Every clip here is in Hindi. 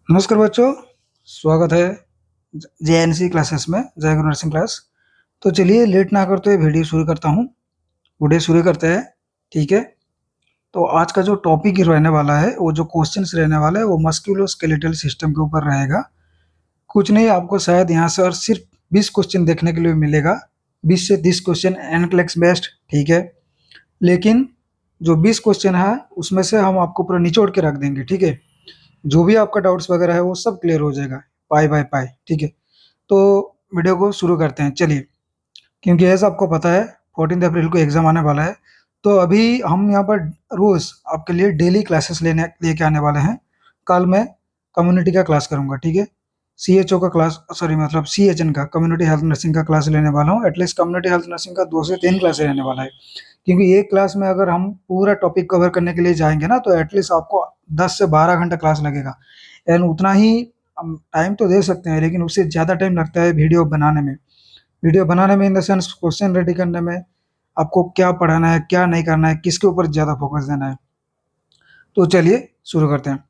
नमस्कार बच्चों, स्वागत है जेएनसी क्लासेस में, जय गुरु नर्सिंग क्लास। तो चलिए लेट ना करते हुए वीडियो शुरू करता हूँ। वीडियो शुरू करते हैं, ठीक है। तो आज का जो टॉपिक रहने वाला है, वो जो क्वेश्चंस रहने वाला है, वो मस्कुलोस्केलेटल सिस्टम के ऊपर रहेगा। कुछ नहीं, आपको शायद यहाँ से और सिर्फ 20 क्वेश्चन देखने के लिए मिलेगा। 20 से 30 क्वेश्चन एनक्लेक्स बेस्ड, ठीक है। लेकिन जो 20 क्वेश्चन है उसमें से हम आपको पूरा निचोड़ के रख देंगे, ठीक है। जो भी आपका डाउट्स वगैरह है वो सब क्लियर हो जाएगा, पाई बाय पाई, ठीक है। तो वीडियो को शुरू करते हैं, चलिए। क्योंकि ऐसा आपको पता है 14 अप्रैल को एग्जाम आने वाला है। तो अभी हम यहाँ पर रोज आपके लिए डेली क्लासेस लेके आने वाले हैं। कल मैं कम्युनिटी का क्लास करूंगा, ठीक है। सीएचओ का क्लास, सॉरी मतलब सीएचएन का, कम्युनिटी हेल्थ नर्सिंग का क्लास लेने वाला हूँ। एटलीस्ट कम्युनिटी हेल्थ नर्सिंग का 2 से 3 क्लास रहने वाला है। क्योंकि एक क्लास में अगर हम पूरा टॉपिक कवर करने के लिए जाएंगे ना, तो एटलीस्ट आपको 10 से 12 घंटा क्लास लगेगा। एंड उतना ही हम टाइम तो दे सकते हैं, लेकिन उससे ज़्यादा टाइम लगता है वीडियो बनाने में। वीडियो बनाने में इन द सेंस क्वेश्चन रेडी करने में, आपको क्या पढ़ाना है, क्या नहीं करना है, किसके ऊपर ज़्यादा फोकस देना है। तो चलिए शुरू करते हैं।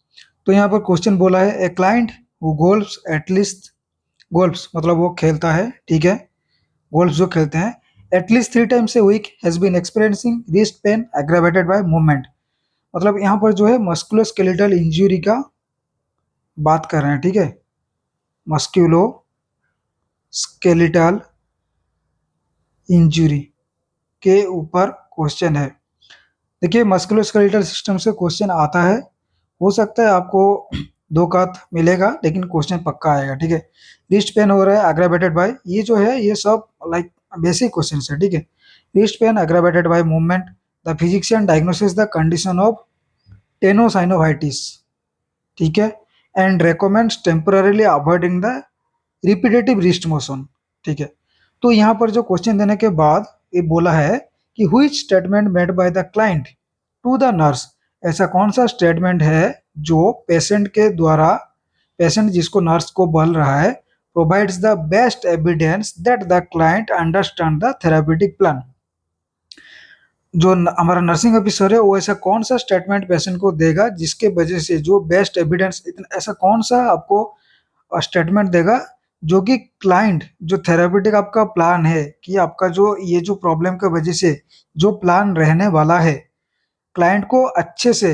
तो यहाँ पर क्वेश्चन बोला है, ए क्लाइंट हु गोल्फ्स एटलीस्ट, गोल्फ्स मतलब वो खेलता है, ठीक है। गोल्फ जो खेलते हैं, at least 3 times a week has been experiencing wrist pain aggravated by movement. मतलब यहाँ पर जो है मस्कुलोस्केलेटल इंजरी का बात कर रहे हैं, ठीक है। मस्क्यूलो स्केलेटल इंजरी के ऊपर क्वेश्चन है। देखिए, मस्कुलोस्केलेटल सिस्टम से क्वेश्चन आता है। हो सकता है आपको दो कात मिलेगा, लेकिन क्वेश्चन पक्का आएगा, ठीक है। रिस्ट पेन हो रहा है एग्रावेटेड बाय, ये जो है ये सब लाइक बेसिक क्वेश्चन है, ठीक है। Wrist pain aggravated by movement, the physician diagnosis the condition of tenosynovitis, ठीक है। And recommends temporarily avoiding the repetitive wrist motion, ठीक है। तो यहाँ पर जो क्वेश्चन देने के बाद ये बोला है कि which statement made by the client to the nurse, ऐसा कौन सा स्टेटमेंट है जो पेशेंट के द्वारा, पेशेंट जिसको नर्स को बोल रहा है, provides the best evidence that the client understand the therapeutic plan. जो हमारा नर्सिंग ऑफिसर है, वो ऐसा कौन सा स्टेटमेंट पेशेंट को देगा जिसके वजह से जो बेस्ट एविडेंस, ऐसा कौन सा आपको स्टेटमेंट देगा जो कि क्लाइंट, जो थेराप्यूटिक आपका प्लान है, कि आपका जो ये जो प्रॉब्लम की वजह से जो प्लान रहने वाला है, क्लाइंट को अच्छे से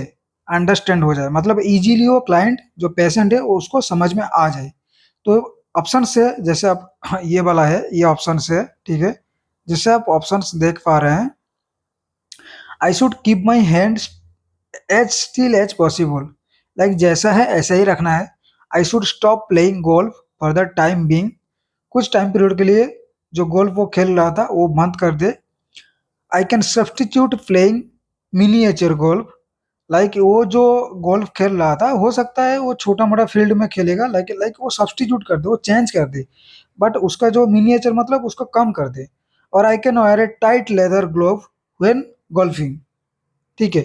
अंडरस्टैंड हो जाए, मतलब इजीली वो क्लाइंट जो पेशेंट है वो उसको समझ में आ जाए। तो ऑप्शन से जैसे आप ये वाला है, ये ऑप्शन से, ठीक है। जैसे आप ऑप्शंस देख पा रहे हैं, I should keep my hand as still as possible, like जैसा है ऐसा ही रखना है। I should stop playing golf for the time being, कुछ टाइम पीरियड के लिए जो गोल्फ वो खेल रहा था वो बंद कर दे। I can substitute playing miniature golf, like वो जो गोल्फ खेल रहा था, हो सकता है वो छोटा मोटा फील्ड में खेलेगा, लाइक लाइक वो सब्सटीट्यूट कर दे, वो चेंज कर दे, बट उसका जो मिनिएचर मतलब उसको कम कर दे। और I can wear a tight leather glove when golfing, ठीक है।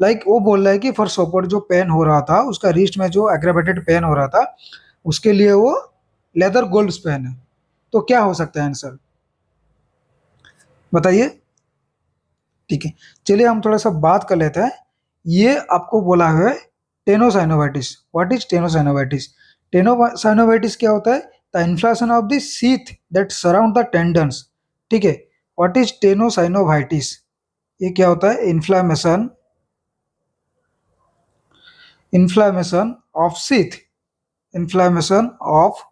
लाइक वो बोल रहा है कि फॉर सपोर्ट जो पेन हो रहा था, उसका रिस्ट में जो एग्रावेटेड पेन हो रहा था, उसके लिए वो लेदर गोल्ड्स पहने। तो क्या हो सकता है आंसर, बताइए। ठीक है, चलिए हम थोड़ा सा बात कर लेते हैं। ये आपको बोला है tenosynovitis. What is tenosynovitis? Tenosynovitis क्या होता है? The inflation of the sheath that surround the tendons, ठीक है। What is tenosynovitis? ये क्या होता है? Inflammation, inflammation of sheath, inflammation of,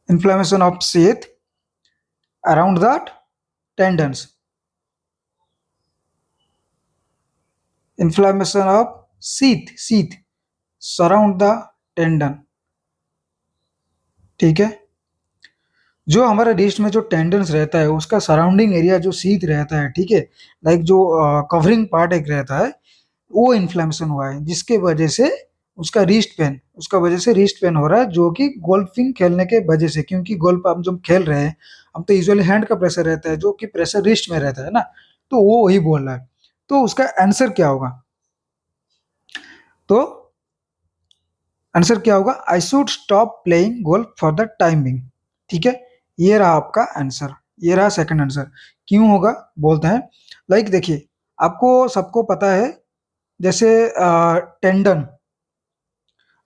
inflammation of sheath around the tendons, inflammation of sheath surround the tendon, ठीक है। जो हमारे रिस्ट में जो टेंडन्स रहता है, उसका सराउंडिंग एरिया जो सीथ रहता है, ठीक है, लाइक जो कवरिंग पार्ट एक रहता है, वो इन्फ्लेमेशन हुआ है, जिसके वजह से उसका रिस्ट पेन, उसका वजह से रिस्ट पेन हो रहा है, जो कि गोल्फिंग खेलने के वजह से, क्योंकि गोल्फ हम जब खेल रहे हैं, हम तो यूजुअली हैंड का प्रेशर रहता है, जो कि प्रेशर रिस्ट में रहता है ना। तो वो वही बोल रहा है। तो उसका आंसर क्या होगा? तो आंसर क्या होगा? आई should stop playing golf for the timing, ठीक है। ये रहा आपका आंसर, ये रहा सेकंड आंसर। क्यों होगा बोलते हैं, लाइक देखिए, आपको सबको पता है, जैसे टेंडन,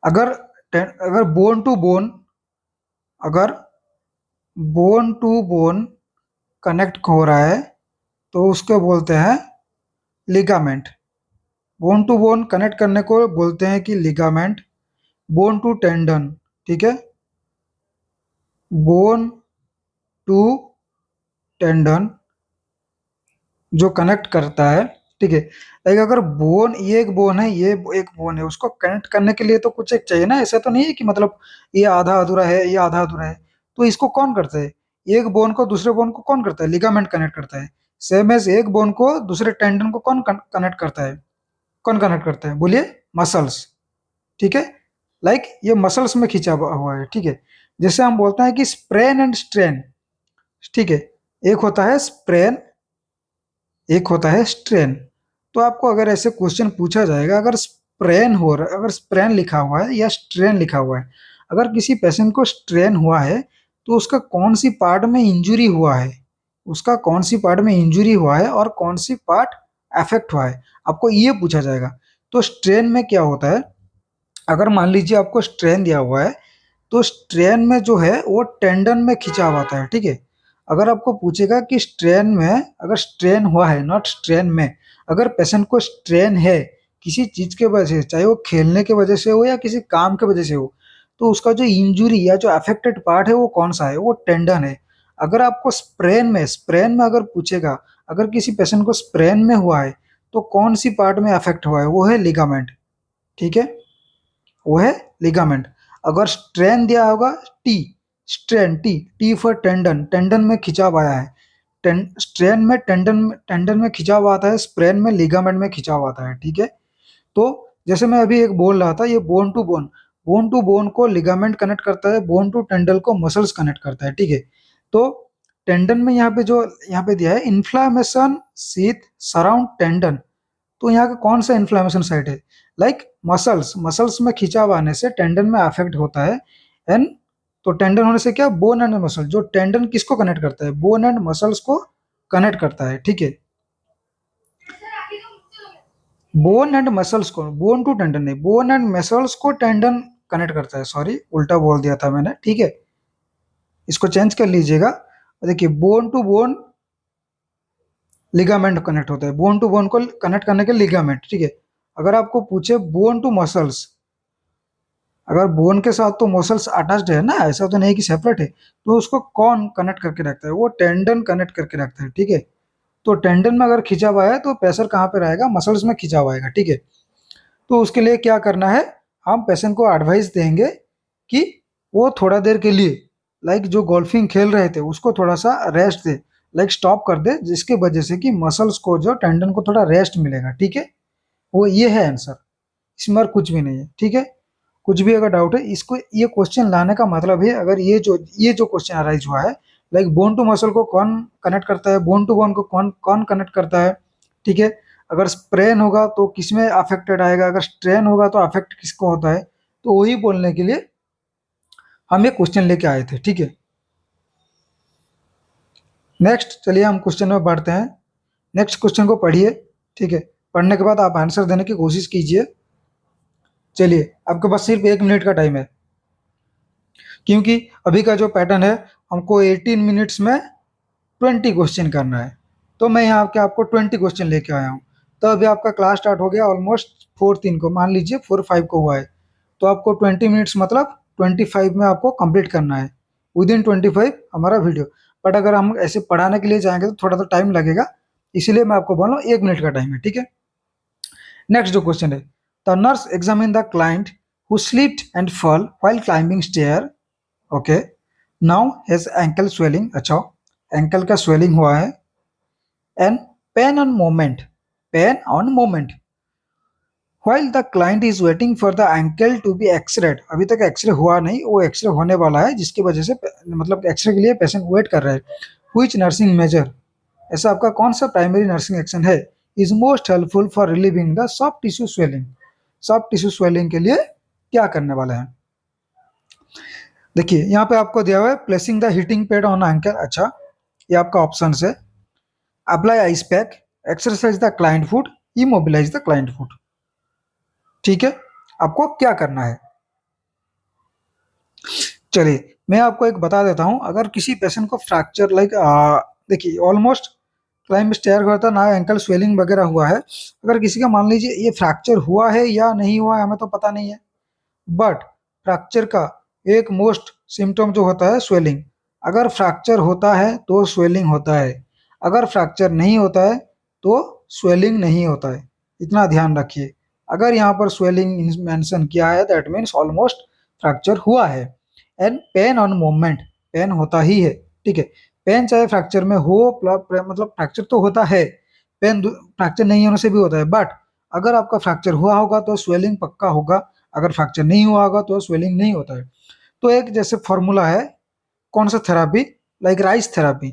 अगर अगर बोन टू बोन, अगर बोन टू बोन कनेक्ट हो रहा है तो उसको बोलते हैं ligament. Bone to bone connect करने को बोलते हैं कि लिगामेंट। बोन टू टेंडन, ठीक है, बोन टू टेंडन जो कनेक्ट करता है, ठीक है। लाइक अगर बोन, ये एक बोन है, ये एक बोन है, उसको कनेक्ट करने के लिए तो कुछ एक चाहिए ना, ऐसा तो नहीं है कि मतलब ये आधा अधूरा है, ये आधा अधूरा है। तो इसको कौन करता है? एक बोन को दूसरे बोन को कौन करता है? लिगामेंट कनेक्ट करता है। सेम एज एक बोन को दूसरे टेंडन को कौन कनेक्ट करता है? कौन कनेक्ट करता है बोलिए? मसल्स, ठीक है। लाइक ये मसल्स में खींचा हुआ है, ठीक है। जैसे हम बोलते हैं कि स्प्रेन एंड स्ट्रेन, ठीक है। एक होता है स्प्रेन, एक होता है स्ट्रेन। तो आपको अगर ऐसे क्वेश्चन पूछा जाएगा, अगर स्प्रेन हो रहा, अगर स्प्रेन लिखा हुआ है या स्ट्रेन लिखा हुआ है, अगर किसी पेशेंट को स्ट्रेन हुआ है तो उसका कौन सी पार्ट में इंजुरी हुआ है, उसका कौन सी पार्ट में इंजुरी हुआ है और कौन सी पार्ट अफेक्ट हुआ है, आपको ये पूछा जाएगा। तो स्ट्रेन में क्या होता है, अगर मान लीजिए आपको स्ट्रेन दिया हुआ है तो स्ट्रेन में जो है वो टेंडन में खिंचा हुआ आता है, ठीक है। अगर आपको पूछेगा कि स्ट्रेन में, अगर स्ट्रेन हुआ है, नॉट स्ट्रेन में, अगर पेशेंट को स्ट्रेन है किसी चीज के वजह से, चाहे वो खेलने के वजह से हो या किसी काम के वजह से हो, तो उसका जो इंजुरी या जो अफेक्टेड पार्ट है वो कौन सा है? वो टेंडन है। अगर आपको स्प्रेन में अगर पूछेगा, अगर किसी पेशेंट को स्प्रेन में हुआ है तो कौन सी पार्ट में अफेक्ट हुआ है? वो है लिगामेंट, ठीक है, वो है लिगामेंट। अगर स्ट्रेन दिया होगा, T, strain, T, T for tendon, tendon में खिंचाव आया है। स्ट्रेन में टेंडन में खिंचाव आता है, स्प्रेन में लिगामेंट में खिंचाव आता है, ठीक है। तो जैसे मैं अभी एक बोल रहा था, ये bone to bone, bone to bone को लिगामेंट कनेक्ट करता है, बोन टू टेंडल को मसल्स कनेक्ट करता है, ठीक है। तो टेंडन में यहाँ पे जो यहाँ पे दिया है, इन्फ्लामेशन सीथ सराउंड टेंडन, तो यहाँ का कौन सा इन्फ्लेमेशन साइट है? लाइक मसल्स, मसल्स में खिंचाव आने से टेंडन में अफेक्ट होता है। एंड तो टेंडन होने से क्या, बोन एंड मसल, जो टेंडन किसको कनेक्ट करता है? बोन एंड मसल्स को कनेक्ट करता है, ठीक है। बोन एंड मसल्स को, बोन टू टेंडन नहीं, बोन एंड मसल्स को टेंडन कनेक्ट करता है, सॉरी उल्टा बोल दिया था मैंने, ठीक है। इसको चेंज कर लीजिएगा। देखिए bone to bone ligament connect होता है, बोन टू बोन को कनेक्ट करने के लिगामेंट, ठीक है। अगर आपको पूछे बोन टू मसल्स, अगर बोन के साथ तो मसल्स अटैच्ड है ना, ऐसा तो नहीं कि सेपरेट है, तो उसको कौन कनेक्ट करके रखता है? वो टेंडन कनेक्ट करके रखता है, ठीक है। तो टेंडन में अगर खिंचा हुआ है तो प्रेशर कहाँ पे रहेगा? मसल्स में खिंचा हुआ आएगा, ठीक है। तो उसके लिए क्या करना है, हम पेशेंट को एडवाइस देंगे कि वो थोड़ा देर के लिए, लाइक जो गोल्फिंग खेल रहे थे उसको थोड़ा सा रेस्ट दे, लाइक स्टॉप कर दे, जिसके वजह से कि मसल्स को, जो टेंडन को थोड़ा रेस्ट मिलेगा, ठीक है। वो ये है आंसर, इसमें और कुछ भी नहीं है, ठीक है। कुछ भी अगर डाउट है, इसको ये क्वेश्चन लाने का मतलब है, अगर ये जो क्वेश्चन अराइज हुआ है, लाइक बोन टू मसल को कौन कनेक्ट करता है, बोन टू बोन को कौन कौन कनेक्ट करता है, ठीक है। अगर स्प्रेन होगा तो किसमें अफेक्टेड आएगा, अगर स्ट्रेन होगा तो अफेक्ट किसको होता है, तो वही बोलने के लिए हम ये क्वेश्चन लेके आए थे, ठीक है। नेक्स्ट चलिए हम क्वेश्चन में बढ़ते हैं। नेक्स्ट क्वेश्चन को पढ़िए, ठीक है। पढ़ने के बाद आप आंसर देने की कोशिश कीजिए। चलिए, आपके पास सिर्फ 1 मिनट का टाइम है, क्योंकि अभी का जो पैटर्न है, हमको 18 मिनट्स में 20 क्वेश्चन करना है। तो मैं यहाँ के आपको 20 क्वेश्चन लेके आया हूँ। तो अभी आपका क्लास स्टार्ट हो गया ऑलमोस्ट 4 3 को, मान लीजिए 4 5 को हुआ है। तो आपको 20 मिनट्स मतलब 25 में आपको कंप्लीट करना है, विदिन 25 हमारा वीडियो। बट अगर हम ऐसे पढ़ाने के लिए जाएंगे तो थोड़ा तो टाइम लगेगा, इसीलिए मैं आपको बोल रहा हूँ 1 मिनट का टाइम है, ठीक है। नेक्स्ट जो क्वेश्चन है, the nurse examine the client who slipped and fall while climbing stair, okay, now has ankle swelling, अच्छा, एंकल का स्वेलिंग हुआ है, and pain on moment, pain on moment while the client is waiting for the ankle to be x-rayed, अभी तक एक्सरे हुआ नहीं, वो एक्सरे होने वाला है, जिसकी वजह से मतलब एक्सरे के लिए पेशेंट वेट कर रहा है। व्हिच नर्सिंग मेजर, ऐसा आपका कौन सा प्राइमरी नर्सिंग एक्शन है, is most helpful for relieving the soft tissue swelling, soft tissue swelling के लिए क्या करने वाला है? देखिए यहाँ पे आपको दिया हुआ है placing the heating pad on ankle, अच्छा, ये आपका ऑप्शन है। Apply ice pack, exercise the client foot, immobilise the client foot, ठीक है। आपको क्या करना है? चलिए मैं आपको एक बता देता हूँ। अगर किसी पेशेंट को फ्रैक्चर देखिए ऑलमोस्ट क्लाइंब स्टेयर हुआ था ना, एंकल स्वेलिंग वगैरह हुआ है। अगर किसी का मान लीजिए ये फ्रैक्चर हुआ है या नहीं हुआ है हमें तो पता नहीं है, बट फ्रैक्चर का एक मोस्ट सिम्टम जो होता है स्वेलिंग। अगर फ्रैक्चर होता है तो स्वेलिंग होता है, अगर फ्रैक्चर नहीं होता है तो स्वेलिंग नहीं होता है। इतना ध्यान रखिए। अगर यहाँ पर स्वेलिंग मेंशन किया है दैट मीन्स ऑलमोस्ट फ्रैक्चर हुआ है। And pain on movement, pain होता ही है, ठीक है। पेन चाहे फ्रैक्चर में हो मतलब फ्रैक्चर तो होता है, पेन फ्रैक्चर नहीं होने से भी होता है, बट अगर आपका फ्रैक्चर हुआ होगा तो स्वेलिंग पक्का होगा, अगर फ्रैक्चर नहीं हुआ होगा तो स्वेलिंग नहीं होता है। तो एक जैसे फॉर्मूला है, कौन सा थेरापी, लाइक राइस थेरापी।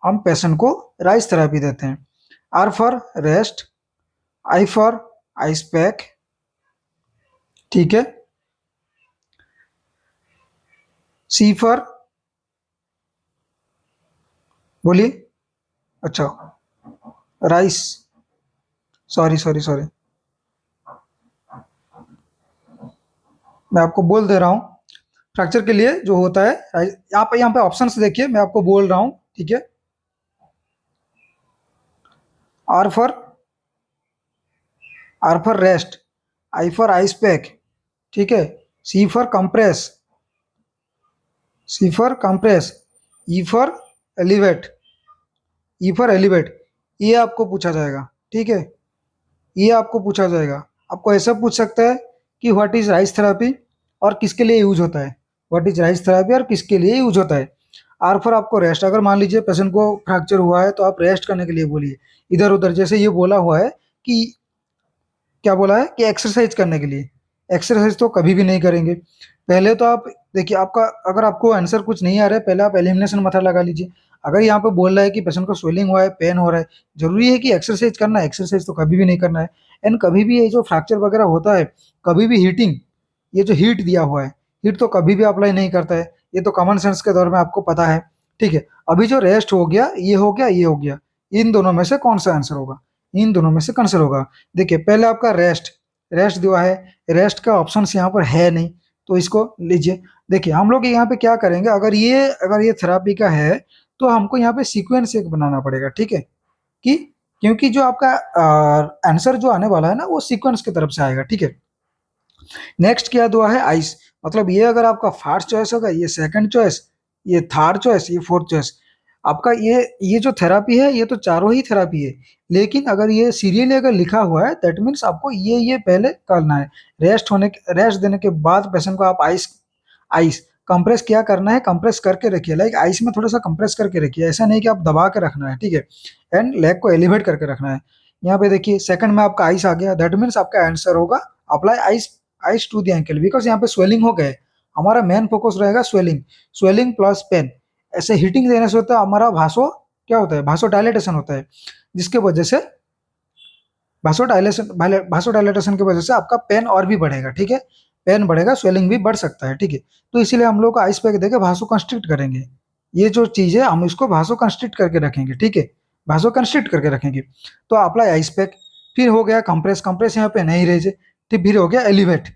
हम पेशेंट को राइस थेरापी देते हैं। R for rest, I for ice pack, ठीक है। सी फॉर, बोलिए। अच्छा, राइस, सॉरी सॉरी सॉरी, मैं आपको बोल दे रहा हूँ। फ्रैक्चर के लिए जो होता है आप यहाँ पे ऑप्शंस देखिए, मैं आपको बोल रहा हूँ, ठीक है। R for, R for rest, I for ice pack, ठीक है। C for compress, C for compress, E for elevate, E for elevate. ये आपको पूछा जाएगा, ठीक है। ये आपको पूछा जाएगा। आपको ऐसा पूछ सकता है कि व्हाट इज राइस थेरापी और किसके लिए यूज होता है, व्हाट इज राइस थेरापी और किसके लिए यूज होता है। आर फॉर आपको रेस्ट, अगर मान लीजिए पेशेंट को फ्रैक्चर हुआ है तो आप रेस्ट करने के लिए बोलिए। इधर उधर जैसे ये बोला हुआ है कि, क्या बोला है कि एक्सरसाइज करने के लिए, एक्सरसाइज तो कभी भी नहीं करेंगे। पहले तो आप देखिए, आपका अगर आपको आंसर कुछ नहीं आ रहा है पहले आप एलिमिनेशन मेथड लगा लीजिए। अगर यहाँ पे बोल रहा है कि पेशेंट को स्वेलिंग हुआ है, पेन हो रहा है, जरूरी है कि एक्सरसाइज करना है, एक्सरसाइज तो कभी भी नहीं करना है। एंड कभी भी ये जो फ्रैक्चर वगैरह होता है, कभी भी हीटिंग, ये जो हीट दिया हुआ है, हीट तो कभी भी अप्लाई नहीं करता है। ये तो कॉमन सेंस के दौर में आपको पता है, ठीक है। अभी जो रेस्ट हो गया, ये हो गया, ये हो गया, इन दोनों में से कौन सा आंसर होगा, इन दोनों में से कौन सा होगा। देखिए पहले आपका रेस्ट, रेस्ट दिया है, रेस्ट का ऑप्शन यहाँ पर है नहीं, तो इसको लीजिए। देखिए हम लोग यहाँ पे क्या करेंगे, अगर ये थेरापी का है तो हमको यहाँ पे सीक्वेंस एक बनाना पड़ेगा, ठीक है। कि क्योंकि जो आपका आंसर जो आने वाला है ना वो सीक्वेंस की तरफ से आएगा, ठीक है। नेक्स्ट क्या दुआ है, आइस, मतलब ये अगर आपका फर्स्ट चॉइस होगा, ये सेकंड चॉइस, ये थर्ड चॉइस, ये फोर्थ चॉइस। आपका ये जो थेरापी है ये तो चारों ही थेरापी है, लेकिन अगर ये सीरियली अगर लिखा हुआ है दैट मीन्स आपको ये पहले करना है। रेस्ट देने के बाद पेशेंट को आप आइस, आइस कंप्रेस क्या करना है, कंप्रेस करके रखिए, लाइक आइस में थोड़ा सा कंप्रेस करके रखिए, ऐसा नहीं कि आप दबा के रखना है, ठीक है। एंड लेग को एलिवेट करके रखना है। यहाँ पे देखिए सेकंड में आपका आइस आ गया, दैट मीन्स आपका आंसर होगा apply ice, ice to the ankle, because यहाँ पे स्वेलिंग हो गए। हमारा मेन फोकस रहेगा स्वेलिंग, स्वेलिंग प्लस पेन। ऐसे हीटिंग देने से होता है हमारा भासो, क्या होता है, भासो डायलेटेशन होता है, जिसके वजह से भासो डायलेटेशन की वजह से आपका पेन और भी बढ़ेगा, ठीक है। पेन बढ़ेगा, स्वेलिंग भी बढ़ सकता है, ठीक है। तो इसीलिए हम लोग को आइस पैक देके भासो कंस्ट्रिक्ट करेंगे। ये जो चीज है हम इसको भासो कंस्ट्रिक्ट करके रखेंगे, ठीक है। भासो कंस्ट्रिक्ट करके रखेंगे। तो अप्लाई आइस पैक, फिर हो गया कंप्रेस, कंप्रेस यहाँ पे नहीं रहे, ठीक, फिर हो गया एलिवेट।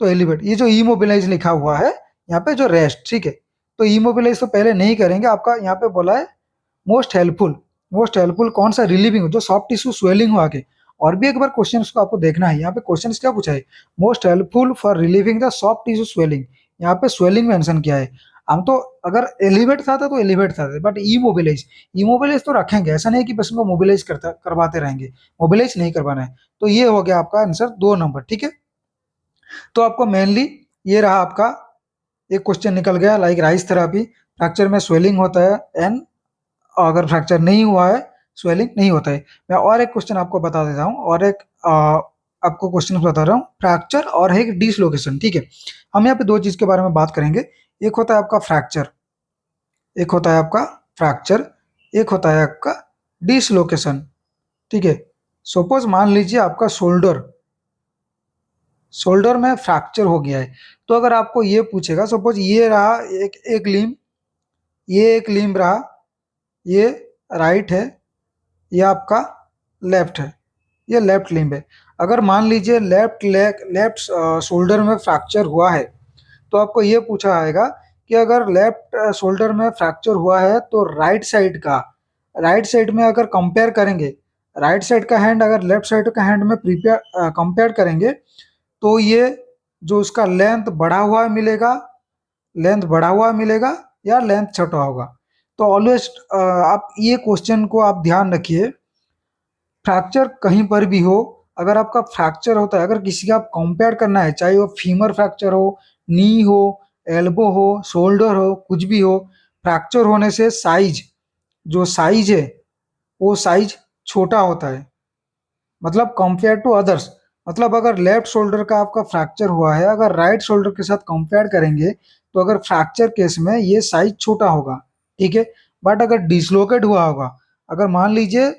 तो एलिवेट, ये जो इमोबिलाइज लिखा हुआ है यहाँ पे जो रेस्ट, ठीक है। तो इमोबिलाइज तो पहले नहीं करेंगे, आपका यहाँ पे बोला है मोस्ट हेल्पफुल। मोस्ट हेल्पफुल कौन सा, रिलीविंग, जो सॉफ्ट टिश्यू स्वेलिंग हो आगे। और भी एक बार क्वेश्चन को आपको देखना है, यहाँ पे क्वेश्चन क्या पूछा है, most helpful for relieving the soft tissue swelling. यहाँ पे स्वेलिंग मेंशन किया है। हम तो अगर एलिवेट था तो एलिवेट था, बट इमोबिलाइज, इमोबिलाइज तो रखेंगे, ऐसा नहीं कि बस को मोबिलाइज करता करवाते रहेंगे, मोबिलाइज नहीं करवाना है। तो ये हो गया आपका आंसर 2 नंबर, ठीक है। तो आपको मेनली ये रहा आपका, एक क्वेश्चन निकल गया, लाइक राइस थेरापी, फ्रैक्चर में स्वेलिंग होता है, एंड अगर फ्रैक्चर नहीं हुआ है स्वेलिंग नहीं होता है। मैं और एक क्वेश्चन आपको बता देता हूँ, और एक आपको क्वेश्चन बता रहा हूँ, फ्रैक्चर और एक डिसलोकेशन, ठीक है। हम यहाँ पे दो चीज के बारे में बात करेंगे। एक होता है आपका फ्रैक्चर, एक होता है आपका फ्रैक्चर, एक होता है आपका डिसलोकेशन, ठीक है। सपोज मान लीजिए आपका शोल्डर, शोल्डर में फ्रैक्चर हो गया है। तो अगर आपको ये पूछेगा, सपोज ये रहा एक एक लिम्ब, ये एक लिम्ब रहा, ये राइट है, ये आपका लेफ्ट है, ये लेफ्ट लिम्ब है। अगर मान लीजिए लेफ्ट लेग, लेफ्ट शोल्डर में फ्रैक्चर हुआ है, तो आपको ये पूछा आएगा कि अगर लेफ्ट शोल्डर में फ्रैक्चर हुआ है तो राइट साइड में अगर कंपेयर करेंगे, राइट साइड का हैंड अगर लेफ्ट साइड का हैंड में प्रिपेयर कंपेयर करेंगे तो ये जो उसका लेंथ बढ़ा हुआ मिलेगा या लेंथ छोटा होगा। तो ऑलवेज आप ये क्वेश्चन को आप ध्यान रखिए, फ्रैक्चर कहीं पर भी हो, अगर आपका फ्रैक्चर होता है, अगर किसी का आप कंपेयर करना है, चाहे वो फीमर फ्रैक्चर हो, नी हो, एल्बो हो, शोल्डर हो, कुछ भी हो, फ्रैक्चर होने से साइज है वो साइज छोटा होता है, मतलब कंपेयर टू अदर्स। मतलब अगर लेफ्ट शोल्डर का आपका फ्रैक्चर हुआ है, अगर राइट शोल्डर के साथ कंपेयर करेंगे तो अगर फ्रैक्चर केस में ये साइज छोटा होगा, ठीक है। बट अगर डिसलोकेट हुआ होगा, अगर मान लीजिए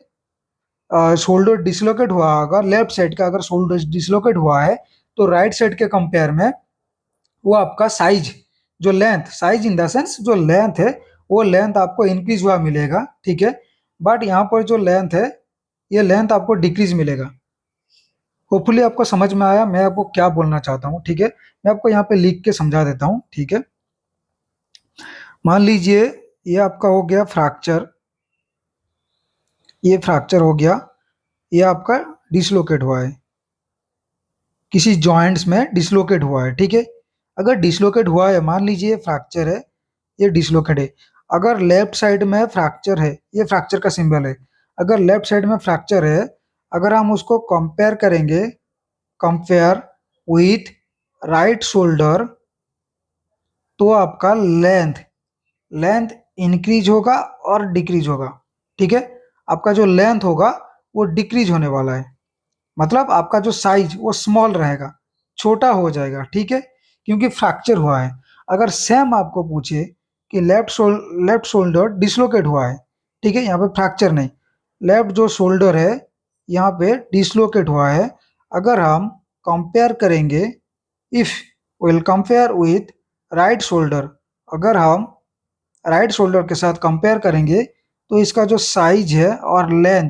शोल्डर डिसलोकेट हुआ होगा, लेफ्ट साइड का अगर शोल्डर डिसलोकेट हुआ है तो राइट साइड के कंपेयर में वो आपका साइज इन द सेंस जो लेंथ है, वो लेंथ आपको इंक्रीज हुआ मिलेगा, ठीक है। बट यहाँ पर जो लेंथ है, ये लेंथ आपको डिक्रीज मिलेगा। होपफुली आपको समझ में आया मैं आपको क्या बोलना चाहता हूँ, ठीक है। मैं आपको यहाँ पे लिख के समझा देता हूँ, ठीक है। मान लीजिए ये आपका हो गया फ्रैक्चर, ये फ्रैक्चर हो गया, ये आपका डिसलोकेट हुआ है, किसी जॉइंट्स में डिसलोकेट हुआ है, ठीक है। अगर डिसलोकेट हुआ है, मान लीजिए फ्रैक्चर है, ये डिसलोकेट है। अगर लेफ्ट साइड में फ्रैक्चर है, ये फ्रैक्चर का सिंबल है, अगर लेफ्ट साइड में फ्रैक्चर है, अगर हम उसको कंपेयर करेंगे, कंपेयर विथ राइट शोल्डर, तो आपका लेंथ लेंथ इंक्रीज होगा और डिक्रीज होगा, ठीक है। आपका जो लेंथ होगा वो डिक्रीज होने वाला है, मतलब आपका जो साइज वो स्मॉल रहेगा, छोटा हो जाएगा, ठीक है, क्योंकि फ्रैक्चर हुआ है। अगर सेम आपको पूछे कि लेफ्ट शोल्डर डिसलोकेट हुआ है, ठीक है, यहाँ पे फ्रैक्चर नहीं, लेफ्ट जो शोल्डर है यहाँ पे डिसलोकेट हुआ है, अगर हम कंपेयर करेंगे, if will compare with right shoulder, अगर हम राइट शोल्डर के साथ कंपेयर करेंगे तो इसका जो साइज है और लेंथ,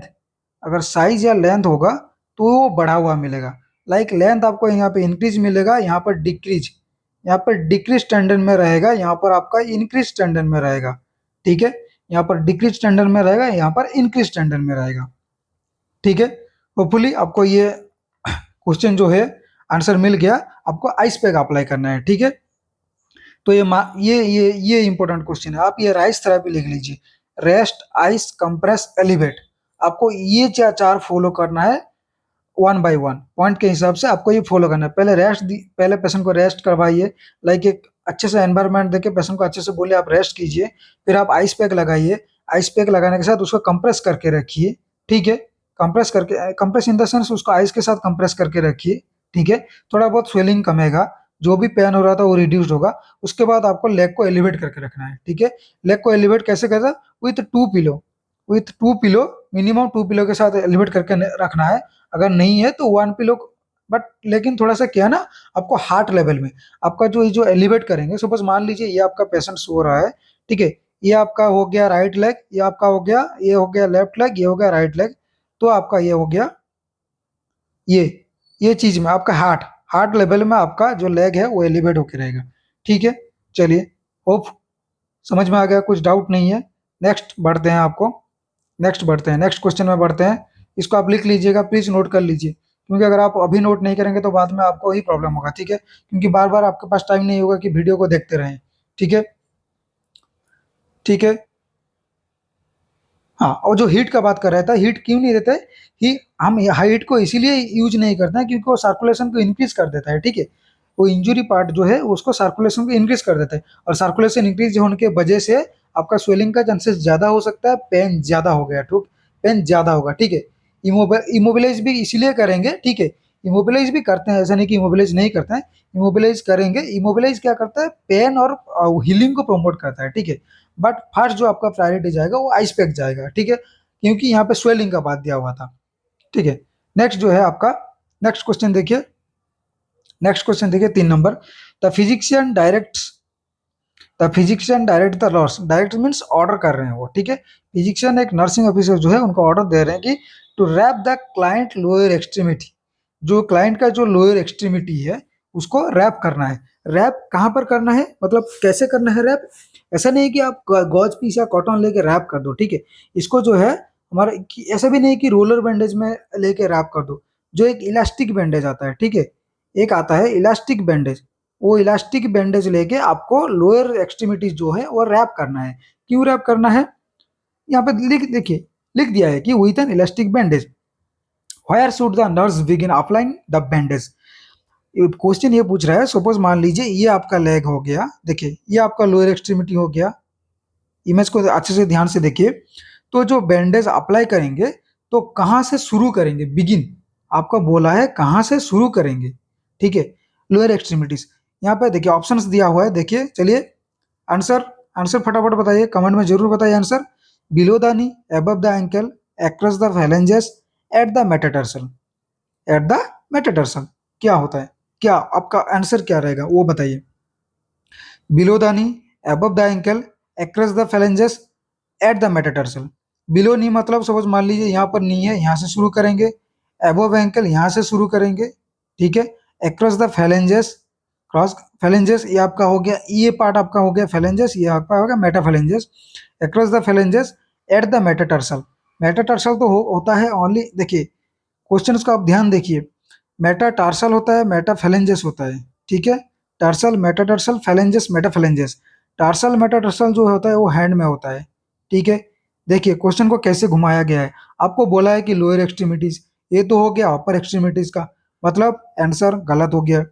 अगर साइज या लेंथ होगा तो वो बढ़ा हुआ मिलेगा। लाइक लेंथ आपको यहाँ पे इंक्रीज मिलेगा, यहाँ पर डिक्रीज स्टैंडर्ड में रहेगा, यहाँ पर आपका इंक्रीज स्टैंडर्ड में रहेगा, ठीक है। यहाँ पर डिक्रीज स्टैंडर्ड में रहेगा, यहाँ पर इंक्रीज स्टैंडर्ड में रहेगा, ठीक है। होपफुली आपको ये क्वेश्चन जो है आंसर मिल गया। आपको आइस पैक अप्लाई करना है, ठीक है। तो ये इंपॉर्टेंट क्वेश्चन है, आप ये राइस थेरेपी लिख लीजिए, रेस्ट आइस कंप्रेस एलिवेट। आपको ये चार फॉलो करना है, वन बाय वन पॉइंट के हिसाब से आपको ये फॉलो करना है। पहले पेशेंट को रेस्ट करवाइए, लाइक एक अच्छे से एनवायरनमेंट देके पेशेंट को अच्छे से बोलिए आप रेस्ट कीजिए, फिर आप आइस पैक लगाइए, आइस पैक लगाने के साथ उसको कंप्रेस करके रखिए, ठीक है। कंप्रेस इन द सेंस उसको आइस के साथ कंप्रेस करके रखिए, ठीक है। थोड़ा बहुत स्वेलिंग कमेगा, जो भी पेन हो रहा था वो रिड्यूस होगा। उसके बाद आपको लेग को एलिवेट करके रखना है, ठीक है। लेग को एलिवेट कैसे करना, with to pillow, minimum to pillow के साथ एलिवेट करके रखना है। अगर नहीं है तो वन पिलो, बट लेकिन थोड़ा सा क्या ना, आपको हार्ट लेवल में आपका जो एलिवेट करेंगे, सपोज मान लीजिए ये आपका पेशेंट सो रहा है, ठीक है, ये आपका हो गया राइट लेग, ये हो गया लेफ्ट लेग, ये हो गया राइट लेग, तो आपका ये हो गया ये ये चीज में आपका हार्ट लेवल में आपका जो लेग है वो एलिवेट होके रहेगा, ठीक है। चलिए, होप समझ में आ गया, कुछ डाउट नहीं है। नेक्स्ट क्वेश्चन में बढ़ते हैं। इसको आप लिख लीजिएगा, प्लीज नोट कर लीजिए, क्योंकि अगर आप अभी नोट नहीं करेंगे तो बाद में आपको ही प्रॉब्लम होगा, ठीक है, क्योंकि बार बार आपके पास टाइम नहीं होगा कि वीडियो को देखते रहें, ठीक है। ठीक है। हाँ, और जो हीट का बात कर रहा था, हीट क्यों नहीं देते, ही हम हीट को इसीलिए यूज नहीं करते हैं क्योंकि वो सर्कुलेशन को इंक्रीज कर देता है, ठीक है। वो इंजुरी पार्ट जो है उसको सर्कुलेशन को इंक्रीज कर देता है, और सर्कुलेशन इंक्रीज होने की वजह से आपका स्वेलिंग का चांसेस ज्यादा हो सकता है, पेन ज्यादा हो गया, ठीक, पेन ज्यादा होगा, ठीक है। इमोबिलाइज भी इसीलिए करेंगे, ठीक है। इमोबिलाइज भी करते हैं, ऐसा नहीं कि इमोबिलाइज नहीं करते हैं, इमोबिलाइज करेंगे। इमोबिलाइज क्या करता है, पेन और हीलिंग को प्रमोट करता है, ठीक है। बट फर्स्ट जो आपका प्रायोरिटी जाएगा वो आइस पैक जाएगा, ठीक है, क्योंकि यहाँ पे स्वेलिंग का बात दिया हुआ था, ठीक है। नेक्स्ट जो है आपका, नेक्स्ट क्वेश्चन देखिए नेक्स्ट क्वेश्चन देखिए 3 number. The physician direct the nurse, direct means order कर रहे हैं वो, ठीक है। फिजिशियन एक नर्सिंग ऑफिसर जो है उनको ऑर्डर दे रहे हैं कि to wrap the client lower extremity, जो क्लाइंट का जो लोअर एक्सट्रीमिटी है उसको रैप करना है। रैप कहाँ पर करना है, मतलब कैसे करना है रैप? ऐसा नहीं है कि आप गॉज पीस या कॉटन लेके रैप कर दो, ठीक है। इसको जो है हमारा ऐसा भी नहीं कि रोलर बैंडेज में लेके रैप कर दो। जो एक इलास्टिक बैंडेज आता है, ठीक है, एक आता है इलास्टिक बैंडेज, वो इलास्टिक बैंडेज लेके आपको लोअर एक्सट्रीमिटीज जो है वो रैप करना है। क्यों रैप करना है? यहाँ पे देखिए लिख दिया है कि with an elastic bandage where should the nurse begin applying the bandage. Question ये पूछ रहा है, सपोज मान लीजिए ये आपका लेग हो गया, देखिए ये आपका लोअर एक्सट्रीमिटी हो गया। इमेज को अच्छे से ध्यान से देखिए। तो जो बैंडेज अप्लाई करेंगे तो कहाँ से शुरू करेंगे, बिगिन आपका बोला है कहाँ से शुरू करेंगे, ठीक है, लोअर एक्सट्रीमिटीज। यहाँ पे देखिए ऑप्शंस दिया हुआ है, देखिए चलिए आंसर आंसर फटाफट बताइए, कमेंट में जरूर बताइए answer. Below the knee, above the ankle, across the phalanges, at the metatarsal. Eight the metatarsal क्या होता है, क्या आपका आंसर क्या रहेगा वो बताइए। Below the knee, above the ankle, across the phalanges, at the metatarsal. Below knee मतलब सपोज मान लीजिए यहाँ पर नी है, यहाँ से शुरू करेंगे। अबव एंकल यहाँ से शुरू करेंगे, ठीक है। Across the phalanges, cross phalanges ये आपका हो गया, ये पार्ट आपका हो गया phalanges, ये आपका हो गया मेटाphalanges। Across the phalanges, at the metatarsal. Metatarsal तो होता है ओनली, देखिए क्वेश्चन को आप ध्यान देखिए, मेटाटार्सल होता है, मेटाफेलेंजेस होता है, ठीक है। Tarsal, metatarsal, phalanges, metaphalanges. Tarsal metatarsal जो होता है वो हैंड में होता है, ठीक है। देखिए क्वेश्चन को कैसे घुमाया गया है, आपको बोला है कि लोअर एक्सट्रीमिटीज, ये तो हो गया अपर एक्सट्रीमिटीज का, मतलब आंसर गलत हो गया।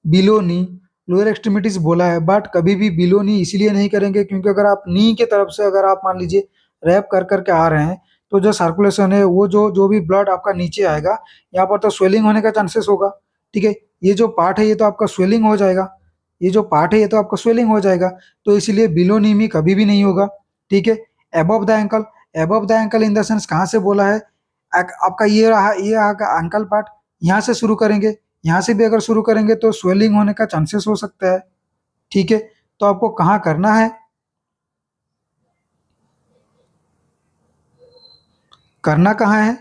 बिलो नी, लोअर एक्सट्रीमिटीज बोला है, बट कभी भी बिलो नी इसलिए नहीं करेंगे क्योंकि अगर आप नी के तरफ से अगर आप मान लीजिए रैप कर करके आ रहे हैं तो जो सर्कुलेशन है वो जो जो भी ब्लड आपका नीचे आएगा, यहाँ पर तो स्वेलिंग होने का चांसेस होगा, ठीक है। ये जो पार्ट है ये तो आपका स्वेलिंग हो जाएगा, ये जो पार्ट है ये तो आपका स्वेलिंग हो जाएगा, तो इसलिए बिलो नी में कभी भी नहीं होगा, ठीक है। Above the ankle, above the ankle in the sense कहाँ से बोला है, आपका ये रहा, ये रहा एंकल पार्ट, यहाँ से शुरू करेंगे, यहाँ से भी अगर शुरू करेंगे तो स्वेलिंग होने का चांसेस हो सकता है, ठीक है। तो आपको कहाँ करना है, करना कहाँ है,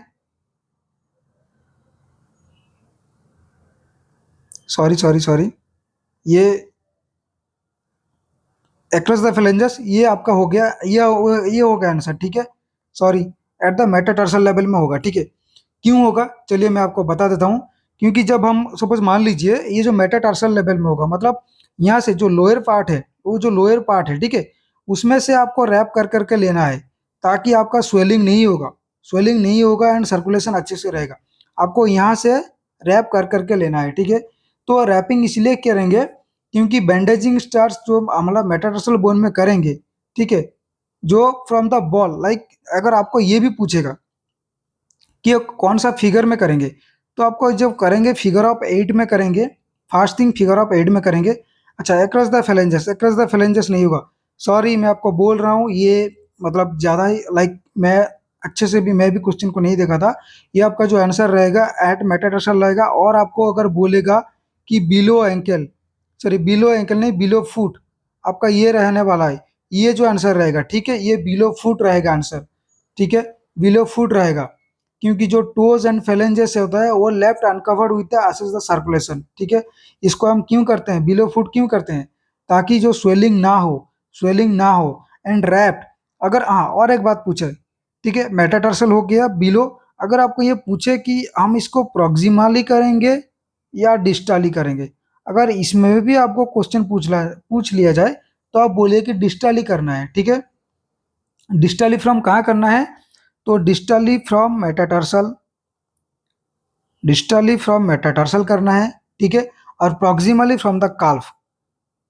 सॉरी सॉरी सॉरी, ये एक्रोस द फ्लेंजस ये आपका हो गया, ये हो गया आंसर, ठीक है। Sorry, eight the metatarsal level में होगा, ठीक है। क्यों होगा चलिए मैं आपको बता देता हूँ। क्योंकि जब हम सपोज मान लीजिए ये जो मेटाटार्सल लेवल में होगा, मतलब यहाँ से जो लोअर पार्ट है, वो जो लोअर पार्ट है, ठीक है, उसमें से आपको रैप कर करके लेना है, ताकि आपका स्वेलिंग नहीं होगा, स्वेलिंग नहीं होगा एंड सर्कुलेशन अच्छे से रहेगा। आपको यहाँ से रैप कर करके लेना है, ठीक है। तो रैपिंग इसलिए करेंगे क्योंकि बैंडेजिंग स्टार्स जो हमला मेटाटार्सल बोन में करेंगे, ठीक है, जो फ्रॉम द बॉल, लाइक अगर आपको ये भी पूछेगा कि ये कौन सा फिगर में करेंगे, तो आपको जब करेंगे फिगर ऑफ 8 में करेंगे, फास्टिंग फिगर ऑफ 8 में करेंगे। अच्छा, across the phalanges, across the phalanges नहीं होगा, सॉरी मैं आपको बोल रहा हूँ, ये मतलब ज़्यादा ही लाइक मैं अच्छे से भी मैं भी क्वेश्चन को नहीं देखा था। ये आपका जो आंसर रहेगा एट मेटाटार्सल रहेगा, और आपको अगर बोलेगा कि below ankle, sorry below ankle नहीं, बिलो फुट, आपका ये रहने वाला है, ये जो आंसर रहेगा, ठीक है, ये बिलो फुट रहेगा आंसर, ठीक है, बिलो फुट रहेगा। क्योंकि जो टोज एंड फेलेंजेस होता है वो left uncovered with the assist the circulation, ठीक है। इसको हम क्यों करते हैं, बिलो फुट क्यों करते हैं, ताकि जो स्वेलिंग ना हो, स्वेलिंग ना हो एंड रैप्ड। अगर हाँ और एक बात पूछे, ठीक है, मेटाटार्सल हो गया बिलो, अगर आपको ये पूछे कि हम इसको प्रोक्सिमली करेंगे या डिस्टली करेंगे, अगर इसमें भी आपको क्वेश्चन पूछ लिया जाए तो आप बोलिए कि डिस्टली करना है, ठीक है। डिस्टली फ्रॉम कहाँ करना है, तो distally from metatarsal, distally from metatarsal करना है, ठीक है। और proximally from the काल्फ,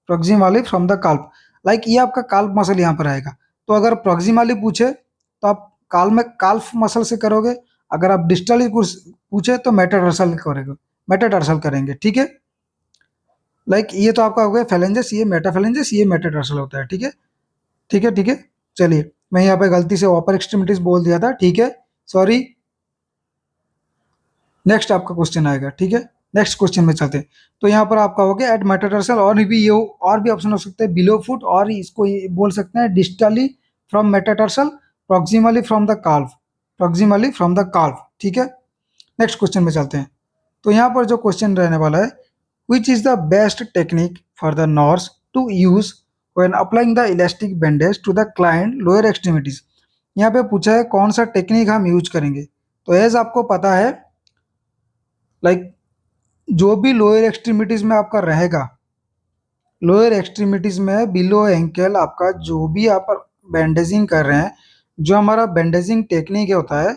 proximally from the काल्फ, like ये आपका काल्फ मसल यहाँ पर आएगा। तो अगर प्रॉक्सिमली पूछे तो आप काल में काल्फ मसल से करोगे, अगर आप डिस्टली पूछे तो मेटाटार्सल करोगे, मेटाटार्सल करेंगे, ठीक है। लाइक ये तो आपका हो गया फेलेंजेस, ये मेटाफेलेंजेस, ये मेटाटार्सल होता है, ठीक है, ठीक है, ठीक है। चलिए मैं यहाँ पे गलती से अपर एक्सट्रीमिटीज बोल दिया था, ठीक है, सॉरी। नेक्स्ट आपका क्वेश्चन आएगा, ठीक है, नेक्स्ट क्वेश्चन में चलते हैं। तो यहाँ पर आपका हो गया एट मेटाटार्सल, और भी ये और भी ऑप्शन हो सकते हैं, बिलो फुट, और इसको ये बोल सकते हैं distally from metatarsal, proximally from the काल्फ, proximally from the काल्फ, ठीक है। नेक्स्ट क्वेश्चन में चलते हैं। तो यहाँ पर जो क्वेश्चन रहने वाला है, Which is the best technique for the nurse to use when applying the elastic bandage to the client lower extremities? यहाँ पे पूछा है कौन सा टेक्निक हम यूज करेंगे। तो एज आपको पता है, लाइक जो भी लोअर एक्सट्रीमिटीज में आपका रहेगा, लोअर एक्सट्रीमिटीज में बिलो एंकल आपका जो भी आप बैंडेजिंग कर रहे हैं, जो हमारा बैंडेजिंग टेक्निक होता है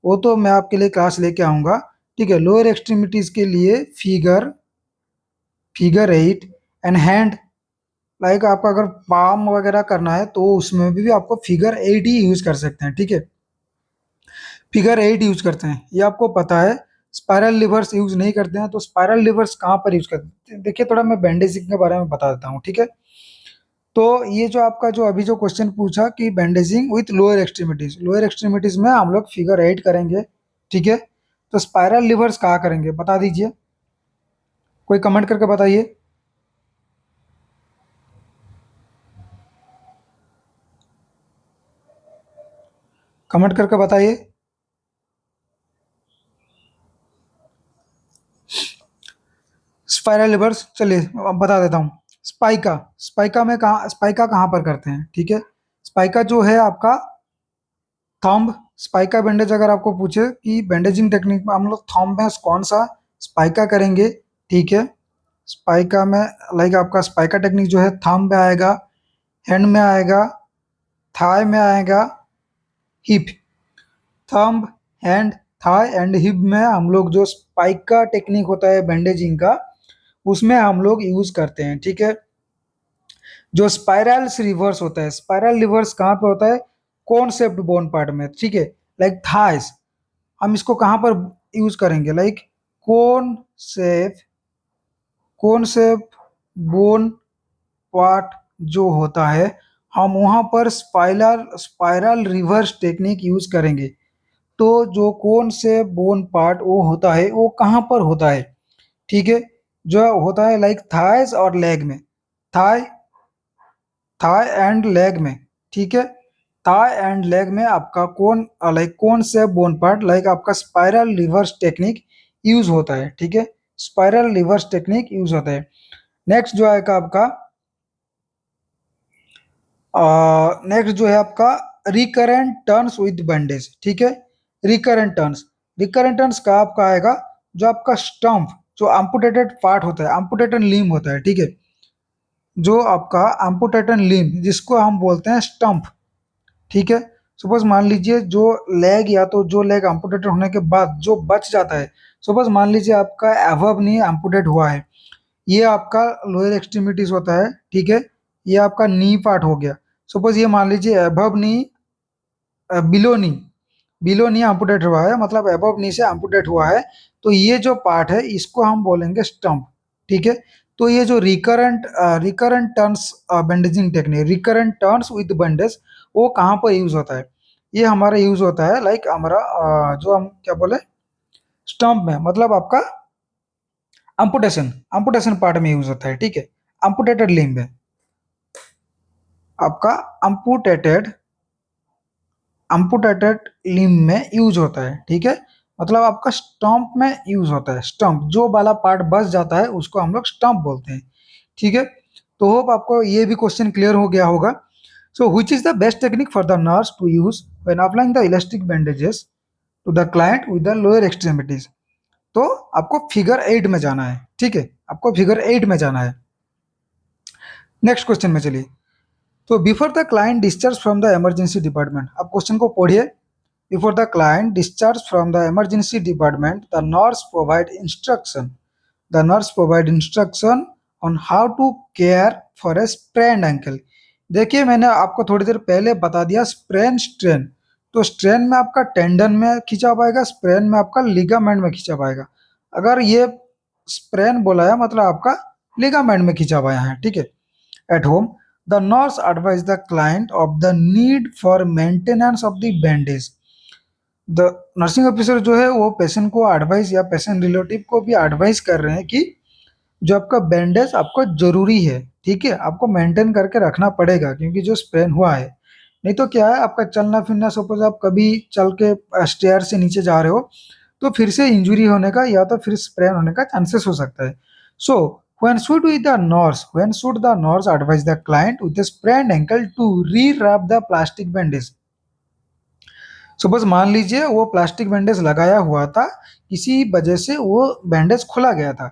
वो तो मैं आपके लिए क्लास लेके आऊँगा, ठीक है। लोअर एक्सट्रीमिटीज के लिए फिगर 8 एंड हैंड, लाइक आपका अगर पाम वगैरह करना है तो उसमें भी आपको फिगर 8 ही यूज कर सकते हैं, ठीक है। फिगर 8 यूज करते हैं, ये आपको पता है। स्पाइरल लिवर्स यूज नहीं करते हैं। तो स्पाइरल लिवर्स कहाँ पर यूज करते हैं, देखिए थोड़ा मैं बैंडेजिंग के बारे में बता देता हूँ, ठीक है। तो ये जो आपका जो अभी जो क्वेश्चन पूछा कि बैंडेजिंग विथ लोअर एक्सट्रीमिटीज में हम लोग फिगर 8 करेंगे, ठीक है। तो स्पाइरल लिवर्स कहाँ करेंगे बता दीजिए, कोई कमेंट करके बताइए, कमेंट करके बताइए। स्पाइरल लिवर्स, चलिए अब बता देता हूँ। स्पाइका कहाँ पर करते हैं, ठीक है। स्पाइका जो है आपका थंब, स्पाइका बैंडेज अगर आपको पूछे कि बैंडेजिंग टेक्निक में हम लोग थंब में कौन सा स्पाइका करेंगे, ठीक है। स्पाइका में लाइक आपका स्पाइका टेक्निक जो है थंब में आएगा, हैंड में आएगा, थाई में आएगा, hip, thumb, hand, thigh and hip में हम लोग जो स्पाइका टेक्निक होता है बैंडेजिंग का उसमें हम लोग यूज करते हैं, ठीक है। जो स्पाइरल रिवर्स होता है, स्पाइरल रिवर्स कहाँ पे होता है, कॉन्सेप्ट बोन पार्ट में, ठीक है। लाइक थाइस, हम इसको कहाँ पर यूज करेंगे, लाइक कॉन्सेप्ट बोन पार्ट जो होता है हम वहाँ पर स्पाइरल रिवर्स टेक्निक यूज करेंगे। तो जो कौन से बोन पार्ट वो होता है वो कहाँ पर होता है, ठीक है। जो होता है लाइक थाइस और लेग में, थाई थाई एंड लेग में, ठीक है। थाई एंड लेग में आपका कौन से बोन पार्ट लाइक आपका स्पाइरल रिवर्स टेक्निक यूज होता है, ठीक है। स्पाइरल रिवर्स टेक्निक यूज होता है। नेक्स्ट जो आएगा आपका, नेक्स्ट जो है आपका रिकरेंट टर्न्स विद बैंडेज, ठीक है। रिकरेंट टर्न्स का आपका आएगा जो आपका स्टम्प, जो एम्पुटेटेड पार्ट होता है, एम्पुटेटेड लिम्ब होता है, ठीक है। जो आपका एम्पुटेटेड लिम्ब जिसको हम बोलते हैं स्टम्प, ठीक है। सपोज मान लीजिए जो लेग या तो जो लेग एम्पुटेटेड होने के बाद जो बच जाता है, सपोज मान लीजिए आपका एबव नी एम्पुटेट हुआ है, ये आपका लोअर एक्सट्रीमिटीज होता है, ठीक है। ये आपका नी पार्ट हो गया। सपोज ये मान लीजिए एबव नी, बिलो नी एम्पुटेट हुआ है, मतलब एबव नी से एम्पुटेट हुआ है, तो ये जो पार्ट है इसको हम बोलेंगे स्टम्प, ठीक है। तो ये जो recurrent turns bandaging technique, recurrent turns with bandage, वो कहाँ पर यूज होता है, ये हमारा यूज होता है लाइक हमारा जो हम क्या बोले स्टम्प में, मतलब आपका अम्पुटेशन पार्ट में यूज होता है, ठीक है। अम्पुटेटेड लिम्ब है आपका, अम्पुटेटेड अम्पुटेटेड लिम्ब में यूज होता है, ठीक है। मतलब आपका स्टम्प में यूज होता है, स्टम्प जो वाला पार्ट बच जाता है उसको हम लोग स्टम्प बोलते हैं, ठीक है। तो होप आपको ये भी क्वेश्चन क्लियर हो गया होगा। So which is the best technique for the nurse to use when applying the elastic bandages to the client with the lower extremities. तो आपको फिगर 8 में जाना है, ठीक है, आपको फिगर 8 में जाना है। नेक्स्ट क्वेश्चन में चलिए। तो before the client discharge from the emergency department, आप क्वेश्चन को पढ़िए। Before the client discharge from the emergency department the nurse provide instruction on how to care for a sprained ankle. देखिए मैंने आपको थोड़ी देर पहले बता दिया स्प्रेन स्ट्रेन। तो स्ट्रेन में आपका टेंडन में खींचा पाएगा, स्प्रेन में आपका लिगामेंट में खींचा पाएगा। अगर ये स्प्रेन बोला है मतलब आपका लिगामेंट में खींचा पाया है, ठीक है। At home, the nurse advised the client of the need for maintenance of the bandage. The nursing officer जो है वो पेशेंट को एडवाइस या पेशेंट रिलेटिव को भी एडवाइस कर रहे हैं कि जो आपका बैंडेज आपको जरूरी है, ठीक है, आपको मेंटेन करके रखना पड़ेगा क्योंकि जो स्प्रेन हुआ है, नहीं तो क्या है आपका चलना फिरना, सपोज आप कभी चल के स्टेयर से नीचे जा रहे हो तो फिर से इंजुरी होने का या तो फिर स्प्रेन होने का चांसेस हो सकता है। So when should the nurse advise the client with a sprained ankle to rewrap the plastic bandage? Suppose मान लीजिए वो प्लास्टिक बैंडेज लगाया हुआ था, किसी वजह से वो बैंडेज खुला गया था,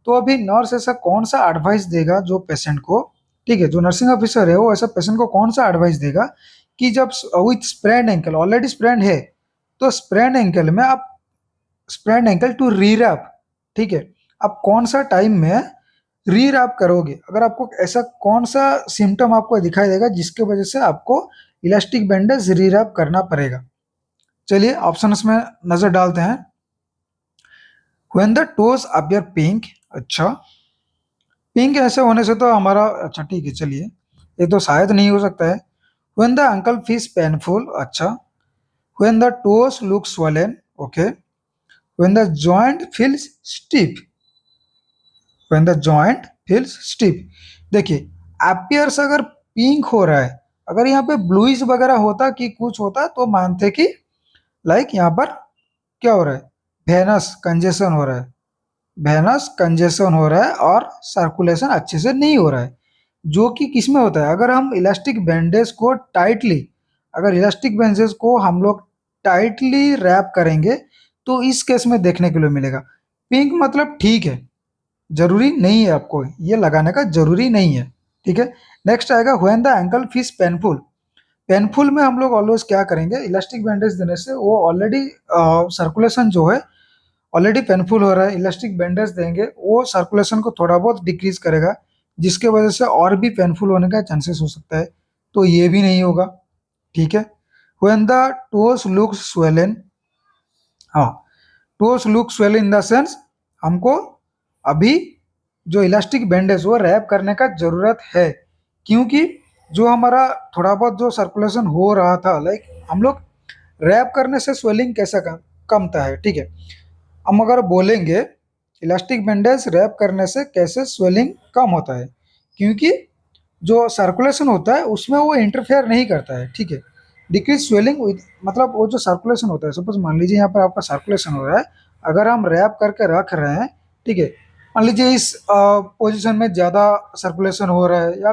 तो अभी नर्स ऐसा कौन सा एडवाइस देगा जो पेशेंट को, ठीक है, जो नर्सिंग ऑफिसर है वो ऐसा पेशेंट को कौन सा एडवाइस देगा कि जब with spread ankle, already spread है, तो स्प्रेड एंकल में आप स्प्रेड एंकल टू रीरैप, ठीक है, आप कौन सा टाइम में रीरैप करोगे, अगर आपको ऐसा कौन सा सिम्टम आपको दिखाई देगा जिसके वजह से आपको इलास्टिक बैंडेज रीरैप करना पड़ेगा। चलिए ऑप्शंस में नजर डालते हैं। When the toes appear pink, अच्छा पिंक ऐसे होने से तो हमारा, अच्छा ठीक है चलिए, ये तो शायद नहीं हो सकता है। When the ankle feels painful, अच्छा। When the toes look swollen, okay. When the joint feels stiff, when the joint feels stiff, देखिए अपीयर्स अगर पिंक हो रहा है, अगर यहाँ पे ब्लूइश वगैरह होता कि कुछ होता तो मानते कि लाइक यहाँ पर क्या हो रहा है, वेनस कंजेशन हो रहा है, वेनस कंजेशन हो रहा है और सर्कुलेशन अच्छे से नहीं हो रहा है, जो कि किस में होता है, अगर हम इलास्टिक बैंडेज को टाइटली, अगर इलास्टिक बैंडेज को हम लोग टाइटली रैप करेंगे तो इस केस में देखने के लिए मिलेगा। पिंक मतलब ठीक है, जरूरी नहीं है आपको ये लगाने का, जरूरी नहीं है, ठीक है। नेक्स्ट आएगा when the ankle fees painful, painful में हम लोग ऑलवेज क्या करेंगे, इलास्टिक बैंडेज देने से वो ऑलरेडी सर्कुलेशन जो है ऑलरेडी पेनफुल हो रहा है, इलास्टिक बैंडेज देंगे वो सर्कुलेशन को थोड़ा बहुत डिक्रीज करेगा, जिसके वजह से और भी पेनफुल होने का चांसेस हो सकता है, तो ये भी नहीं होगा, ठीक है। When the toes look swollen, हाँ toes look swollen in the sense हमको अभी जो इलास्टिक बैंडेज वो रैप करने का ज़रूरत है, क्योंकि जो हमारा थोड़ा बहुत जो सर्कुलेशन हो रहा था, लाइक हम लोग रैप करने से स्वेलिंग कैसा कमता है, ठीक है, हम अगर बोलेंगे इलास्टिक बैंडेज रैप करने से कैसे स्वेलिंग कम होता है, क्योंकि जो सर्कुलेशन होता है उसमें वो इंटरफेयर नहीं करता है, ठीक है। डिक्रीज स्वेलिंग मतलब वो जो सर्कुलेशन होता है, सपोज मान लीजिए यहाँ पर आपका सर्कुलेशन हो रहा है, अगर हम रैप करके रख रहे हैं, ठीक है, मान लीजिए इस पोजीशन में ज़्यादा सर्कुलेशन हो रहा है या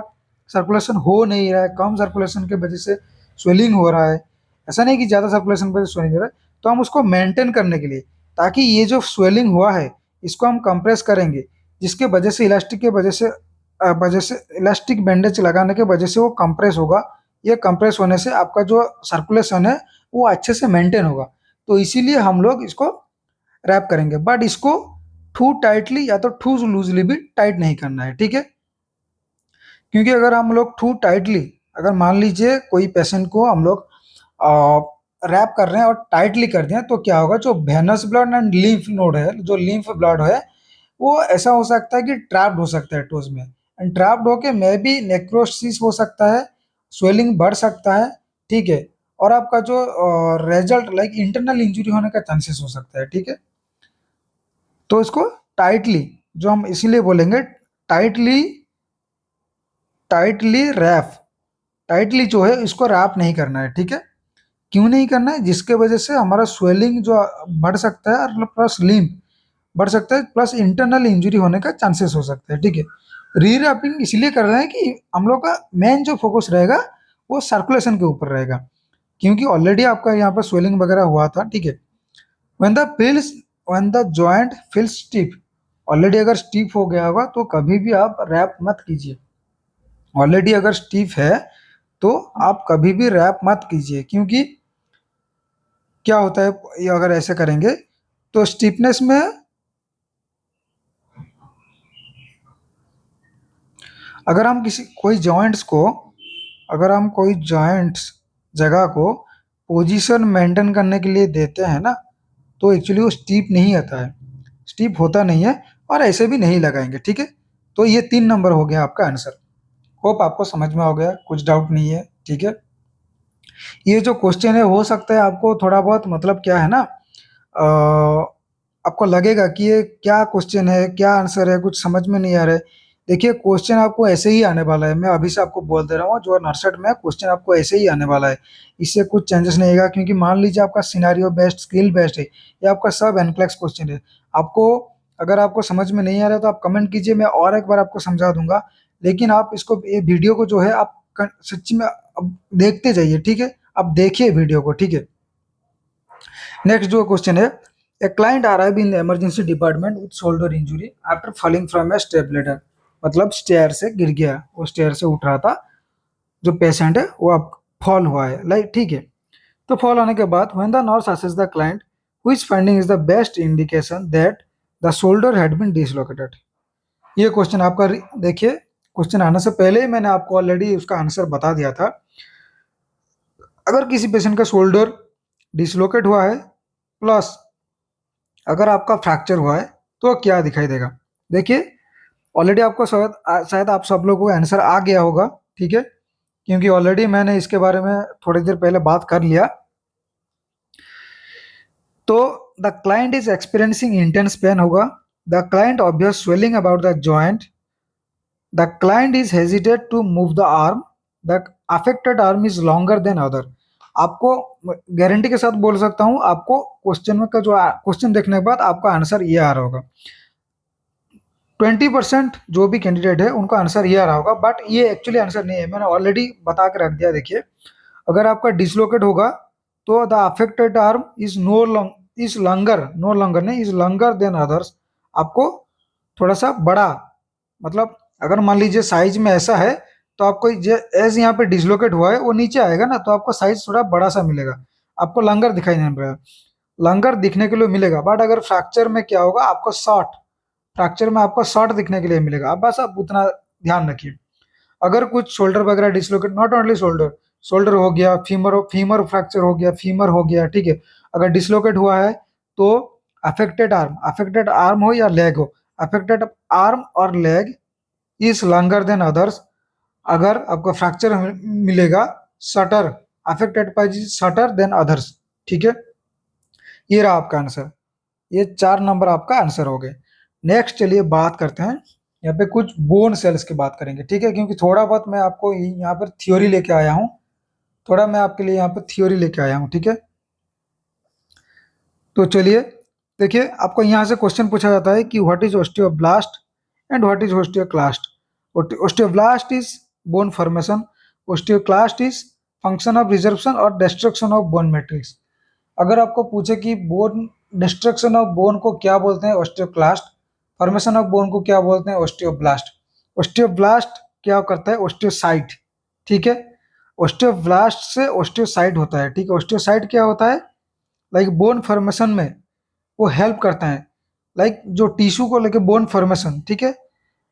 सर्कुलेशन हो नहीं रहा है, कम सर्कुलेशन की वजह से स्वेलिंग हो रहा है, ऐसा नहीं कि ज़्यादा सर्कुलेशन की वजह से स्वेलिंग हो रहा है, तो हम उसको मेंटेन करने के लिए, ताकि ये जो स्वेलिंग हुआ है इसको हम कंप्रेस करेंगे, जिसके वजह से इलास्टिक के वजह से इलास्टिक बैंडेज लगाने के वजह से वो कंप्रेस होगा, ये कंप्रेस होने से आपका जो सर्कुलेशन है वो अच्छे से मेंटेन होगा, तो इसीलिए हम लोग इसको रैप करेंगे, बट इसको टू टाइटली या तो टू लूजली भी टाइट नहीं करना है, ठीक है। क्योंकि अगर हम लोग टू टाइटली, अगर मान लीजिए कोई पेशेंट को हम लोग रैप कर रहे हैं और टाइटली कर दें, तो क्या होगा, जो venous blood and lymph node है, जो लिम्फ ब्लड है वो ऐसा हो सकता है कि ट्रैप्ड हो सकता है टोज में, एंड ट्रैप्ड होके मे बी नेक्रोसिस हो सकता है, स्वेलिंग बढ़ सकता है, ठीक है, और आपका जो रिजल्ट लाइक इंटरनल इंजरी होने का चांसेस हो सकता है, ठीक है। तो इसको टाइटली, जो हम इसीलिए बोलेंगे टाइटली, टाइटली रैप, टाइटली जो है इसको रैप नहीं करना है, ठीक है। क्यों नहीं करना है, जिसके वजह से हमारा स्वेलिंग जो बढ़ सकता है और प्लस लिम्फ बढ़ सकता है, प्लस इंटरनल इंजरी होने का चांसेस हो सकता है, ठीक है। रीरैपिंग इसलिए कर रहे हैं कि हम लोग का मेन जो फोकस रहेगा वो सर्कुलेशन के ऊपर रहेगा, क्योंकि ऑलरेडी आपका यहाँ पर स्वेलिंग वगैरह हुआ था, ठीक है। When the feels when the joint feels stiff, already अगर स्टिफ हो गया होगा तो कभी भी आप रैप मत कीजिए, ऑलरेडी अगर स्टिफ है तो आप कभी भी रैप मत कीजिए, क्योंकि क्या होता है ये अगर ऐसे करेंगे तो स्टिफनेस में, अगर हम किसी कोई जॉइंट्स को, अगर हम कोई जॉइंट्स जगह को पोजीशन मेंटेन करने के लिए देते हैं ना, तो एक्चुअली वो स्टीप नहीं आता है, स्टीप होता नहीं है, और ऐसे भी नहीं लगाएंगे, ठीक है। तो ये 3 नंबर हो गया आपका आंसर। होप आपको समझ में आ गया, कुछ डाउट नहीं है, ठीक है। ये जो क्वेश्चन है हो सकता है आपको थोड़ा बहुत मतलब क्या है ना, आपको लगेगा कि ये क्या क्वेश्चन है, क्या आंसर है, कुछ समझ में नहीं आ रहा है। देखिए क्वेश्चन आपको ऐसे ही आने वाला है, मैं अभी से आपको बोल दे रहा हूँ, जो नर्सट में क्वेश्चन आपको ऐसे ही आने वाला है, इससे कुछ चेंजेस नहीं आएगा, क्योंकि मान लीजिए आपका सिनेरियो बेस्ड, स्किल बेस्ड है, ये आपका सब एनक्लेक्स क्वेश्चन है, आपको अगर आपको समझ में नहीं आ रहा है तो आप कमेंट कीजिए, मैं और एक बार आपको समझा दूंगा। लेकिन आप इसको, ये वीडियो को जो है आप सच्ची में अब देखते जाइए, ठीक है? आप देखिए वीडियो को, ठीक है? नेक्स्ट जो क्वेश्चन है, a client arrive in emergency department with shoulder injury after falling from a step ladder, मतलब स्टेयर से गिर गया, वो स्टेयर से उठ रहा था जो पेशेंट है, वो अब फॉल हुआ है, लाइक, ठीक है? तो फॉल होने के बाद when the nurse assess the client which finding is the best indication that the shoulder had been dislocated. ये क्वेश्चन आपका देखिए, क्वेश्चन आने से पहले ही मैंने आपको ऑलरेडी उसका आंसर बता दिया था। अगर किसी पेशेंट का शोल्डर डिसलोकेट हुआ है प्लस अगर आपका फ्रैक्चर हुआ है तो क्या दिखाई देगा? देखिए, ऑलरेडी आपको शायद शायद आप सब लोगों को आंसर आ गया होगा, ठीक है? क्योंकि ऑलरेडी मैंने इसके बारे में थोड़ी देर पहले बात कर लिया। तो the client is experiencing intense pain होगा, the client obvious swelling about the joint, the client is hesitate to move the arm, the affected arm is longer than other. आपको गारंटी के साथ बोल सकता हूँ, आपको क्वेश्चन में का जो क्वेश्चन देखने के बाद आपका आंसर ये आ रहा होगा। 20% जो भी कैंडिडेट है उनका आंसर ये आ रहा होगा, बट ये एक्चुअली आंसर नहीं है, मैंने ऑलरेडी बता के रख दिया। देखिए, अगर आपका डिसलोकेट होगा तो the affected arm is no longer नहीं, इज लॉन्गर देन अदर्स। आपको थोड़ा सा बड़ा, मतलब अगर मान लीजिए साइज में ऐसा है तो आपको एज यहाँ पे डिसलोकेट हुआ है वो नीचे आएगा ना, तो आपको साइज थोड़ा बड़ा सा मिलेगा, आपको लंगर दिखाई नहीं पड़ेगा, लंगर दिखने के लिए मिलेगा। बट अगर फ्रैक्चर में क्या होगा, आपको शॉर्ट, फ्रैक्चर में आपको शॉर्ट दिखने के लिए मिलेगा। अब बस आप उतना ध्यान रखिए। अगर कुछ शोल्डर वगैरह dislocate, not only shoulder, shoulder हो गया, फीमर फ्रैक्चर हो गया, फीमर हो गया, ठीक है? अगर डिसलोकेट हुआ है तो अफेक्टेड आर्म हो या लेग हो, अफेक्टेड आर्म और leg is longer than others. अगर आपको फ्रैक्चर मिलेगा, shutter, affected by shutter than others, ठीक है? ये रहा आपका आंसर, ये 4 नंबर आपका आंसर हो गए। नेक्स्ट चलिए बात करते हैं, यहाँ पे कुछ बोन सेल्स की बात करेंगे, ठीक है? क्योंकि थोड़ा बहुत मैं आपको यहाँ पर थ्योरी लेके आया हूँ, थोड़ा मैं आपके लिए यहाँ पर थ्योरी लेके आया हूँ, ठीक है? तो चलिए देखिए, आपको यहाँ से क्वेश्चन पूछा जाता है कि what is osteoblast and what is osteoclast. Osteoblast is bone formation, osteoclast is function of reservation और डिस्ट्रक्शन ऑफ बोन मैट्रिक्स। अगर आपको पूछे कि बोन डिस्ट्रक्शन ऑफ बोन को क्या बोलते हैं, ओस्टियोक्लास्ट, फॉर्मेशन ऑफ बोन को क्या बोलते हैं, ओस्टियोब्लास्ट। ओस्टियोब्लास्ट क्या करता है, ओस्टियोसाइट, ठीक है? ओस्टियोब्लास्ट से ओस्टियोसाइट होता है, ठीक है? ओस्टियोसाइट क्या होता है, लाइक बोन फॉर्मेशन में वो हेल्प करता है, लाइक जो टिश्यू को लेके बोन फॉर्मेशन, ठीक है?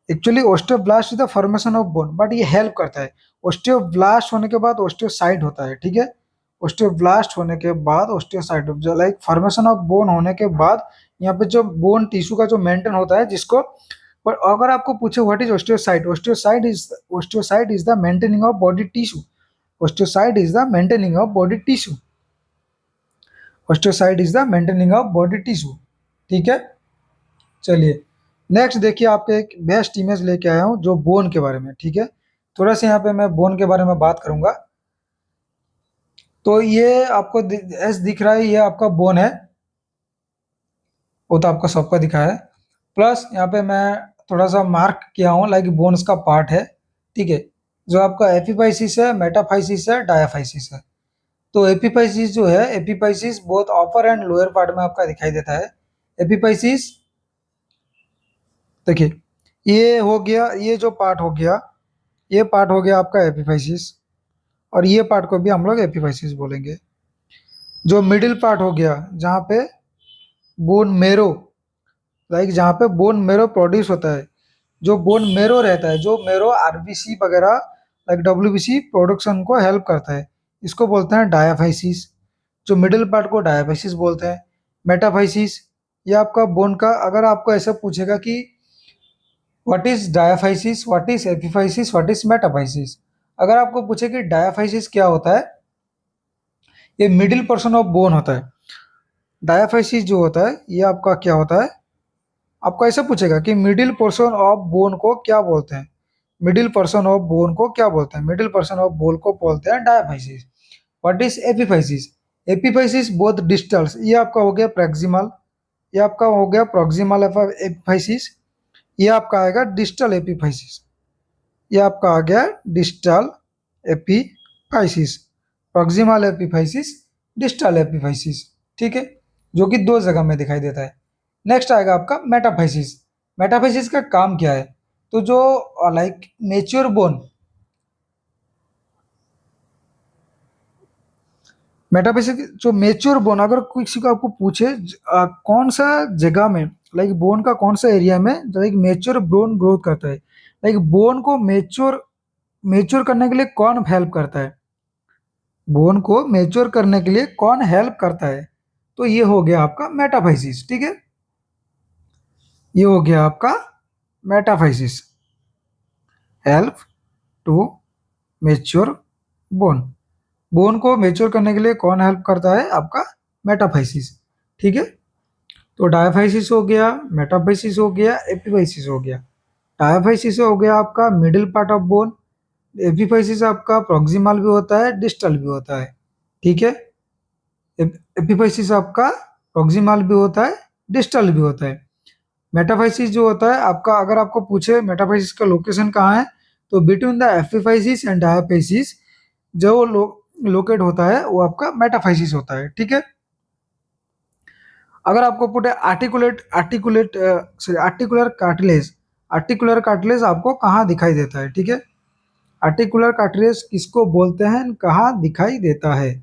Actually osteoblast is the formation of bone, but ये हेल्प करता है। ओस्टियोब्लास्ट होने के बाद ओस्टियोसाइट होता है, ठीक है? ओस्टियोब्लास्ट होने के बाद osteocyte, like formation of bone होने के बाद यहाँ पे जो बोन टिश्यू का जो मेंटेन होता है, जिसको, पर अगर आपको पूछे what is osteocyte, osteocyte is the maintaining of body tissue, osteocyte is the maintaining of body tissue, osteocyte is the maintaining of body tissue, ठीक है? चलिए नेक्स्ट देखिए, आपके एक बेस्ट इमेज लेके आया हूँ जो बोन के बारे में, ठीक है? थोड़ा सा यहाँ पे मैं बोन के बारे में बात करूंगा। तो ये आपको ऐसे दिख रहा है, ये आपका बोन है, वो तो आपको सबका दिखा है। प्लस यहाँ पे मैं थोड़ा सा मार्क किया हूँ, लाइक बोन्स का पार्ट है, ठीक है? जो आपका एपिफाइसिस है, मेटाफाइसिस है, डायाफाइसिस है। तो एपिफाइसिस जो है, epiphysis both upper and lower part में आपका दिखाई देता है। एपिफाइसिस देखिए, ये हो गया, ये जो पार्ट हो गया, ये पार्ट हो गया आपका एपिफाइसिस, और ये पार्ट को भी हम लोग एपिफाइसिस बोलेंगे। जो मिडिल पार्ट हो गया, जहाँ पे बोन मेरो, लाइक जहाँ पे बोन मेरो प्रोड्यूस होता है, जो बोन मेरो रहता है, जो मेरो आरबीसी वगैरह, लाइक डब्ल्यूबीसी प्रोडक्शन को हेल्प करता है, इसको बोलते हैं डायाफाइसिस। जो मिडिल पार्ट को डायाफाइसिस बोलते हैं। मेटाफाइसिस, ये आपका बोन का, अगर आपको ऐसा पूछेगा कि what is diaphysis, what is epiphysis, what is metaphysis, अगर आपको पूछे कि डायाफाइसिस क्या होता है, ये मिडिल पोर्शन ऑफ बोन होता है। डायाफाइसिस जो होता है ये आपका क्या होता है, आपको ऐसा पूछेगा कि मिडिल पोर्शन ऑफ बोन को क्या बोलते हैं, मिडिल पोर्शन ऑफ बोन को क्या बोलते हैं, मिडिल पोर्शन ऑफ बोन को बोलते हैं diaphysis. What is epiphysis, epiphysis both distals, ये आपका हो गया प्रैक्सिमल, ये आपका हो गया प्रॉक्सिमल एपिफाइसिस। ये आपका आएगा डिस्टल एपिफाइसिस। ये आपका आ गया distal epiphysis, proximal epiphysis, distal epiphysis, ठीक है, जो कि दो जगह में दिखाई देता है। नेक्स्ट आएगा आपका मेटाफाइसिस। मेटाफाइसिस का काम क्या है? तो जो लाइक मेच्योर बोन, मेटाफिजिक जो मेच्योर बोन, अगर किसी को आपको पूछे कौन सा जगह में, लाइक बोन का कौन सा एरिया में लाइक मेच्योर बोन ग्रोथ करता है, लाइक बोन को मेच्योर मेच्योर करने के लिए कौन हेल्प करता है, बोन को मेच्योर करने के लिए कौन हेल्प करता है, तो ये हो गया आपका मेटाफाइसिस, ठीक है, ये हो गया आपका metaphysis, help to mature bone. Bone को मेच्योर करने के लिए कौन हेल्प करता है? आपका मेटाफाइसिस, ठीक है। तो डायफाइसिस हो गया, मेटाफाइसिस हो गया, एपिफाइसिस हो गया। डायफाइसिस हो गया आपका middle part of bone, epiphysis आपका प्रॉक्सिमल भी होता है, डिस्टल भी होता है, ठीक है। एपिफाइसिस आपका प्रॉक्सिमल भी होता है, डिस्टल भी होता है। मेटाफाइसिस जो होता है आपका, अगर आपको पूछे मेटाफाइसिस का लोकेशन कहाँ है, तो between the epiphysis and diaphysis जो लोकेट होता है वो आपका मेटाफाइसिस होता है, ठीक है। अगर आपको पुटे आर्टिकुलर कार्टिलेज, आर्टिकुलर कार्टिलेज आपको कहाँ दिखाई देता है, ठीक है। आर्टिकुलर कार्टिलेज किसको बोलते हैं, कहाँ दिखाई देता है,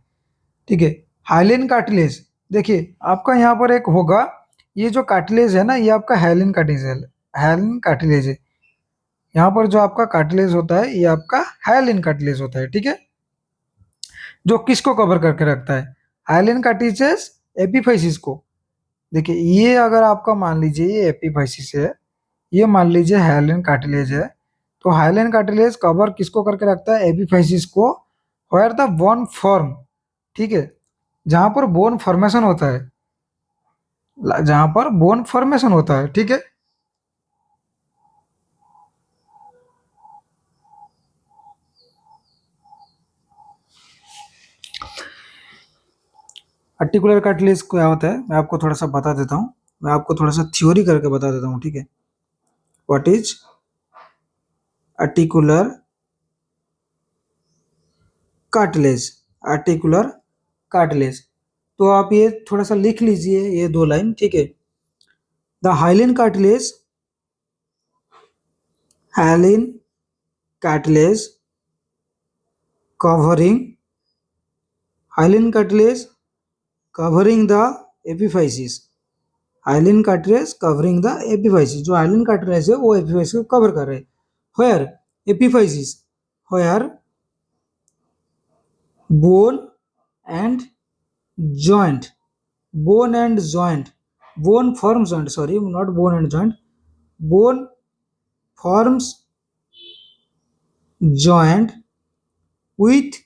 ठीक है। हाइलिन कार्टिलेज, देखिए आपका यहाँ पर एक होगा, ये जो कार्टिलेज है ना, ये आपका हाइलिन कार्टिलेज है, हाइलिन कार्टिलेज है। यहाँ पर जो आपका कार्टिलेज होता है ये आपका हाइलिन कार्टिलेज होता है, ठीक है, जो किसको कवर करके रखता है, हाइलिन कार्टिलेज एपिफाइसिस को। देखिए ये अगर आपका मान लीजिए ये एपिफाइसिस है, ये मान लीजिए हाइलिन कार्टिलेज है, तो हाइलिन कार्टिलेज कवर किसको करके रखता है, एपिफाइसिस को, वेयर द बोन फॉर्म, ठीक है, जहां पर बोन फॉर्मेशन होता है, जहां पर बोन फॉर्मेशन होता है, ठीक है। आर्टिकुलर कार्टिलेज क्या होता है मैं आपको थोड़ा सा बता देता हूँ, मैं आपको थोड़ा सा थ्योरी करके बता देता हूँ, ठीक है। What is articular cartilage, articular cartilage, तो आप ये थोड़ा सा लिख लीजिए ये दो लाइन, ठीक है। The hyaline cartilage, hyaline cartilage covering, hyaline cartilage covering the epiphysis, hyaline cartilage covering the epiphysis, जो हाइलिन कार्टिलेज है वो एपिफाइसिस को कवर कर रहे हैं। Where epiphysis, where bone and joint, bone and joint, bone forms joint, sorry not bone and joint, bone forms joint with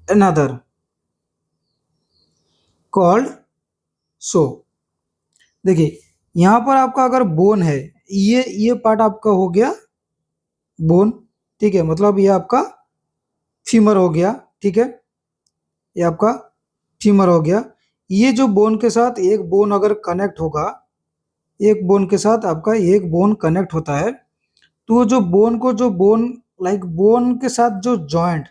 another called so। देखिए यहाँ पर आपका अगर बोन है, ये पार्ट आपका हो गया बोन, ठीक है, मतलब ये आपका फीमर हो गया, ठीक है, ये आपका फीमर हो गया। ये जो बोन के साथ एक बोन अगर कनेक्ट होगा, एक बोन के साथ आपका एक बोन कनेक्ट होता है, तो जो बोन को जो बोन लाइक बोन के साथ जो जॉइंट,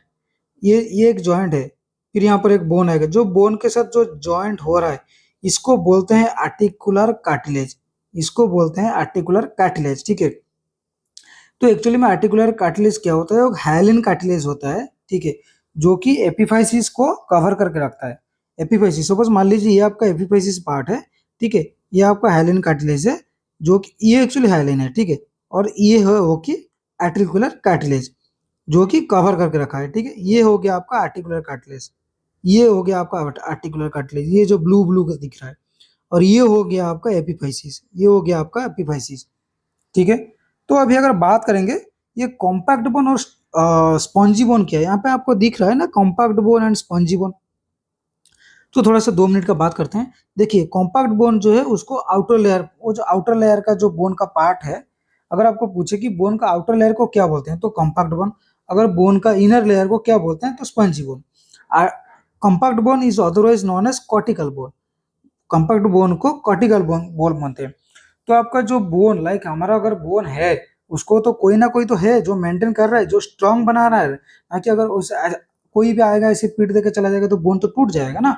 ये एक जॉइंट है, फिर यहाँ पर एक बोन आएगा, जो बोन के साथ जो जॉइंट हो रहा है इसको बोलते हैं आर्टिकुलर कार्टिलेज, इसको बोलते हैं आर्टिकुलर कार्टिलेज, ठीक है। तो एक्चुअली में आर्टिकुलर कार्टिलेज क्या होता है, वो हाइलिन कार्टिलेज होता है, ठीक है, जो कि एपिफाइसिस को कवर करके रखता है। एपिफाइसिस, सपोज मान लीजिए ये आपका एपिफाइसिस पार्ट है, ठीक है, ये आपका हाइलिन कार्टिलेज है, जो कि ये एक्चुअली हाइलिन है, ठीक है, और ये है वो कि आर्टिकुलर कार्टिलेज जो कि कवर करके रखा है, ठीक है। ये हो गया आपका आर्टिकुलर कार्टिलेज, ये हो गया आपका आर्टिकुलर कार्टिलेज, ये जो ब्लू ब्लू का दिख रहा है, और ये हो गया आपका एपिफाइसिस, ये हो गया आपका एपिफाइसिस, ठीक है। तो अभी अगर बात करेंगे ये कॉम्पैक्ट बोन और स्पॉन्जी बोन क्या है, यहाँ पे आपको दिख रहा है ना compact bone and spongy bone. तो थोड़ा सा 2 मिनट का बात करते हैं। देखिए कॉम्पैक्ट बोन जो है उसको आउटर लेयर, वो जो आउटर लेयर का जो बोन का पार्ट है, अगर आपको पूछे कि बोन का आउटर लेयर को क्या बोलते हैं तो कॉम्पैक्ट बोन, अगर बोन का इनर लेयर को क्या बोलते हैं तो spongy bone. Compact bone is otherwise known as cortical bone. Compact bone को कॉर्टिकल बोन बोलते हैं। तो आपका जो बोन लाइक हमारा अगर बोन है, उसको तो कोई ना कोई तो है जो मेंटेन कर रहा है, जो स्ट्रांग बना रहा है, ना कि अगर कोई भी आएगा ऐसे पीट देके चला जाएगा तो बोन तो टूट जाएगा ना।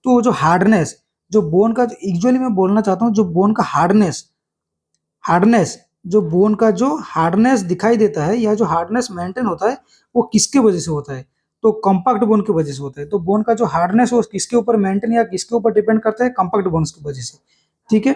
तो जो हार्डनेस, जो बोन का एक्चुअली मैं बोलना चाहता हूँ, जो बोन का हार्डनेस, हार्डनेस जो बोन का जो हार्डनेस दिखाई देता है या जो हार्डनेस मेंटेन होता है, वो किसके वजह से होता है? तो कॉम्पैक्ट बोन की वजह से होता है। तो बोन का जो हार्डनेस वो किसके ऊपर मेंटेन या किसके ऊपर डिपेंड करता है? कॉम्पैक्ट बोन्स की वजह से। ठीक है,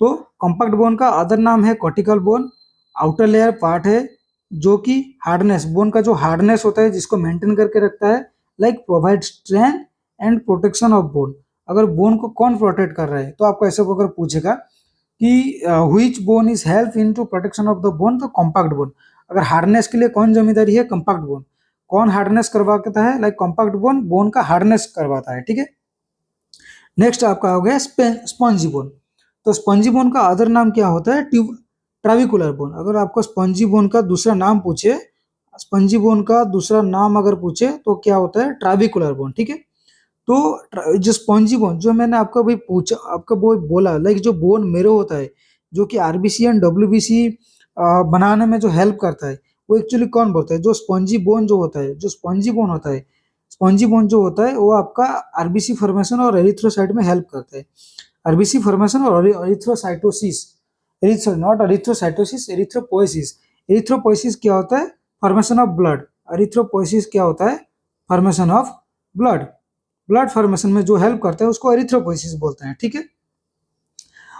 तो कॉम्पैक्ट बोन का अदर नाम है cortical bone. Outer layer part है जो कि हार्डनेस, बोन का जो हार्डनेस होता है जिसको मेंटेन करके रखता है, like provide strength and protection of bone. अगर बोन को कौन प्रोटेक्ट कर रहा है, तो आपको ऐसे अगर पूछेगा कि which bone is help in to protection of the bone, तो कॉम्पैक्ट बोन। अगर हार्डनेस के लिए कौन जिम्मेदारी है? Compact bone. कौन हार्डनेस करवाता है? लाइक कॉम्पैक्ट बोन बोन का हार्डनेस करवाता है। ठीक है, नेक्स्ट आपका हो गया स्पंजी बोन। तो स्पंजी बोन का अदर नाम क्या होता है? ट्राविकुलर बोन। अगर आपको स्पंजी बोन का दूसरा नाम पूछे, स्पंजी बोन का दूसरा नाम अगर पूछे तो क्या होता है? ट्राविकुलर बोन। ठीक है, तो जो स्पॉन्जी बोन जो मैंने आपको अभी पूछा, आपको वो बोला लाइक जो बोन मेरो होता है, जो कि आरबीसी एंड डब्ल्यूबीसी बनाने में जो हेल्प करता है, वो एक्चुअली कौन बोलता है? जो स्पॉन्जी बोन जो होता है, जो स्पॉन्जी बोन होता है, स्पॉन्जी बोन जो होता है वो आपका आरबीसी फॉर्मेशन और एरिथ्रोसाइट में हेल्प करता है। आरबीसी फॉर्मेशन और erythrocytosis, not erythrocytosis, erythropoiesis. Erythropoiesis क्या होता है? Formation of blood. एरिथ्रोपोइसिस क्या होता है? Formation of blood. Blood formation में जो हेल्प करता है उसको एरिथ्रोपोइसिस बोलते हैं। ठीक है,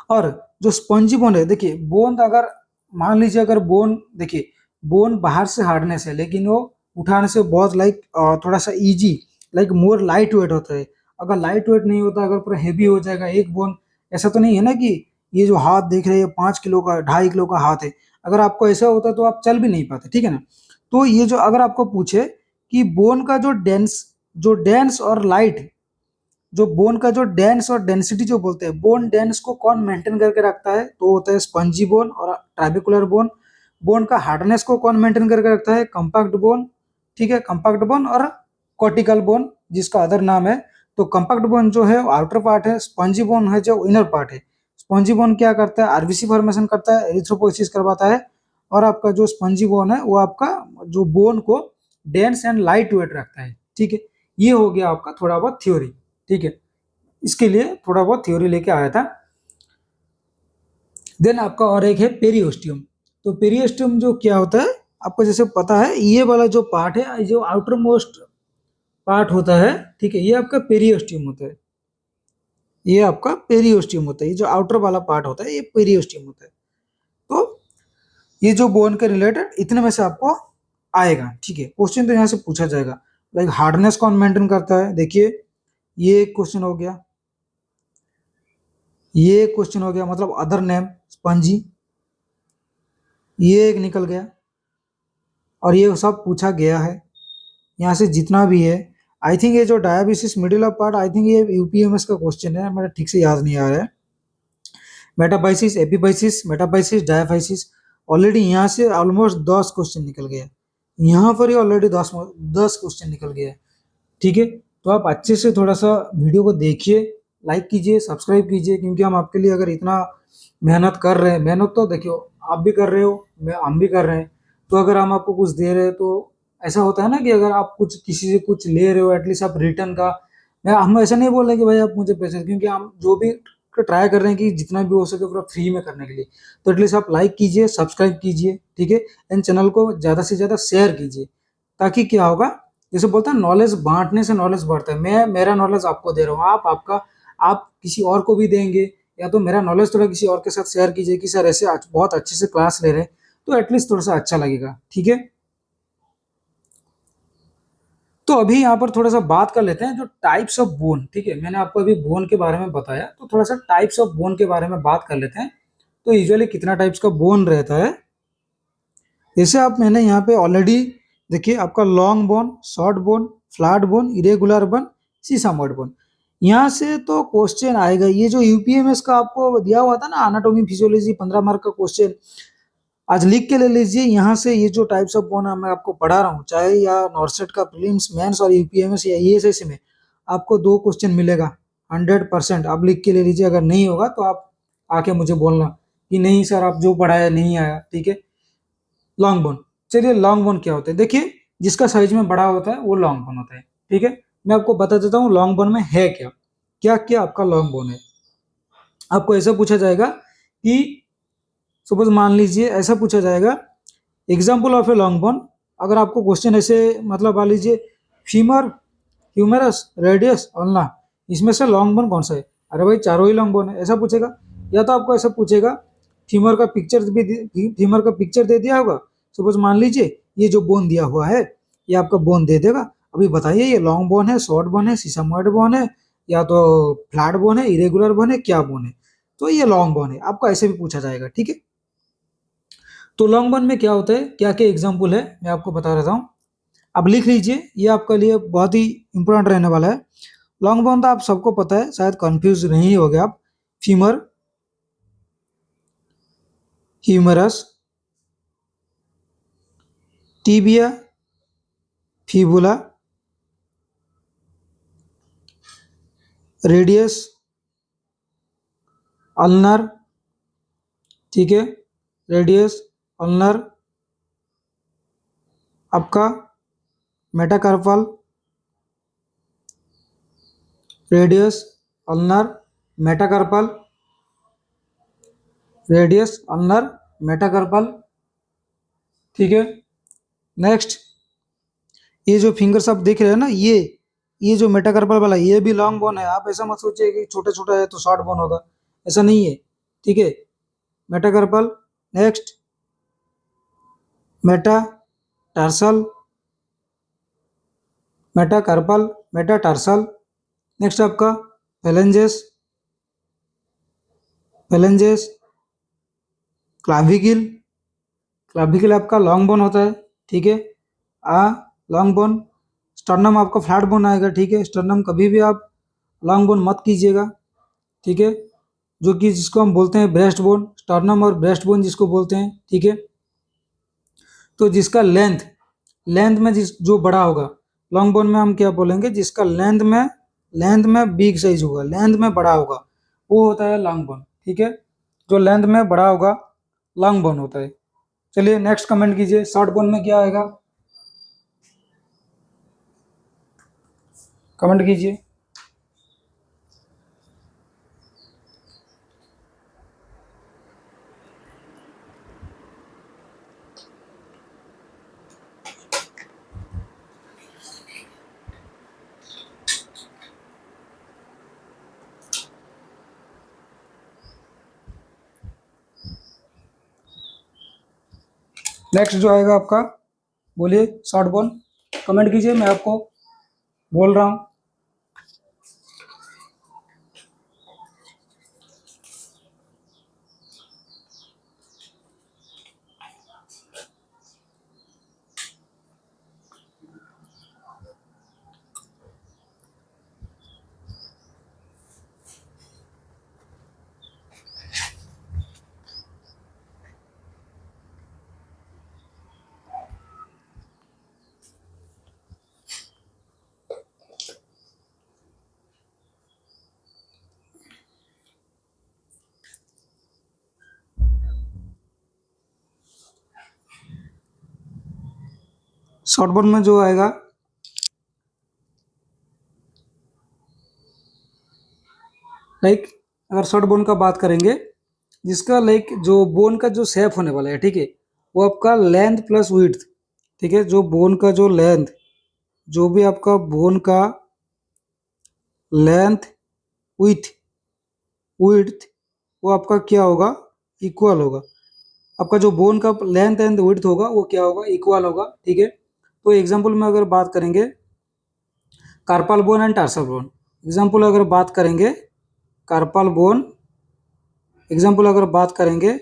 और जो स्पंजी बोन है, देखिए बोन अगर मान लीजिए अगर बोन, देखिए बोन बाहर से हार्डनेस है लेकिन वो उठाने से बहुत लाइक थोड़ा सा easy, like more light weight होता है। अगर लाइट वेट नहीं होता, अगर पूरा हेवी हो जाएगा एक बोन, ऐसा तो नहीं है ना कि ये जो हाथ देख रहे हैं 5 किलो का, 2.5 किलो का हाथ है, अगर आपको ऐसा होता तो आप चल भी नहीं पाते। ठीक है ना, तो ये जो अगर आपको पूछे कि बोन का जो डेंस और लाइट, जो बोन का जो डेंस और डेंसिटी जो बोलते हैं, बोन डेंस को कौन मेंटेन करके रखता है? तो होता है स्पंजी बोन और ट्राबिकुलर बोन। बोन का हार्डनेस को कौन मेंटेन करके रखता है? Compact bone. ठीक है, कॉम्पैक्ट बोन और कॉर्टिकल बोन जिसका अदर नाम है। तो कॉम्पैक्ट बोन जो है आउटर पार्ट है, स्पंजी बोन है जो इनर पार्ट है। स्पंजी बोन क्या करता है? आरबीसी फॉर्मेशन करता है, एरिथ्रोपोइसिस करवाता है, और आपका जो स्पंजी बोन है वो आपका जो बोन को डेंस एंड लाइट वेट रखता है। ठीक है, ये हो गया आपका थोड़ा बहुत थ्योरी। ठीक है, इसके लिए थोड़ा बहुत थ्योरी लेके आया था। देन आपका और एक है पेरियोस्टियम। तो पेरियोस्टियम जो क्या होता है, आपको जैसे पता है, ये वाला जो पार्ट है, जो आउटर मोस्ट पार्ट होता है, ठीक है, ये आपका पेरियोस्टियम होता है। ये आपका पेरियोस्टियम होता है, ये जो आउटर वाला पार्ट होता है ये पेरियोस्टियम होता है। तो ये जो बोन के रिलेटेड इतने में से आपको आएगा। ठीक है, क्वेश्चन तो यहाँ से पूछा जाएगा, लाइक हार्डनेस कौन मेंटेन करता है? देखिए ये एक क्वेश्चन हो गया, ये क्वेश्चन हो गया, मतलब अदर नेम स्पंजी, ये एक निकल गया, और ये सब पूछा गया है यहाँ से जितना भी है। आई थिंक ये जो diaphysis middle of part, I think ये यूपीएमएस का क्वेश्चन है, मेरा ठीक से याद नहीं आ रहा है। मेटाबाइसिस, एपिबाइसिस, मेटाबाइसिस, डायफाइसिस, ऑलरेडी यहाँ से ऑलमोस्ट 10 क्वेश्चन निकल गया, यहाँ पर ही ऑलरेडी 10 क्वेश्चन निकल गया है। ठीक है, तो आप अच्छे से थोड़ा सा वीडियो को देखिए, लाइक कीजिए, सब्सक्राइब कीजिए, क्योंकि हम आपके लिए अगर इतना मेहनत कर रहे हैं, मेहनत तो देखियो आप भी कर रहे हो, हम भी कर रहे हैं, तो अगर हम आपको कुछ दे रहे हैं तो ऐसा होता है ना कि अगर आप कुछ किसी से कुछ ले रहे हो, एटलीस्ट आप रिटर्न का, मैं हम ऐसा नहीं बोल रहे कि भाई आप मुझे पैसे, क्योंकि हम जो भी ट्राई कर रहे हैं कि जितना भी हो सके पूरा फ्री में करने के लिए। तो एटलीस्ट आप लाइक कीजिए, सब्सक्राइब कीजिए, ठीक है, एंड चैनल को ज़्यादा से ज़्यादा शेयर कीजिए, ताकि क्या होगा, जैसे बोलते हैं नॉलेज बांटने से नॉलेज बढ़ता है। मैं मेरा नॉलेज आपको दे रहा हूँ, आप आपका आप किसी और को भी देंगे, या तो मेरा नॉलेज थोड़ा किसी और के साथ शेयर कीजिए कि सर ऐसे बहुत अच्छे से क्लास ले रहे हैं, तो एटलीस्ट थोड़ा सा अच्छा लगेगा। ठीक है, तो अभी यहाँ पर थोड़ा सा बात कर लेते हैं जो टाइप्स ऑफ बोन। ठीक है, मैंने आपको अभी बोन के बारे में बताया, तो थोड़ा सा टाइप्स ऑफ बोन के बारे में बात कर लेते हैं। तो यूजुअली कितना टाइप्स का बोन रहता है, जैसे आप मैंने यहाँ पे ऑलरेडी देखिए, आपका long bone, short bone, flat bone, irregular bone, sesamoid bone. यहाँ से तो क्वेश्चन आएगा, ये जो यूपीएमएस का आपको दिया हुआ था ना, एनाटॉमी फिजियोलॉजी 15 मार्क का क्वेश्चन, आज लिख के ले लीजिए। यहाँ से ये जो टाइप्स ऑफ बोन मैं आपको पढ़ा रहा हूँ, चाहे या नॉर्सेट का प्रीलिम्स, मेंस और यूपीएमएस या ईएसएस में, आपको 2 क्वेश्चन मिलेगा। 100% आप लिख के ले लीजिए। अगर नहीं होगा तो आप आके मुझे बोलना कि नहीं सर आप जो पढ़ाया नहीं आया, ठीक है। लॉन्ग बोन, चलिए लॉन्ग बोन क्या होता है, देखिए जिसका साइज में बड़ा होता है वो लॉन्ग बोन होता है, ठीक है। मैं आपको बता देता हूँ लॉन्ग बोन में है क्या क्या क्या आपका लॉन्ग बोन है। आपको ऐसा पूछा जाएगा कि सपोज मान लीजिए ऐसा पूछा जाएगा, example of a long bone. अगर आपको क्वेश्चन ऐसे मतलब मान लीजिए फीमर, ह्यूमरस, रेडियस, अल्ना, इसमें से लॉन्ग बोन कौन सा है, अरे भाई चारों ही लॉन्ग बोन है, ऐसा पूछेगा। या तो आपको ऐसा पूछेगा फीमर का पिक्चर भी फीमर का पिक्चर दे दिया होगा। सपोज मान लीजिए ये जो बोन दिया हुआ है ये आपका बोन दे देगा, अभी बताइए ये लॉन्ग बोन है, शॉर्ट बोन है, सीसामॉइड बोन है, या तो फ्लैट बोन है, इरेगुलर बोन है, क्या बोन है। तो ये लॉन्ग बोन है, आपको ऐसे भी पूछा जाएगा, ठीक है। तो लॉन्ग बोन में क्या होता है, क्या क्या एग्जाम्पल है मैं आपको बता रहा हूँ। आप लिख लीजिए, ये आपके लिए बहुत ही इंपॉर्टेंट रहने वाला है। लॉन्ग बोन तो आप सबको पता है, शायद कंफ्यूज नहीं हो गए आप। Femur, humerus, tibia, fibula, radius, ulnar, ठीक है, रेडियस, अल्नर, आपका metacarpal, radius, ulnar, metacarpal, radius, ulnar, metacarpal, ठीक है। नेक्स्ट, ये जो फिंगर्स आप देख रहे हैं ना, ये जो मेटाकार्पल वाला ये भी लॉन्ग बोन है। आप ऐसा मत सोचिए कि छोटा छोटा है तो शॉर्ट बोन होगा, ऐसा नहीं है, ठीक है। Metacarpal, next Meta tarsal, metacarpal, metatarsal, next आपका फेलेंजेस, फेलेंजेस, क्लाविकिल, क्लाविकिल आपका लॉन्ग बोन होता है, ठीक है। आ लॉन्ग बोन, स्टर्नम आपका फ्लैट बोन आएगा, ठीक है। स्टर्नम कभी भी आप लॉन्ग बोन मत कीजिएगा, ठीक है। जो कि जिसको हम बोलते हैं ब्रेस्ट बोन, स्टर्नम और ब्रेस्ट बोन जिसको बोलते हैं, ठीक है। तो जिसका लेंथ लेंथ में जिस जो बड़ा होगा, लॉन्ग बोन में हम क्या बोलेंगे, जिसका लेंथ में बिग साइज होगा, लेंथ में बड़ा होगा, वो होता है लॉन्ग बोन, ठीक है। जो लेंथ में बड़ा होगा लॉन्ग बोन होता है। चलिए नेक्स्ट कमेंट कीजिए, शॉर्ट बोन में क्या आएगा, कमेंट कीजिए। नेक्स्ट जो आएगा आपका, बोलिए शॉर्ट बोन, कमेंट कीजिए, मैं आपको बोल रहा हूँ। शॉर्ट बोन में जो आएगा, लाइक अगर शॉर्ट बोन का बात करेंगे, जिसका लाइक जो बोन का जो शेप होने वाला है, ठीक है, वो आपका लेंथ प्लस विड्थ, ठीक है। जो बोन का जो लेंथ, जो भी आपका बोन का लेंथ विथ विड्थ, वो आपका क्या होगा, इक्वल होगा। आपका जो बोन का लेंथ एंड विड्थ होगा वो क्या होगा, इक्वल होगा, ठीक है। तो एग्जांपल में अगर बात करेंगे carpal bone and tarsal bone, example अगर बात करेंगे कार्पल बोन, एग्जांपल अगर बात करेंगे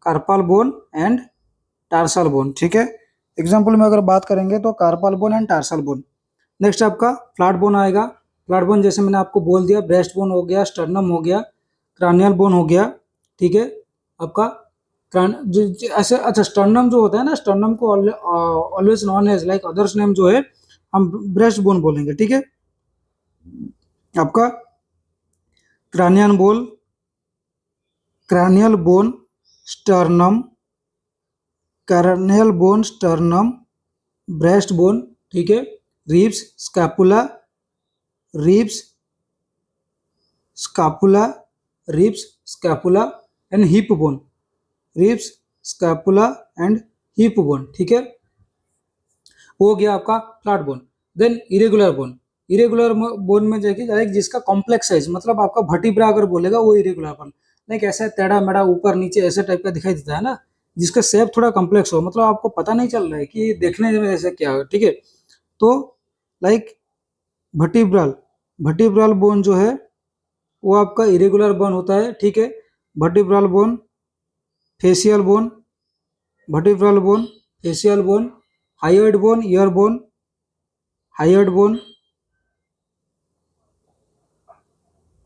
carpal bone and tarsal bone, ठीक है। एग्जांपल में अगर बात करेंगे तो carpal bone and tarsal bone. Next आपका फ्लैट बोन आएगा। फ्लैट बोन जैसे मैंने आपको बोल दिया, ब्रेस्ट बोन हो गया, स्टर्नम हो गया, क्रैनियल बोन हो गया, ठीक है। आपका ऐसे अच्छा, स्टर्नम जो होता है ना, स्टर्नम को always known as like others name जो है हम ब्रेस्ट बोन बोलेंगे, ठीक है। आपका cranial bone, cranial bone, sternum, cranial bone, sternum, breast bone, ठीक है, ribs, scapula, ribs, scapula, ribs, scapula and hip bone, ribs, scapula and hip bone, ठीक है। हो गया आपका flat bone. Then irregular bone, irregular bone में देखिए लाइक जिसका कॉम्प्लेक्स साइज, मतलब आपका वर्टिब्रा अगर बोलेगा वो इरेगुलर बोन, लाइक ऐसे टेढ़ा मेढ़ा ऊपर नीचे ऐसे टाइप का दिखाई देता है ना, जिसका शेप थोड़ा कॉम्प्लेक्स हो, मतलब आपको पता नहीं चल रहा है कि देखने में ऐसे क्या है, ठीक है। तो लाइक वर्टिब्रल, वर्टिब्रल बोन जो है वो आपका इरेगुलर बोन होता है, ठीक है। Vertebral bone, facial bone, vertebral bone, facial bone, hyoid bone, ear bone, hyoid bone,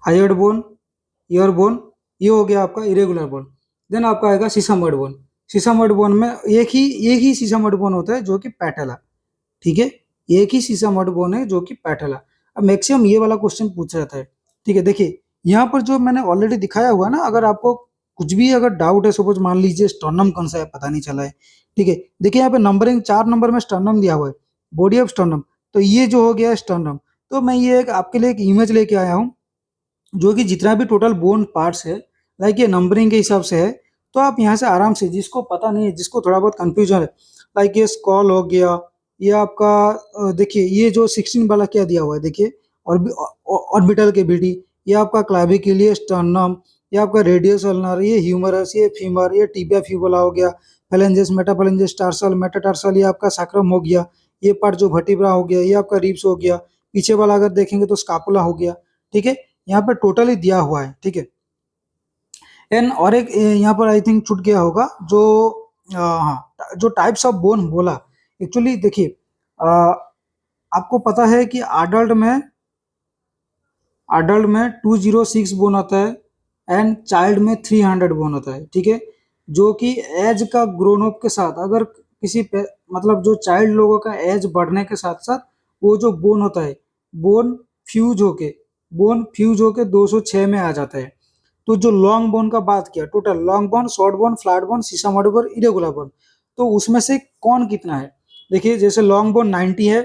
hyoid bone, ear bone, ये हो गया आपका इरेगुलर बोन। देन आपका आएगा सीसमोइड बोन। सीसमोइड बोन में एक ही सीसमोइड बोन होता है जो कि पैटेला, ठीक है, एक ही सीसमोइड बोन है जो कि पैटेला। अब मैक्सिमम ये वाला क्वेश्चन पूछा जाता है, ठीक है। देखिए यहाँ पर जो मैंने ऑलरेडी दिखाया हुआ ना, अगर आपको कुछ भी अगर डाउट है, सपोज मान लीजिए स्टर्नम कौन सा है पता नहीं चला है, ठीक है, देखिए यहाँ पे नंबरिंग 4 नंबर में स्टर्नम दिया हुआ है, बॉडी ऑफ स्टर्नम, तो ये जो हो गया स्टर्नम। तो मैं ये एक आपके लिए एक इमेज लेके आया हूँ जो कि जितना भी टोटल बोन पार्ट्स है, लाइक ये नंबरिंग के हिसाब से है। तो आप यहाँ से आराम से, जिसको पता नहीं है, जिसको थोड़ा बहुत कंफ्यूजन है, लाइक ये स्कॉल हो गया, ये आपका देखिए ये जो 16 वाला क्या दिया हुआ है, देखिए ऑर्बिटल के बीडी, ये आपका क्लाविकुलर स्टर्नम, ये आपका रेडियस अल्नर, ये ह्यूमरस, ये फीमर, ये टिबिया फिबुला हो गया, फेलेंजेस, मेटाफेलेंजेस, टार्सल, मेटाटार्सल, ये आपका सैक्रम हो गया, ये पार्ट जो वर्टिब्रा हो गया, ये आपका रिब्स हो गया, पीछे वाला अगर देखेंगे तो स्कापुला हो गया, ठीक है। यहाँ पे टोटली दिया हुआ है, ठीक है। एंड और एक यहाँ पर आई थिंक छूट गया होगा जो हाँ, जो टाइप्स ऑफ बोन बोला, एक्चुअली देखिए आपको पता है कि अडल्ट में 206 बोन होता है एंड चाइल्ड में 300 बोन होता है, ठीक है। जो कि एज का ग्रोन अप के साथ, अगर मतलब जो चाइल्ड लोगों का एज बढ़ने के साथ साथ वो जो बोन होता है, बोन फ्यूज होके बोन फ्यूज होके 206 में आ जाता है। तो जो लॉन्ग बोन का बात किया, total long bone, short bone, flat bone, sesamoid bone, irregular bone, तो उसमें से कौन कितना है, देखिए जैसे लॉन्ग बोन 90 है,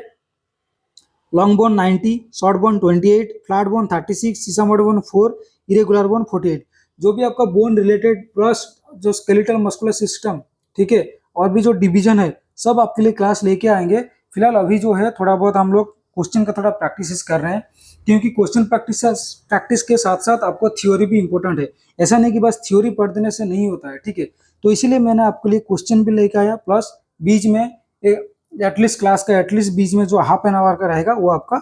long bone 90, short bone 28, flat bone 36, sesamoid bone 4, irregular bone 48। जो भी आपका बोन रिलेटेड प्लस जो स्केलेटल मस्कुलर सिस्टम, ठीक है, और भी जो डिवीजन है, सब आपके लिए क्लास लेके आएंगे। फिलहाल अभी जो है थोड़ा बहुत हम लोग क्वेश्चन का थोड़ा प्रैक्टिस कर रहे हैं, क्योंकि क्वेश्चन प्रैक्टिस के साथ साथ आपको थ्योरी भी इंपॉर्टेंट है। ऐसा नहीं कि बस थ्योरी पढ़ देने से नहीं होता है, ठीक है। तो इसीलिए मैंने आपके लिए क्वेश्चन भी लेके आया, प्लस बीच में एटलीस्ट क्लास का एटलीस्ट बीच में जो हाफ एन आवर का रहेगा वो आपका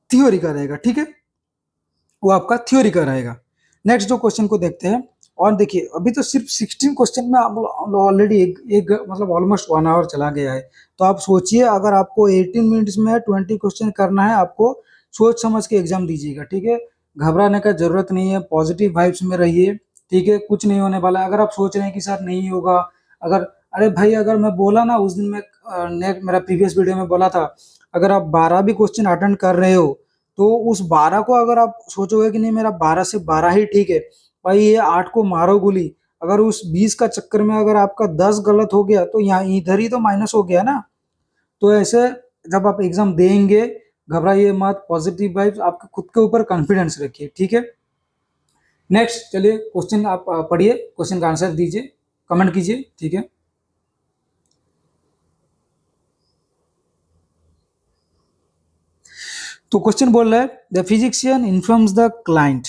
थ्योरी का रहेगा, ठीक है, वो आपका थ्योरी का रहेगा। नेक्स्ट जो क्वेश्चन को देखते हैं, और देखिए अभी तो सिर्फ 16 क्वेश्चन में आप ऑलरेडी एक मतलब ऑलमोस्ट 1 आवर चला गया है। तो आप सोचिए अगर आपको 18 मिनट्स में 20 क्वेश्चन करना है, आपको सोच समझ के एग्जाम दीजिएगा, ठीक है। घबराने का जरूरत नहीं है, पॉजिटिव वाइब्स में रहिए, ठीक है, कुछ नहीं होने वाला। अगर आप सोच रहे हैं कि सर नहीं होगा, अगर अरे भाई अगर मैं बोला ना उस दिन में मेरा प्रीवियस वीडियो में बोला था, अगर आप 12 भी क्वेश्चन अटेंड कर रहे हो, तो उस 12 को अगर आप सोचोगे कि नहीं मेरा 12 से 12 ही ठीक है, भाई ये 8 को मारो गोली। अगर उस 20 का चक्कर में अगर आपका 10 गलत हो गया तो यहाँ इधर ही तो माइनस हो गया ना। तो ऐसे जब आप एग्जाम देंगे, घबराइए मत, पॉजिटिव वाइब्स, आपके खुद के ऊपर कॉन्फिडेंस रखिए, ठीक है। नेक्स्ट चलिए क्वेश्चन आप पढ़िए, क्वेश्चन का आंसर दीजिए, कमेंट कीजिए, ठीक है। तो क्वेश्चन बोल रहा है the physician informs the client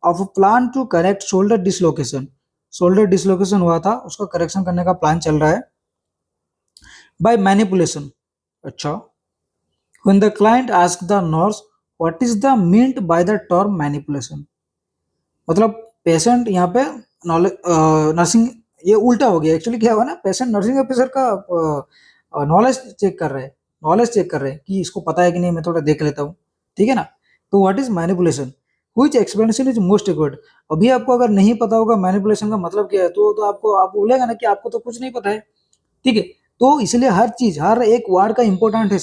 of a plan to correct shoulder dislocation. Shoulder dislocation हुआ था, उसका करेक्शन करने का प्लान चल रहा है बाय मैनिपुलेशन। अच्छा, when the client ask the nurse what is the meant by the term manipulation, मतलब पेशेंट यहाँ पे नॉलेज नर्सिंग, ये उल्टा हो गया एक्चुअली। क्या हुआ ना, पेशेंट नर्सिंग ऑफिसर का नॉलेज चेक कर रहे हैं, नॉलेज चेक कर रहे हैं कि इसको पता है कि नहीं, मैं थोड़ा देख लेता हूँ, ठीक है ना। तो what is manipulation, which explanation is most accurate. अभी आपको अगर नहीं पता होगा मैनिपुलेशन का मतलब क्या है, तो आपको आप बोलेगा ना कि आपको तो कुछ नहीं पता है, ठीक है। तो इसलिए हर चीज, हर एक वर्ड का इंपॉर्टेंट है,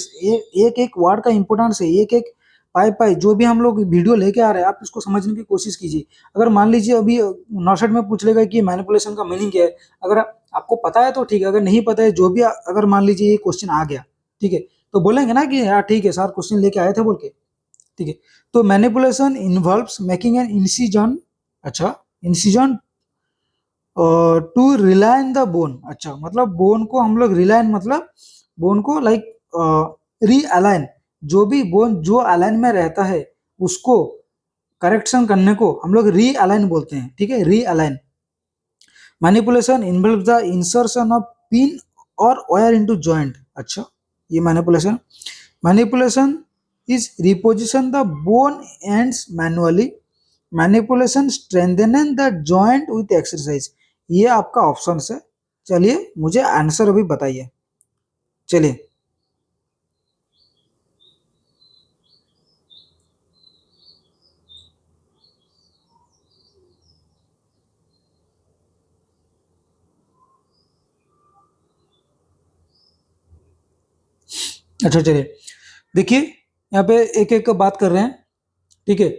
एक एक वर्ड का इंपॉर्टेंस है, एक एक पाई पाई जो भी हम लोग वीडियो लेके आ रहे हैं, आप इसको समझने की कोशिश कीजिए। अगर मान लीजिए अभी 69 में पूछ लेगा कि मैनिपुलेशन का मीनिंग क्या है, अगर आपको पता है तो ठीक है, अगर नहीं पता है जो भी अगर मान लीजिए ये क्वेश्चन आ गया, ठीक है, तो बोलेंगे ना कि यार ठीक है सर क्वेश्चन लेके आए थे बोल के, ठीक है। तो manipulation involves making an incision, अच्छा, इंसिजन टू रिलाइन द बोन, अच्छा मतलब बोन को हम लोग रिलाइन मतलब बोन को लाइक रीअलाइन, जो भी बोन जो अलाइन में रहता है उसको करेक्शन करने को हम लोग रीअलाइन बोलते हैं, ठीक है, realign. Manipulation involve the insertion of pin और वायर इनटू जॉइंट, अच्छा ये manipulation. Manipulation is reposition the bone ends manually, manipulation strengthening the joint with exercise, ये आपका ऑप्शन है। चलिए मुझे आंसर अभी बताइए, चलिए। अच्छा चलिए, देखिए यहाँ पे एक एक बात कर रहे हैं, ठीक है।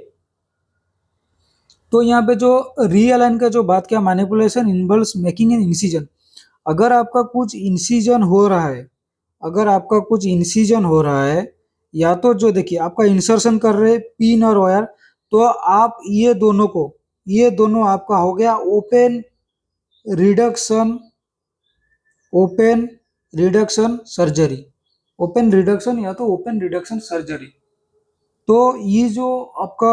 तो यहाँ पे जो रीअलाइन का जो बात किया, manipulation involves making an incision, अगर आपका कुछ इंसिजन हो रहा है, अगर आपका कुछ इंसिजन हो रहा है, या तो जो देखिए आपका इंसर्शन कर रहे पिन और वायर, तो आप ये दोनों को, ये दोनों आपका हो गया open reduction, open reduction surgery, open reduction या तो ओपन रिडक्शन सर्जरी। तो ये जो आपका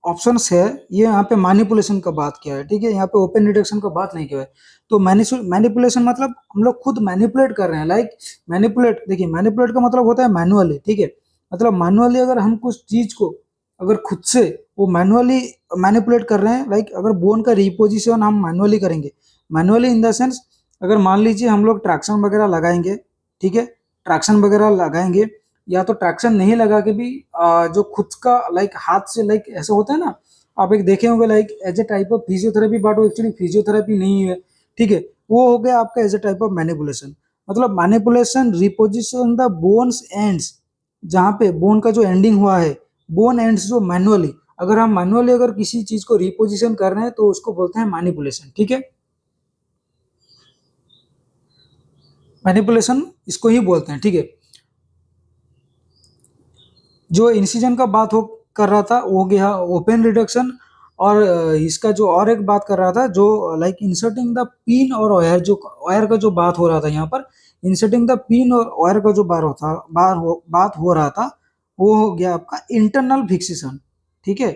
ऑप्शंस है, ये यहाँ पे मैनिपुलेशन का बात किया है, ठीक है, यहाँ पे ओपन रिडक्शन का बात नहीं किया है। तो मैनिपुलेशन मतलब हम लोग खुद मैनिपुलेट कर रहे हैं, लाइक मैनिपुलेट, देखिए मैनिपुलेट का मतलब होता है मैनुअली, ठीक है, मतलब मैनुअली अगर हम कुछ चीज को अगर खुद से वो मैनुअली मैनिपुलेट कर रहे हैं, लाइक अगर बोन का रिपोजिशन हम मैनुअली करेंगे, मैनुअली इन द सेंस अगर मान लीजिए हम लोग ट्रैक्शन वगैरह लगाएंगे, ठीक है, ट्रैक्शन वगैरह लगाएंगे, या तो ट्रैक्शन नहीं लगा के भी जो खुद का लाइक हाथ से लाइक ऐसा होता है ना, आप एक देखे होंगे like as a type of physiotherapy, but वो एक्चुअली फिजियोथेरेपी नहीं है, ठीक है, वो हो गया आपका as a type of manipulation. मतलब manipulation reposition the bones ends, जहाँ पे बोन का जो एंडिंग हुआ है, बोन एंड्स जो मैनुअली, अगर हम मैनुअली अगर किसी चीज को रिपोजिशन कर रहे हैं तो उसको बोलते हैं मैनिपुलेशन, ठीक है, मैनिपुलेशन इसको ही बोलते हैं, ठीक है। जो इंसिजन का बात हो कर रहा था वो गया ओपन रिडक्शन, और इसका जो और एक बात कर रहा था जो लाइक इंसर्टिंग द पिन और वायर, जो वायर का जो बात हो रहा था यहाँ पर, इंसर्टिंग द पिन और वायर का जो बात हो रहा था, वो हो गया आपका इंटरनल फिक्सेशन, ठीक है।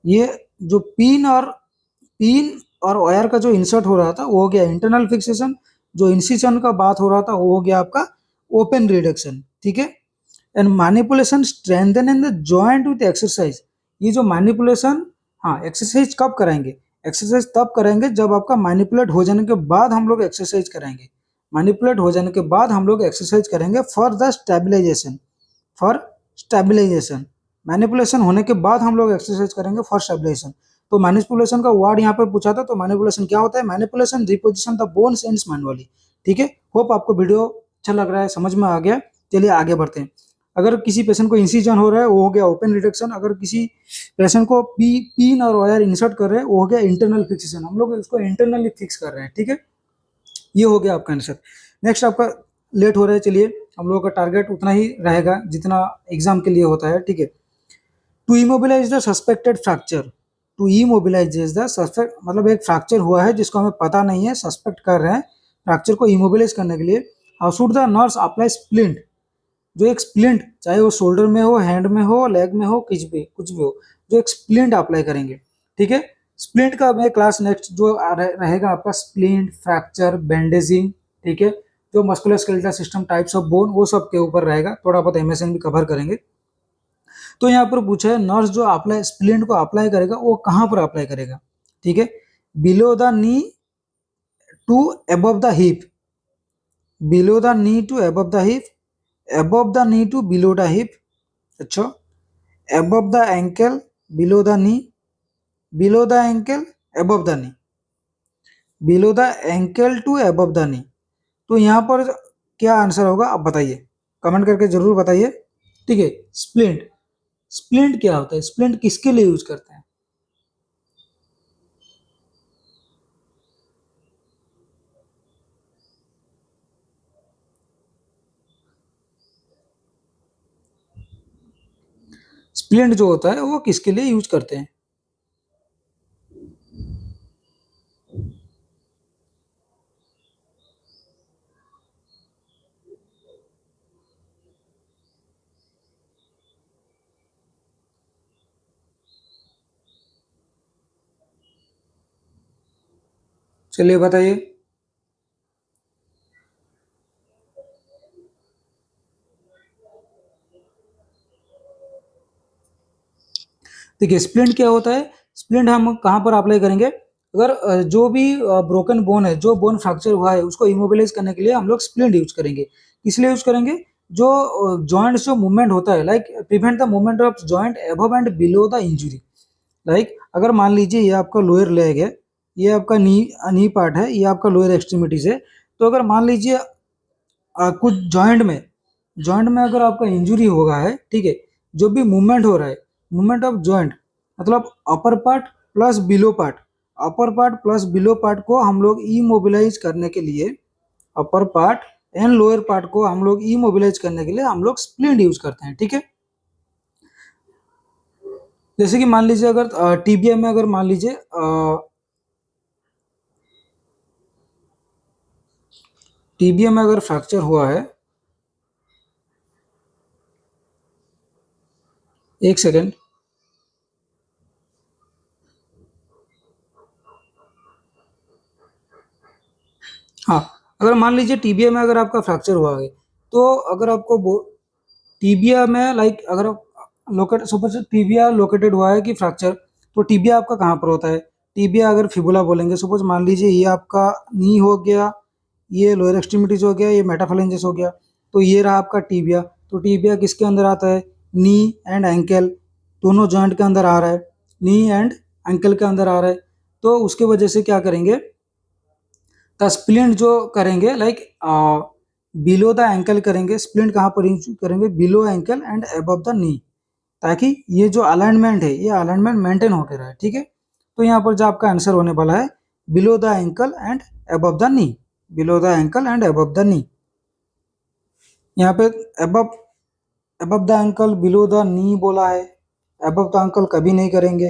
ये जो पिन और वायर का जो इंसर्ट हो रहा था वो हो गया इंटरनल फिक्सेशन, जो इंसिजन का बात हो रहा था वो हो गया आपका ओपन रिडक्शन, ठीक है। And manipulation strengthen in the joint with exercise, ये जो मैनिपुलेशन, हाँ एक्सरसाइज कब कराएंगे, एक्सरसाइज तब करेंगे जब आपका मैनिपुलेट हो जाने के बाद हम लोग एक्सरसाइज कराएंगे, मैनिपुलेट हो जाने के बाद हम लोग एक्सरसाइज करेंगे for the stabilization, for stabilization, manipulation होने के बाद हम लोग एक्सरसाइज करेंगे फॉर स्टेबलाइजेशन। तो मैनिपुलेशन का वर्ड यहाँ पर पूछा था, तो मैनिपुलेशन क्या होता है, manipulation reposition the bones ends manually, ठीक है। होप आपको वीडियो अच्छा लग रहा है, समझ में आ गया। चलिए आगे बढ़ते हैं। अगर किसी पेशेंट को इंसिजन हो रहा है वो हो गया ओपन रिडक्शन, अगर किसी पेशेंट को पिन और वायर इंसर्ट कर रहे हैं वो हो गया इंटरनल फिक्सेशन, हम लोग इसको इंटरनली फिक्स कर रहे हैं, ठीक है। ये हो गया आपका आंसर। नेक्स्ट आपका लेट हो रहा है, चलिए हम लोगों का टारगेट उतना ही रहेगा जितना एग्जाम के लिए होता है, ठीक है। To immobilize the suspected fracture, to immobilize the suspect मतलब एक फ्रैक्चर हुआ है जिसको हमें पता नहीं है, सस्पेक्ट कर रहे हैं, फ्रैक्चर को इमोबिलाइज करने के लिए how should the nurse apply splint, जो एक स्प्लिंट चाहे वो शोल्डर में हो, हैंड में हो, लेग में हो, कुछ भी हो, जो एक स्प्लिंट अप्लाई करेंगे, ठीक है। स्प्लिंट का मैं क्लास नेक्स्ट जो रहेगा आपका स्प्लिंट, फ्रैक्चर, बैंडेजिंग, ठीक है, जो musculoskeletal system, types of bone, वो सब के ऊपर रहेगा, थोड़ा बहुत एमएसएन भी कवर करेंगे। तो यहाँ पर पूछा है नर्स जो अप्लाई स्प्लिंट को अप्लाई करेगा वो कहाँ पर अप्लाई करेगा, ठीक है, below the knee to above the hip, below the knee to above the hip, above the knee to below the hip, अच्छा, above the ankle, below the knee, below the ankle, above the knee, below the ankle to above the knee। तो यहाँ पर क्या आंसर होगा आप बताइए, कमेंट करके जरूर बताइए, ठीक है। स्प्लिंट, स्प्लिंट क्या होता है, स्प्लिंट किसके लिए यूज करते हैं? स्प्लिंट जो होता है वो किसके लिए यूज करते हैं? चलिए बताइए। देखिए स्प्लिंट क्या होता है, स्प्लिंट हम कहाँ पर अप्लाई करेंगे, अगर जो भी ब्रोकन बोन है, जो बोन फ्रैक्चर हुआ है उसको इमोबिलाइज करने के लिए हम लोग स्प्लिंट यूज करेंगे। किस लिए यूज करेंगे? जो जॉइंट जो मूवमेंट होता है, like prevent the movement of joint above and below the injury. Like अगर मान लीजिए ये आपका लोअर लेग है, ये आपका नी नी पार्ट है, ये आपका लोअर एक्सट्रीमिटीज है, तो अगर मान लीजिए कुछ जॉइंट में अगर आपका इंजुरी होगा है, ठीक है, जो भी मूवमेंट हो रहा है, मूवमेंट ऑफ जॉइंट मतलब upper part plus below part, upper part plus below part को हम लोग इमोबिलाइज करने के लिए, upper part and lower part को हम लोग इमोबिलाइज करने के लिए हम लोग स्प्लिंट यूज करते हैं, ठीक है। जैसे कि मान लीजिए अगर टीबिया में अगर मान लीजिए टीबिया में अगर फ्रैक्चर हुआ है, एक सेकेंड, हाँ, अगर मान लीजिए टीबिया में अगर आपका फ्रैक्चर हुआ है, तो अगर आपको टीबिया में लाइक अगर लोकेट सपोज टीबिया लोकेटेड हुआ है कि फ्रैक्चर, तो टीबिया आपका कहाँ पर होता है? टीबिया अगर फिबुला बोलेंगे, सपोज मान लीजिए ये आपका नी हो गया, ये लोअर एक्सट्रीमिटीज हो गया, ये मेटाफेलेंजेस हो गया, तो ये रहा आपका टीबिया। तो टीबिया किसके अंदर आता है? नी एंड एंकल दोनों जॉइंट के अंदर आ रहा है, नी एंड एंकल के अंदर आ रहा है। तो उसके वजह से क्या करेंगे, द स्प्लिंट जो करेंगे लाइक बिलो द एंकल करेंगे, स्प्लिंट कहाँ पर यूज करेंगे? Below ankle and above the knee, ताकि ये जो अलाइनमेंट है ये अलाइनमेंट मेंटेन होते रहे, ठीक है। तो यहाँ पर जो आपका आंसर होने वाला है below the ankle and above the knee, below the ankle and above the knee. यहाँ पे above above the ankle below the नी बोला है, अबव द एंकल कभी नहीं करेंगे,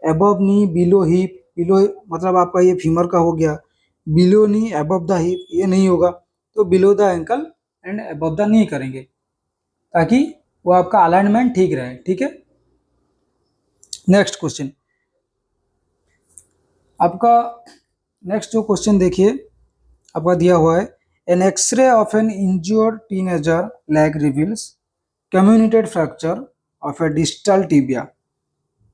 अबव नी बिलो हिप, बिलो मतलब आपका ये फीमर का हो गया, below knee above the hip ये नहीं होगा, तो below the ankle and above the knee करेंगे, ताकि वो आपका अलाइनमेंट ठीक रहे, ठीक है। नेक्स्ट क्वेश्चन आपका, नेक्स्ट जो क्वेश्चन देखिए आपका दिया हुआ है, an x ray of an injured teenager leg reveals comminuted fracture of a distal tibia.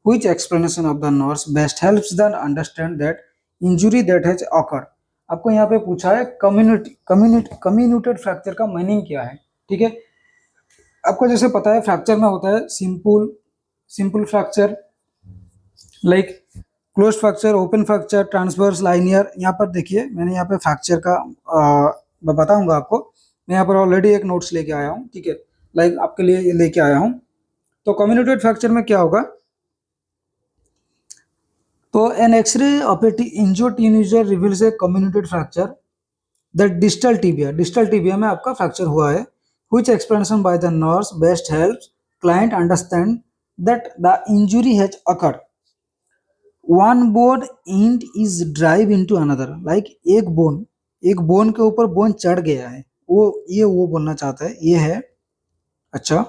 Which explanation of the nurse best helps them understand that injury that has occurred? आपको यहाँ पे पूछा है कम्युनिटेड फ्रैक्चर का मीनिंग क्या है, ठीक है। आपको जैसे पता है फ्रैक्चर में होता है simple simple fracture, like close fracture, open fracture, transverse, linear. यहाँ पर देखिए मैंने यहाँ पे फ्रैक्चर का मैं बताऊंगा आपको, मैं यहाँ पर ऑलरेडी एक नोट्स लेके आया हूँ, ठीक है, लाइक आपके लिए ये लेके आया हूँ। तो कम्युनिटेड फ्रैक्चर में क्या होगा, तो an x ray of a injured teenager reveals a comminuted fracture the distal tibia में आपका फ्रैक्चर हुआ है। Which explanation by the nurse best helps client understand that the injury has occurred? One bone end is drive into another, like एक बोन के ऊपर बोन चढ़ गया है, वो बोलना चाहता है, ये है। अच्छा,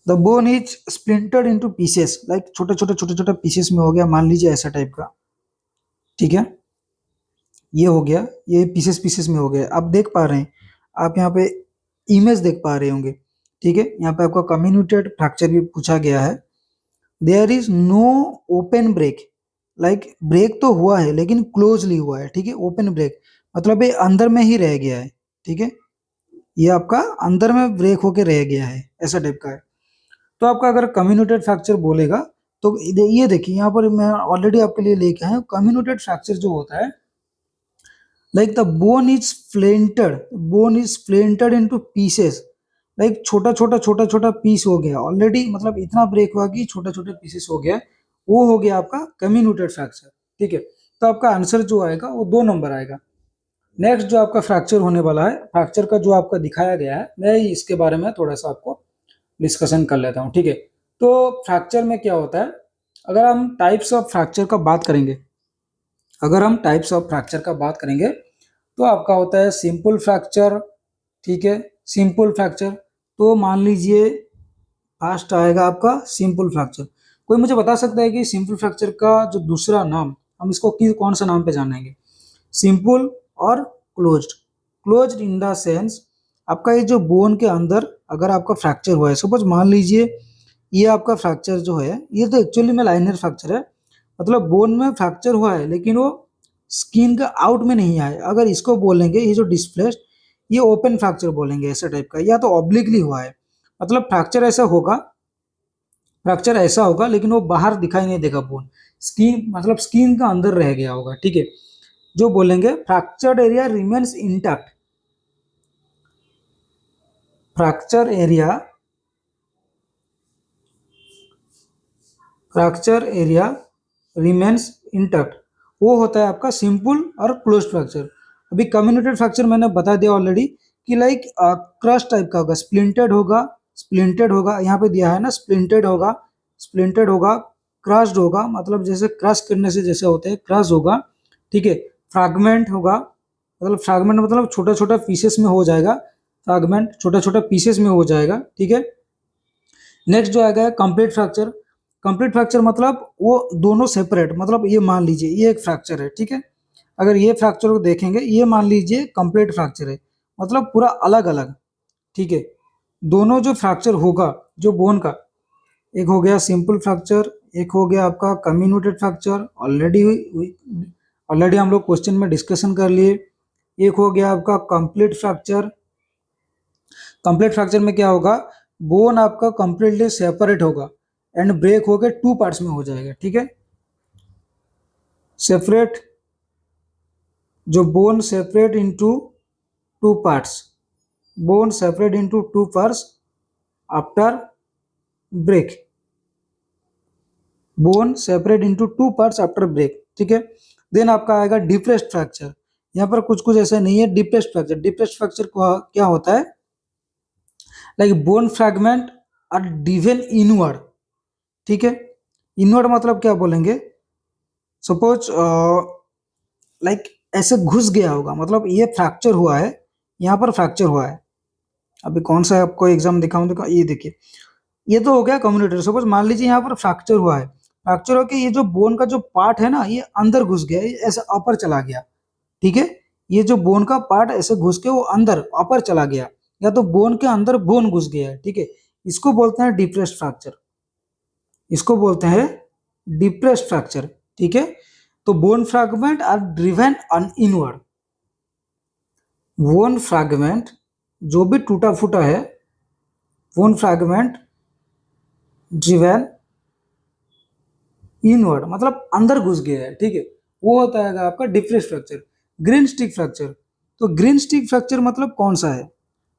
the bone is splintered into pieces, like छोटे छोटे पीसेस में हो गया, मान लीजिए ऐसा टाइप का, ठीक है, ये हो गया, ये पीसेस पीसेस में हो गया। आप देख पा रहे हैं, आप यहाँ पे इमेज देख पा रहे होंगे, ठीक है। यहाँ पे आपका कम्युनिटेड फ्रैक्चर भी पूछा गया है। There is no open break, like break तो हुआ है लेकिन क्लोजली हुआ है, ठीक है। ओपन ब्रेक मतलब ये अंदर में ही रह गया है, ठीक है, ये आपका अंदर में ब्रेक होके रह गया है, ऐसा टाइप का है। तो आपका अगर कम्युनिटेड फ्रैक्चर बोलेगा, तो ये देखिए यहाँ पर मैं ऑलरेडी आपके लिए लेके आया हूँ। कम्युनिटेड फ्रैक्चर जो होता है, like the bone is splintered into pieces like छोटा छोटा पीस हो गया ऑलरेडी, मतलब इतना ब्रेक हुआ कि छोटे छोटे पीसेस हो गया, वो हो गया आपका कम्युनिटेड फ्रैक्चर। ठीक है, तो आपका आंसर जो आएगा वो 2 नंबर आएगा। नेक्स्ट जो आपका फ्रैक्चर होने वाला है, फ्रैक्चर का जो आपका दिखाया गया है, मैं इसके बारे में थोड़ा सा आपको डिस्कशन कर लेता हूँ। ठीक है, तो फ्रैक्चर में क्या होता है, अगर हम टाइप्स ऑफ फ्रैक्चर का बात करेंगे, अगर हम टाइप्स ऑफ फ्रैक्चर का बात करेंगे तो आपका होता है सिंपल फ्रैक्चर। ठीक है, सिंपल फ्रैक्चर, तो मान लीजिए फर्स्ट आएगा आपका सिंपल फ्रैक्चर। कोई मुझे बता सकता है कि सिंपल फ्रैक्चर का जो दूसरा नाम, हम इसको कौन सा नाम पे जानेंगे? सिंपल और closed. Closed in the sense आपका ये जो बोन के अंदर अगर आपका फ्रैक्चर हुआ है, सपोज मान लीजिए ये आपका फ्रैक्चर जो है, ये तो एक्चुअली में लाइनर फ्रैक्चर है, मतलब बोन में फ्रैक्चर हुआ है लेकिन वो स्किन का आउट में नहीं आया। अगर इसको बोलेंगे ये जो डिस्प्लेस्ड, ये ओपन फ्रैक्चर बोलेंगे ऐसा टाइप का, या तो ऑब्लिकली हुआ है, मतलब फ्रैक्चर ऐसा होगा लेकिन वो बाहर दिखाई नहीं देगा बोन, स्किन मतलब स्किन का अंदर रह गया होगा। ठीक है, जो बोलेंगे fractured area remains intact, fracture area, fracture area remains intact, वो होता है आपका सिंपल और क्लोज फ्रैक्चर। अभी कम्युनिटेड फ्रैक्चर मैंने बता दिया ऑलरेडी कि लाइक क्रश टाइप का होगा, स्प्लिंटेड होगा, स्प्लिंटेड होगा, यहाँ पे दिया है ना, स्प्लिंटेड होगा, स्प्लिंटेड होगा, क्रश्ड होगा, मतलब जैसे क्रश करने से जैसे होते हैं क्रश होगा। ठीक है, फ्रैगमेंट होगा, मतलब फ्रैगमेंट मतलब छोटा छोटा पीसेस में हो जाएगा, फ्रैगमेंट छोटा छोटा पीसेस में हो जाएगा। ठीक है, नेक्स्ट जो आएगा कंप्लीट फ्रैक्चर। कंप्लीट फ्रैक्चर मतलब वो दोनों सेपरेट, मतलब ये मान लीजिए ये एक फ्रैक्चर है। ठीक है, अगर ये फ्रैक्चर को देखेंगे, ये मान लीजिए कंप्लीट फ्रैक्चर है, मतलब पूरा अलग अलग। ठीक है, दोनों जो फ्रैक्चर होगा जो बोन का, एक हो गया सिंपल फ्रैक्चर, एक हो गया आपका कम्युनिटेड फ्रैक्चर, ऑलरेडी हम लोग क्वेश्चन में डिस्कशन कर लिए। एक हो गया आपका कंप्लीट फ्रैक्चर। कंप्लीट फ्रैक्चर में क्या होगा, बोन आपका कंप्लीटली सेपरेट होगा एंड ब्रेक होकर 2 पार्ट्स में हो जाएगा। ठीक है, सेपरेट, जो bone separate into 2 parts, bone separate into 2 parts after break, bone separate into 2 parts after break. ठीक है, देन आपका आएगा डिप्रेस्ड फ्रैक्चर। यहाँ पर कुछ कुछ ऐसा नहीं है। डिप्रेस्ड फ्रैक्चर, डिप्रेस्ड फ्रैक्चर क्या होता है, like bone fragment are driven inward. ठीक है, इनवर्ड मतलब क्या बोलेंगे, सपोज लाइक ऐसे घुस गया होगा, मतलब ये फ्रैक्चर हुआ है, यहाँ पर फ्रैक्चर हुआ है। अभी कौन सा आपको एग्जाम दिखाऊं, देखो ये देखिए, ये तो हो गया कम्युनिकेटर। सपोज मान लीजिए यहाँ पर फ्रैक्चर हुआ है, फ्रैक्चर होकर ये जो बोन का जो पार्ट है ना, ये अंदर घुस गया, ये ऐसे अपर चला गया। ठीक है, ये जो बोन का पार्ट ऐसे घुस के वो अंदर अपर चला गया, या तो बोन के अंदर बोन घुस गया है। ठीक है, इसको बोलते हैं डिप्रेस्ड फ्रैक्चर, इसको बोलते हैं डिप्रेस्ड फ्रैक्चर। ठीक है, तो bone fragment are driven on inward, bone fragment जो भी टूटा फूटा है, बोन फ्रैगमेंट ड्रिवन इनवर्ड मतलब अंदर घुस गया है। ठीक है, वो होता है आपका depressed fracture. Green stick fracture, तो ग्रीन स्टिक फ्रैक्चर मतलब कौन सा है,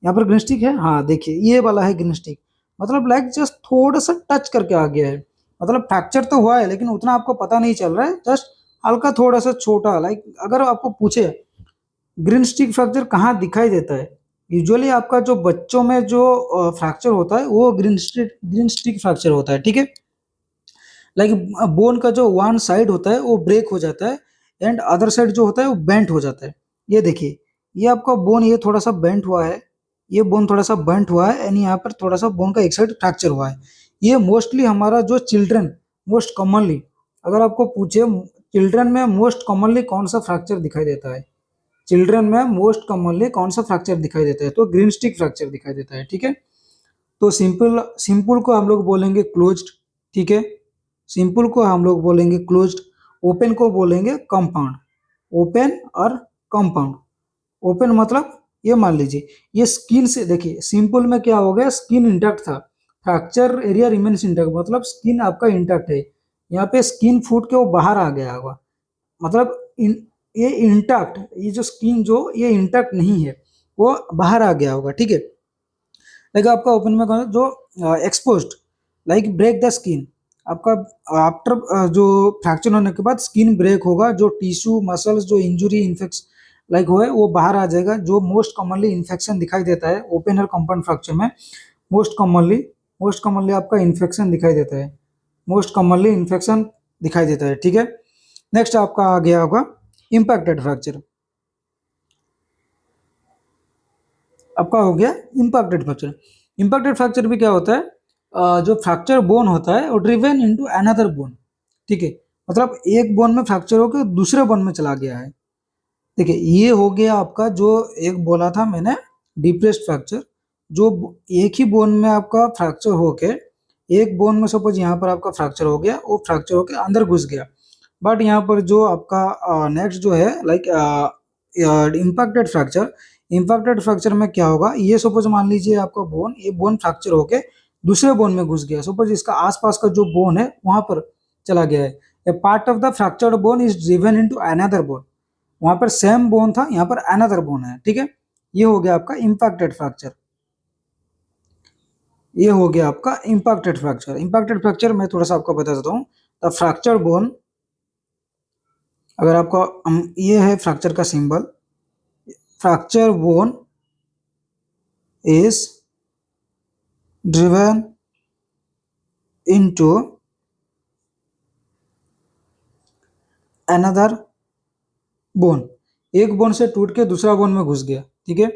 यहाँ पर ग्रीन स्टिक है, हाँ देखिए ये वाला है ग्रीन स्टिक, मतलब लाइक जस्ट थोड़ा सा टच करके आ गया है, मतलब फ्रैक्चर तो हुआ है लेकिन उतना आपको पता नहीं चल रहा है, जस्ट हल्का थोड़ा सा छोटा। लाइक अगर आपको पूछे ग्रीन स्टिक फ्रैक्चर कहाँ दिखाई देता है, यूजुअली आपका जो बच्चों में जो फ्रैक्चर होता है वो ग्रीन स्टिक फ्रैक्चर होता है। ठीक है, लाइक बोन का जो वन साइड होता है वो ब्रेक हो जाता है एंड अदर साइड जो होता है वो बेंट हो जाता है। ये देखिए, ये आपका बोन ये थोड़ा सा बेंट हुआ है, ये बोन थोड़ा सा बेंट हुआ है एंड यहाँ पर थोड़ा सा बोन का एक साइड फ्रैक्चर हुआ है। ये मोस्टली हमारा जो चिल्ड्रन, मोस्ट कॉमनली अगर आपको पूछे चिल्ड्रन में मोस्ट कॉमनली कौन सा फ्रैक्चर दिखाई देता है, चिल्ड्रन में मोस्ट कॉमनली कौन सा फ्रैक्चर दिखाई देता है, तो ग्रीन स्टिक फ्रैक्चर दिखाई देता है। ठीक है, तो सिंपल सिंपल को हम लोग बोलेंगे क्लोज्ड। ठीक है, सिंपल को हम लोग बोलेंगे क्लोज्ड, ओपन को बोलेंगे कंपाउंड, ओपन और कंपाउंड। ओपन मतलब ये मान लीजिए ये स्किन से, देखिए सिंपल में क्या हो गया, स्किन इंटैक्ट था, फ्रैक्चर एरिया रिमेन्स इंटैक्ट, मतलब स्किन आपका इंटैक्ट है, यहाँ पे स्किन फूट के वो बाहर आ गया होगा, मतलब ये इंटैक्ट, ये जो स्किन जो ये इंटैक्ट नहीं है, वो बाहर आ गया होगा। ठीक है, देखिए आपका ओपन में कौन जो exposed like break the skin, आपका आफ्टर जो फ्रैक्चर होने के बाद स्किन ब्रेक होगा, जो टिश्यू मसल्स जो इंजुरी इन्फेक्शन लाइक हुए वो बाहर आ जाएगा। जो मोस्ट कॉमनली इन्फेक्शन दिखाई देता है ओपन और कंपाउंड फ्रैक्चर में, मोस्ट कॉमनली आपका इन्फेक्शन दिखाई देता है, मोस्ट कॉमनली इन्फेक्शन दिखाई देता है, ठीक है। नेक्स्ट आपका आ गया होगा इम्पैक्टेड फ्रैक्चर। आपका हो गया इम्पैक्टेड फ्रैक्चर। इम्पैक्टेड फ्रैक्चर भी क्या होता है, जो फ्रैक्चर बोन होता है वो ड्रिवन इनटू अनदर बोन, ठीक है। मतलब एक बोन में फ्रैक्चर होकर दूसरे बोन में चला गया है। देखिए ये हो गया आपका जो एक बोला था मैंने डिप्रेस्ड फ्रैक्चर, जो एक ही बोन में आपका फ्रैक्चर होके, एक बोन में सपोज यहाँ पर आपका फ्रैक्चर हो गया, वो फ्रैक्चर होके अंदर घुस गया। बट यहाँ पर जो आपका नेक्स्ट जो है like impacted fracture, impacted fracture में क्या होगा, ये सपोज मान लीजिए आपका बोन, ये बोन फ्रैक्चर होके दूसरे बोन में घुस गया, सपोज इसका आसपास का जो बोन है वहां पर चला गया है। A part of the fractured bone is driven into another bone, वहां पर सेम बोन था, यहाँ पर अनदर बोन है, ठीक है। ये हो गया आपका इम्पैक्टेड फ्रैक्चर, ये हो गया आपका इम्पैक्टेड फ्रैक्चर। इम्पैक्टेड फ्रैक्चर मैं थोड़ा सा आपको बता देता हूँ। द फ्रैक्चर बोन, अगर आपको ये है फ्रैक्चर का symbol, fracture bone is driven into another bone, एक बोन से टूट के दूसरा बोन में घुस गया, ठीक है।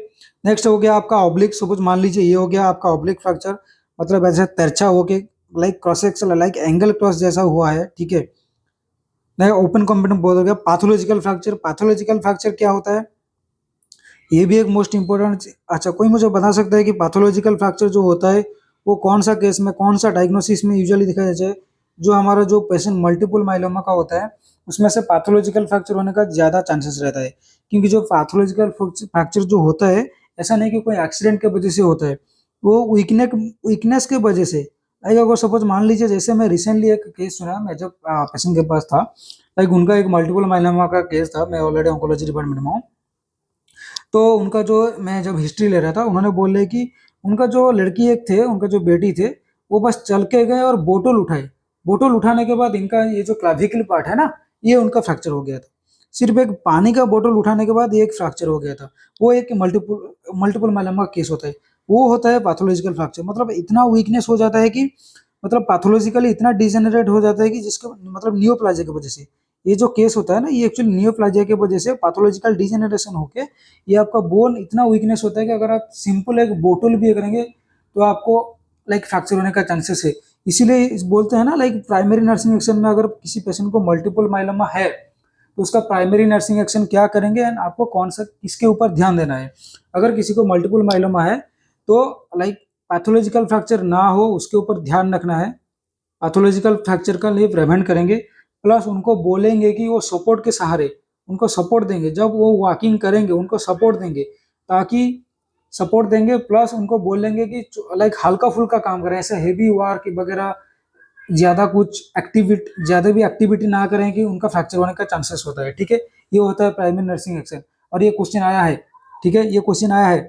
नेक्स्ट हो गया आपका ऑब्लिक, सपोज मान लीजिए ये हो गया आपका ऑब्लिक फ्रैक्चर, मतलब ऐसे तिरछा होके like cross section like angle cross जैसा हुआ है, ठीक है। नहीं ओपन कॉम्पिटेंट बोल हो गया। पैथोलॉजिकल फ्रैक्चर, पैथोलॉजिकल फ्रैक्चर क्या होता है, ये भी एक मोस्ट इंपॉर्टेंट। अच्छा कोई मुझे बता सकता है कि पैथोलॉजिकल फ्रैक्चर जो होता है वो कौन सा केस में, कौन सा डायग्नोसिस में यूजुअली दिखाया जाए। जो हमारा जो पेशेंट मल्टीपल माइलोमा का होता है उसमें से पैथोलॉजिकल फ्रैक्चर होने का ज़्यादा चांसेस रहता है, क्योंकि जो पैथोलॉजिकल फ्रैक्चर जो होता है ऐसा नहीं कि कोई एक्सीडेंट के वजह से होता है, वो वीकनेस के वजह से। लाइक अगर सपोज मान लीजिए, जैसे मैं रिसेंटली एक केस सुना, मैं जब पेशेंट के पास था, लाइक उनका एक मल्टीपल माइलोमा का केस था, मैं ऑलरेडी ऑन्कोलॉजी डिपार्टमेंट में हूँ। तो उनका जो मैं जब हिस्ट्री ले रहा था, उन्होंने बोले कि उनका जो लड़की एक थे, उनका जो बेटी थे, वो बस चल के गए और बोतल उठाए, बोतल उठाने के बाद इनका ये जो क्लाविकल पार्ट है ना, ये उनका फ्रैक्चर हो गया था। सिर्फ एक पानी का बोतल उठाने के बाद ये एक फ्रैक्चर हो गया था। वो एक मल्टीपल मल्टीपल माइलोमा का केस होता है, वो होता है पैथोलॉजिकल फ्रैक्चर। मतलब इतना वीकनेस हो जाता है कि मतलब पैथोलॉजिकली इतना डिजेनरेट हो जाता है कि जिसके मतलब नियोप्लाजिया की वजह से, ये जो केस होता है ना, ये एक्चुअली नियोप्लाजिया की वजह से पैथोलॉजिकल डिजेनरेशन होके ये आपका बोन इतना वीकनेस होता है कि अगर आप सिंपल एक बोतल भी करेंगे तो आपको लाइक फ्रैक्चर होने का चांसेस है। इसीलिए बोलते हैं ना, लाइक प्राइमरी नर्सिंग एक्शन में अगर किसी पेशेंट को मल्टीपल माइलोमा है तो उसका प्राइमरी नर्सिंग एक्शन क्या करेंगे एंड आपको कौन सा किसके ऊपर ध्यान देना है। अगर किसी को मल्टीपल माइलोमा है तो लाइक पैथोलॉजिकल फ्रैक्चर ना हो उसके ऊपर ध्यान रखना है, पैथोलॉजिकल फ्रैक्चर का लिए प्रिवेंट करेंगे। प्लस उनको बोलेंगे कि वो सपोर्ट के सहारे उनको सपोर्ट देंगे, जब वो वॉकिंग करेंगे उनको सपोर्ट देंगे, ताकि सपोर्ट देंगे। प्लस उनको बोलेंगे कि लाइक हल्का फुल्का काम करें, ऐसे हेवी वर्क वगैरह ज़्यादा कुछ एक्टिविटी, ज़्यादा भी एक्टिविटी ना करें कि उनका फ्रैक्चर होने का चांसेस होता है, ठीक है। ये होता है प्राइमरी नर्सिंग एक्शन, और ये क्वेश्चन आया है, ठीक है, ये क्वेश्चन आया है।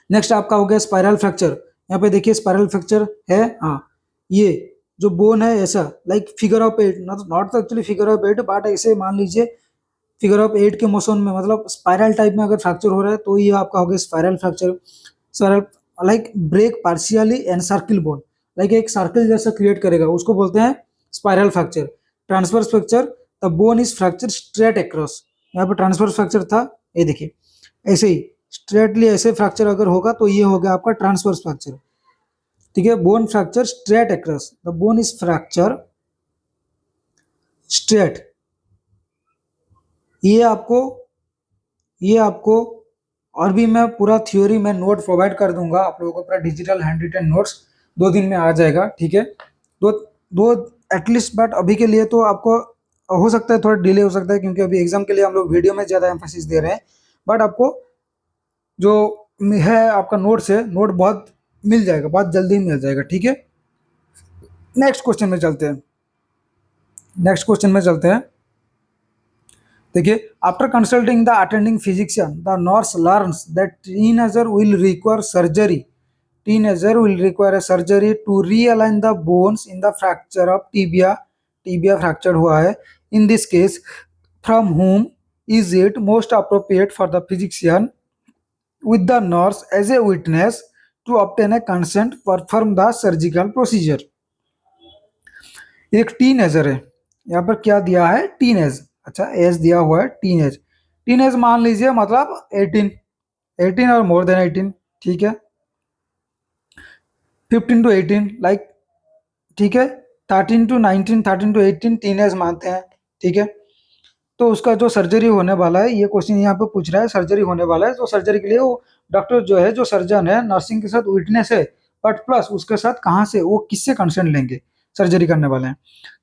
नेक्स्ट आपका हो गया स्पाइरल फ्रैक्चर। यहाँ पे देखिए स्पाइरल फ्रैक्चर है, हाँ ये जो बोन है ऐसा like figure of eight, not actually figure of eight, but ऐसे मान लीजिए फिगर ऑफ एट के मोशन में, मतलब स्पाइरल टाइप में अगर फ्रैक्चर हो रहा है तो ये आपका हो गया spiral fracture. Spiral like break partially and circle bone, like एक सर्किल जैसा क्रिएट करेगा, उसको बोलते हैं spiral fracture. Transverse fracture, the bone is fracture straight across, यहाँ पे ट्रांसवर्स फ्रैक्चर था, ये देखिए ऐसे ही स्ट्रेटली ऐसे फ्रैक्चर अगर होगा तो ये हो गया आपका ट्रांसवर्स फ्रैक्चर, ठीक है। Bone fracture straight across, the bone is fracture straight, ये आपको ये आपको और भी मैं पूरा थ्योरी में नोट प्रोवाइड कर दूंगा आप लोगों को, पूरा डिजिटल हैंड रिटन नोट्स 2 दिन में आ जाएगा, ठीक है। दो दो एटलीस्ट, बट अभी के लिए तो आपको हो सकता है थोड़ा डिले हो सकता है, क्योंकि अभी एग्जाम के लिए हम लोग वीडियो में ज़्यादा एम्फेसिस दे रहे हैं। बट आपको जो है आपका नोट्स है, नोट बहुत मिल जाएगा, बहुत जल्दी मिल जाएगा, ठीक है। नेक्स्ट क्वेश्चन में चलते हैं, नेक्स्ट क्वेश्चन में चलते हैं। देखिए after consulting the attending physician the nurse learns that teenager will require surgery teenager will require a surgery to realign the bones in the fracture of tibia. Tibia fractured हुआ है. In this case, from whom is it most appropriate for the physician with the nurse as a witness to obtain a consent perform the surgical procedure? एक टीनेजर है, यहाँ पर क्या दिया है, टीनेज. अच्छा, एज दिया हुआ है टीनेज. टीनेज मान लीजिए मतलब 18 और मोर देन 18, ठीक है. 15 to 18 लाइक, ठीक है. 13 to 19, 13 to 18 टीनेज मानते हैं, ठीक है. तो उसका जो सर्जरी होने वाला है, ये क्वेश्चन यहाँ पे पूछ रहा है, सर्जरी होने वाला है, तो सर्जरी के लिए वो डॉक्टर जो है, जो सर्जन है, नर्सिंग के साथ विटनेस है, बट प्लस उसके साथ कहाँ से, वो किससे कंसर्न लेंगे, सर्जरी करने वाले हैं.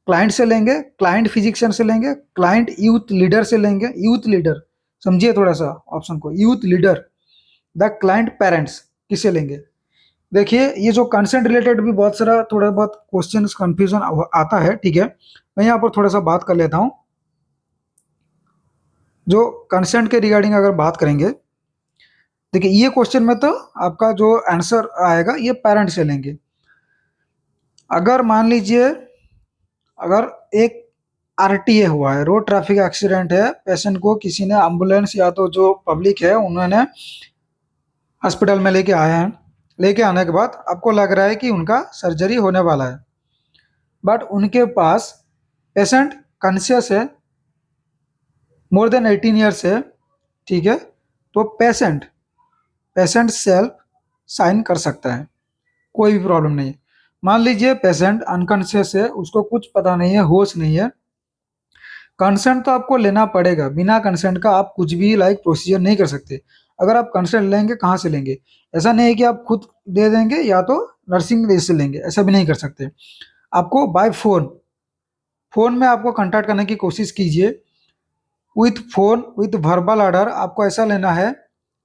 क्लाइंट से लेंगे, क्लाइंट फिजिशियन से लेंगे, क्लाइंट यूथ लीडर से लेंगे. यूथ लीडर समझिए थोड़ा सा ऑप्शन को, youth leader, the client parents, किससे लेंगे. देखिए, ये जो कंसेंट रिलेटेड भी बहुत सारा थोड़ा बहुत क्वेश्चन कंफ्यूजन आता है, ठीक है. मैं यहाँ पर थोड़ा सा बात कर लेता हूँ. जो कंसेंट के रिगार्डिंग अगर बात करेंगे, देखिए ये क्वेश्चन में तो आपका जो आंसर आएगा ये पेरेंट से लेंगे. अगर मान लीजिए, अगर एक आरटीए हुआ है, रोड ट्रैफिक एक्सीडेंट है, पेशेंट को किसी ने एम्बुलेंस या तो जो पब्लिक है उन्होंने हॉस्पिटल में लेके आए हैं, लेके आने के बाद आपको लग रहा है कि उनका सर्जरी होने वाला है, बट उनके पास पेशेंट कॉन्शियस है, मोर देन 18 ईयर्स है, ठीक है. तो पेशेंट सेल्फ साइन कर सकता है, कोई भी प्रॉब्लम नहीं है. मान लीजिए पेशेंट अनकॉन्शियस है, उसको कुछ पता नहीं है, होश नहीं है, कंसेंट तो आपको लेना पड़ेगा. बिना कंसेंट का आप कुछ भी लाइक प्रोसीजर नहीं कर सकते. अगर आप कंसेंट लेंगे, कहाँ से लेंगे, ऐसा नहीं है कि आप खुद दे देंगे या तो नर्सिंग से लेंगे, ऐसा भी नहीं कर सकते. आपको बाय फोन में आपको कांटेक्ट करने की कोशिश कीजिए. With phone, with verbal order आपको ऐसा लेना है.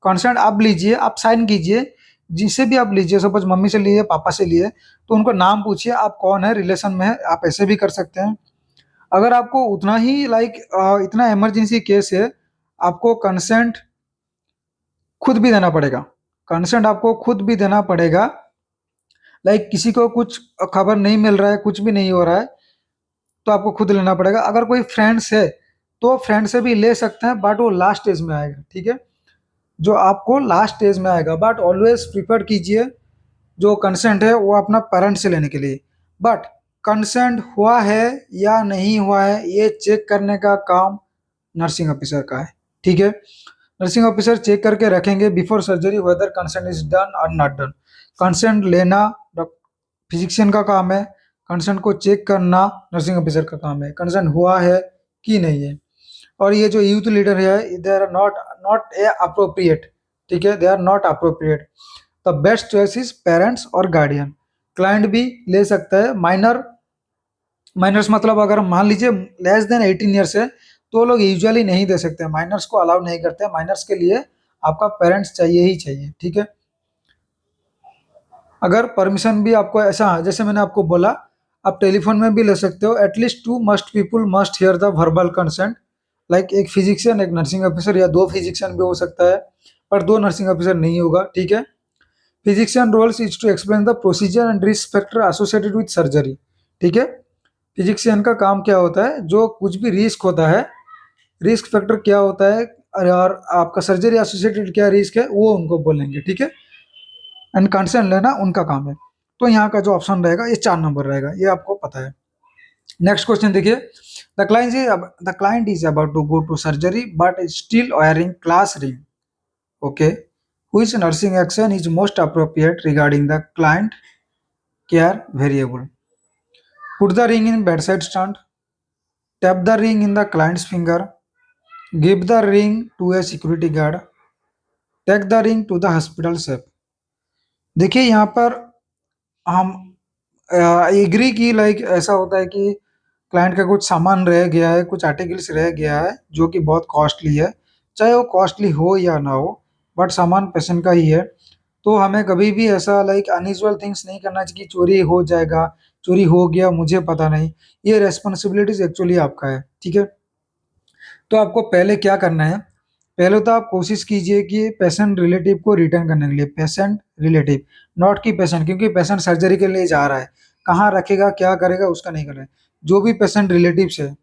कंसेंट आप लीजिए, आप साइन कीजिए, जिससे भी आप लीजिए, सपोज मम्मी से लिए, पापा से लिए, तो उनको नाम पूछिए, आप कौन है, रिलेशन में है, आप ऐसे भी कर सकते हैं. अगर आपको उतना ही लाइक इतना इमरजेंसी केस है, आपको कंसेंट खुद भी देना पड़ेगा. कंसेंट आपको खुद भी देना पड़ेगा. लाइक किसी को कुछ खबर नहीं मिल रहा है, कुछ भी नहीं हो रहा है, तो आपको खुद लेना पड़ेगा. अगर कोई फ्रेंड्स है तो फ्रेंड से भी ले सकते हैं, बट वो लास्ट स्टेज में आएगा, ठीक है. जो आपको लास्ट स्टेज में आएगा, बट ऑलवेज प्रिफर कीजिए जो कंसेंट है वो अपना पेरेंट से लेने के लिए. बट कंसेंट हुआ है या नहीं हुआ है, ये चेक करने का काम नर्सिंग ऑफिसर का है, ठीक है. नर्सिंग ऑफिसर चेक करके रखेंगे before surgery whether consent is done और नॉट डन. कंसेंट लेना फिजिशियन का काम है, कंसेंट को चेक करना नर्सिंग ऑफिसर का काम है, कंसेंट हुआ है कि नहीं है. और ये जो यूथ लीडर है, they are not a appropriate, ठीक है, they are not appropriate. The best choice is parents और गार्डियन. क्लाइंट भी ले सकता है. माइनर्स मतलब अगर मान लीजिए लेस देन 18 ईयर्स है, तो लोग यूजुअली नहीं दे सकते, माइनर्स को अलाउ नहीं करते. माइनर्स के लिए आपका पेरेंट्स चाहिए ही चाहिए, ठीक है. अगर परमिशन भी आपको ऐसा, जैसे मैंने आपको बोला, आप टेलीफोन में भी ले सकते हो. At least 2 must people must here the verbal consent. Like एक फिजिशियन, एक नर्सिंग ऑफिसर, या 2 फिजिशियन भी हो सकता है, पर 2 नर्सिंग ऑफिसर नहीं होगा, ठीक है. Physician roles is to explain the procedure and risk factor associated with surgery, ठीक है. फिजिशियन का काम क्या होता है, जो कुछ भी रिस्क होता है, रिस्क फैक्टर क्या होता है, और आपका सर्जरी एसोसिएटेड क्या रिस्क है, वो उनको बोलेंगे, ठीक है. एंड कंसेंट लेना उनका काम है. तो यहाँ का जो ऑप्शन रहेगा ये 4 नंबर रहेगा, ये आपको पता है. नेक्स्ट क्वेश्चन देखिए. The client is about to go to surgery but is still wearing class ring. Okay. Which nursing action is most appropriate regarding the client care variable? Put the ring in bedside stand. Tap the ring in the client's finger. Give the ring to a security guard. Take the ring to the hospital safe. देखिए यहाँ पर हम एग्री की, लाइक ऐसा होता है कि क्लाइंट का कुछ सामान रह गया है, कुछ आर्टिकल्स रह गया है जो कि बहुत कॉस्टली है, चाहे वो कॉस्टली हो या ना हो, बट सामान पेशेंट का ही है. तो हमें कभी भी ऐसा लाइक अनयूजुअल थिंग्स नहीं करना चाहिए कि चोरी हो जाएगा, चोरी हो गया, मुझे पता नहीं. ये रेस्पॉन्सिबिलिटीज एक्चुअली आपका है, ठीक है. तो आपको पहले क्या करना है, पहले तो आप कोशिश कीजिए कि पेशेंट रिलेटिव को रिटर्न करने के लिए, पेशेंट रिलेटिव, नॉट कि पेशेंट, क्योंकि पेशेंट सर्जरी के लिए जा रहा है, कहाँ रखेगा क्या करेगा उसका नहीं कर रहा है। जो भी पेशेंट रिलेटिव्स है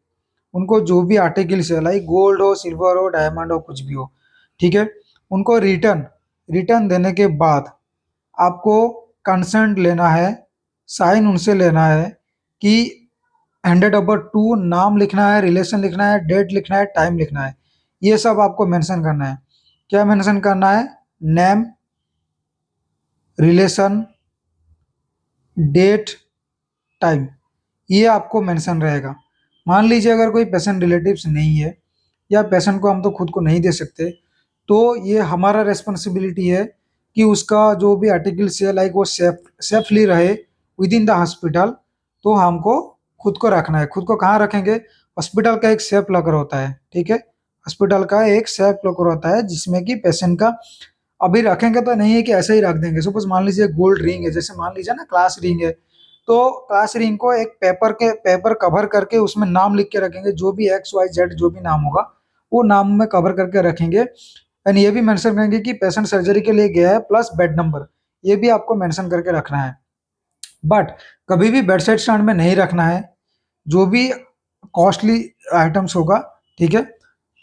उनको जो भी आर्टिकल्स है लाइक गोल्ड हो, सिल्वर हो, डायमंड हो, कुछ भी हो, ठीक है, उनको रिटर्न रिटर्न देने के बाद आपको कंसेंट लेना है, साइन उनसे लेना है कि हैंडेड ओवर टू, नाम लिखना है, रिलेशन लिखना है, डेट लिखना है, टाइम लिखना है, ये सब आपको मेंशन करना है। क्या मेंशन करना है? नेम, रिलेशन, डेट, टाइम, ये आपको मेंशन रहेगा। मान लीजिए अगर कोई पेशेंट रिलेटिव्स नहीं है या पेशेंट को हम तो खुद को नहीं दे सकते, तो ये हमारा रिस्पॉन्सिबिलिटी है कि उसका जो भी आर्टिकल्स है लाइक वो सेफली रहे विद इन द हॉस्पिटल। तो हमको खुद को रखना है। खुद को कहाँ रखेंगे? हॉस्पिटल का एक सेफ लॉकर होता है, ठीक है, हॉस्पिटल का एक सेफ लॉकर होता है जिसमें कि पेशेंट का, अभी रखेंगे तो नहीं है कि ऐसे ही रख देंगे। सपोज मान लीजिए गोल्ड रिंग है, जैसे मान लीजिए ना क्लास रिंग है, तो क्लास रिंग को एक पेपर कवर करके उसमें नाम लिख के रखेंगे, जो भी एक्स वाई जेड जो भी नाम होगा वो नाम में कवर करके रखेंगे। एंड ये भी मेंशन करेंगे कि पेशेंट सर्जरी के लिए गया है प्लस बेड नंबर, ये भी आपको मेंशन करके रखना है। बट कभी भी बेड साइड स्टैंड में नहीं रखना है। जो भी कॉस्टली आइटम्स होगा, ठीक है,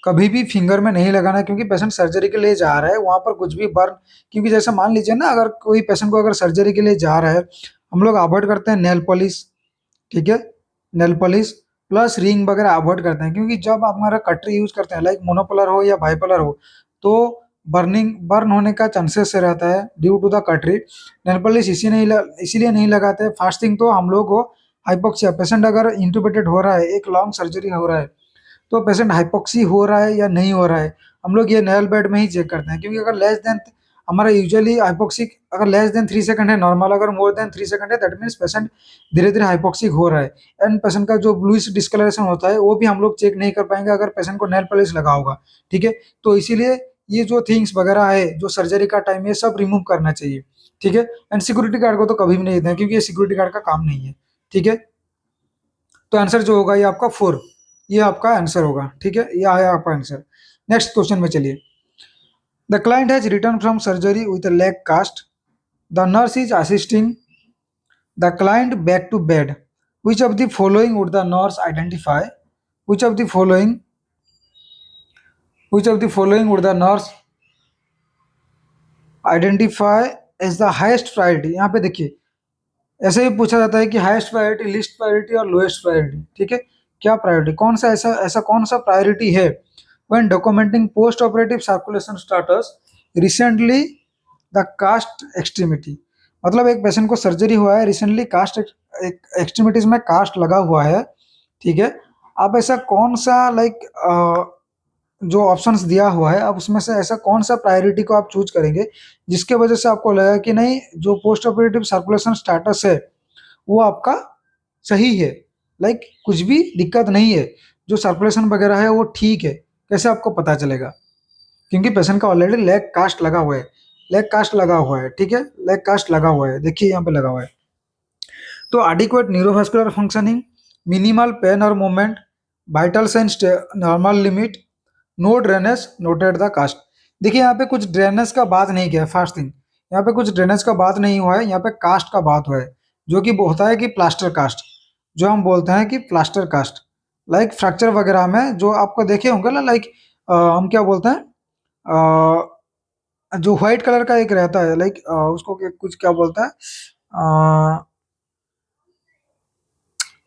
कभी भी फिंगर में नहीं लगाना है, क्योंकि पेशेंट सर्जरी के लिए जा रहा है, वहाँ पर कुछ भी बर्न, क्योंकि जैसे मान लीजिए ना अगर कोई पेशेंट को अगर सर्जरी के लिए जा रहा है, हम लोग अवॉइड करते हैं नेल पॉलिश, ठीक है, नेल पॉलिश प्लस रिंग वगैरह अवॉइड करते हैं, क्योंकि जब आप हमारा कटरी यूज करते हैं लाइक मोनोपोलर हो या बाइपोलर हो, तो बर्न होने का चांसेस से रहता है due to the cautery. Nail polish इसीलिए नहीं लगाते। फास्टिंग तो हम लोग को हाइपोक्सिया, पेशेंट अगर इंटुबेटेड हो रहा है, एक लॉन्ग सर्जरी हो रहा है, तो पेशेंट हाइपोक्सी हो रहा है या नहीं हो रहा है, हम लोग ये नेल बेड में ही चेक करते हैं, क्योंकि अगर लेस देन, हमारा यूजुअली हाइपोक्सिक अगर लेस देन 3 सेकंड है नॉर्मल, अगर मोर देन 3 सेकंड है दैट मीन्स पेशेंट धीरे धीरे हाइपोक्सिक हो रहा है। एंड पेशेंट का जो ब्लूइश डिस्कलरेशन होता है वो भी हम लोग चेक नहीं कर पाएंगे अगर पेशेंट को नेल पॉलिश लगा होगा, ठीक है। तो इसीलिए ये जो थिंग्स वगैरह है जो सर्जरी का टाइम ये सब रिमूव करना चाहिए, ठीक है। एंड सिक्योरिटी गार्ड को तो कभी भी नहीं देना, क्योंकि ये सिक्योरिटी गार्ड का काम नहीं है, ठीक है। तो आंसर जो होगा ये आपका 4, ये आपका आंसर होगा, ठीक है, ये आया आपका आंसर। नेक्स्ट क्वेश्चन में चलिए। The client has return from surgery with a leg cast, the nurse is assisting the client back to bed. Which of the following would the nurse identify? Which of the following? Which of the following would the nurse identify as the highest priority? यहाँ पे देखिए ऐसे ही पूछा जाता है कि हाईएस्ट प्रायोरिटी, लिस्ट प्रायोरिटी और लोएस्ट प्रायोरिटी, ठीक है। क्या प्रायोरिटी, कौन सा ऐसा ऐसा कौन सा प्रायोरिटी है when documenting post operative circulation status recently the cast extremity. मतलब एक पेशेंट को सर्जरी हुआ है रिसेंटली, कास्ट एक्सट्रीमिटीज में कास्ट लगा हुआ है, ठीक है। आप ऐसा कौन सा लाइक जो ऑप्शंस दिया हुआ है, अब उसमें से ऐसा कौन सा प्रायोरिटी को आप चूज करेंगे जिसके वजह से आपको लगा कि नहीं जो पोस्ट ऑपरेटिव सर्कुलेशन स्टेटस है वो आपका सही है, लाइक कुछ भी दिक्कत नहीं है, जो सर्कुलेशन वगैरह है वो ठीक है। कैसे आपको पता चलेगा? क्योंकि पेशेंट का ऑलरेडी लेग कास्ट लगा हुआ है, लेग कास्ट लगा हुआ है, ठीक है, लेग कास्ट लगा हुआ है, देखिए यहाँ पे लगा हुआ है। तो adequate neurovascular functioning, minimal pain और movement, vital signs normal limit, no drainage noted the cast. देखिए यहाँ पे कुछ ड्रेनेज का बात नहीं किया है, फर्स्ट थिंग यहाँ पे कुछ ड्रेनेज का बात नहीं हुआ है, यहाँ पे कास्ट का बात हुआ है, जो कि होता है कि प्लास्टर कास्ट, जो हम बोलते हैं कि प्लास्टर कास्ट, लाइक फ्रैक्चर वगैरह में जो आपको देखे होंगे ना, लाइक हम क्या बोलते हैं, जो व्हाइट कलर का एक रहता है लाइक उसको कुछ क्या बोलता है,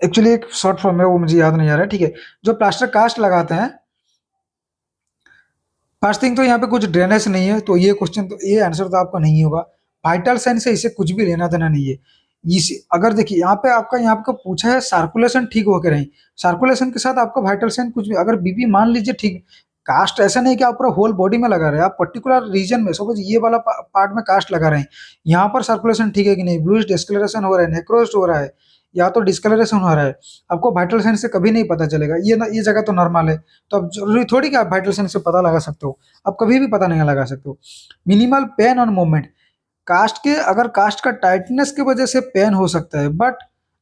एक्चुअली एक शॉर्ट फॉर्म है वो मुझे याद नहीं आ रहा है, ठीक है। जो प्लास्टर कास्ट लगाते हैं, फर्स्ट थिंग तो यहाँ पे कुछ ड्रेनेज नहीं है, तो ये क्वेश्चन तो ये आंसर तो आपका नहीं होगा। वाइटल साइन से इसे कुछ भी लेना देना नहीं है। इस अगर देखिए यहाँ पे आपका यहाँ पे पूछा है सर्कुलेशन ठीक होकर रही, सर्कुलेशन के साथ आपका वाइटल साइन कुछ भी, अगर बीपी मान लीजिए ठीक, कास्ट ऐसा नहीं कि आप पूरा होल बॉडी में लगा रहे हैं, आप पर्टिकुलर रीजन में सपोज ये वाला पार्ट में कास्ट लगा रहे हैं, यहाँ पर सर्कुलेशन ठीक है कि नहीं, ब्लूइश डिस्कलरेशन हो रहा है, नेक्रोज हो रहा है, या तो डिस्कलरेशन हो रहा है, आपको वाइटल साइन से कभी नहीं पता चलेगा। ये जगह तो नॉर्मल है, तो अब जरूरी थोड़ी कि आप वाइटल साइन से पता लगा सकते हो, आप कभी भी पता नहीं लगा सकते हो। मिनिमल पेन और मूवमेंट, कास्ट के अगर कास्ट का टाइटनेस की वजह से पेन हो सकता है, बट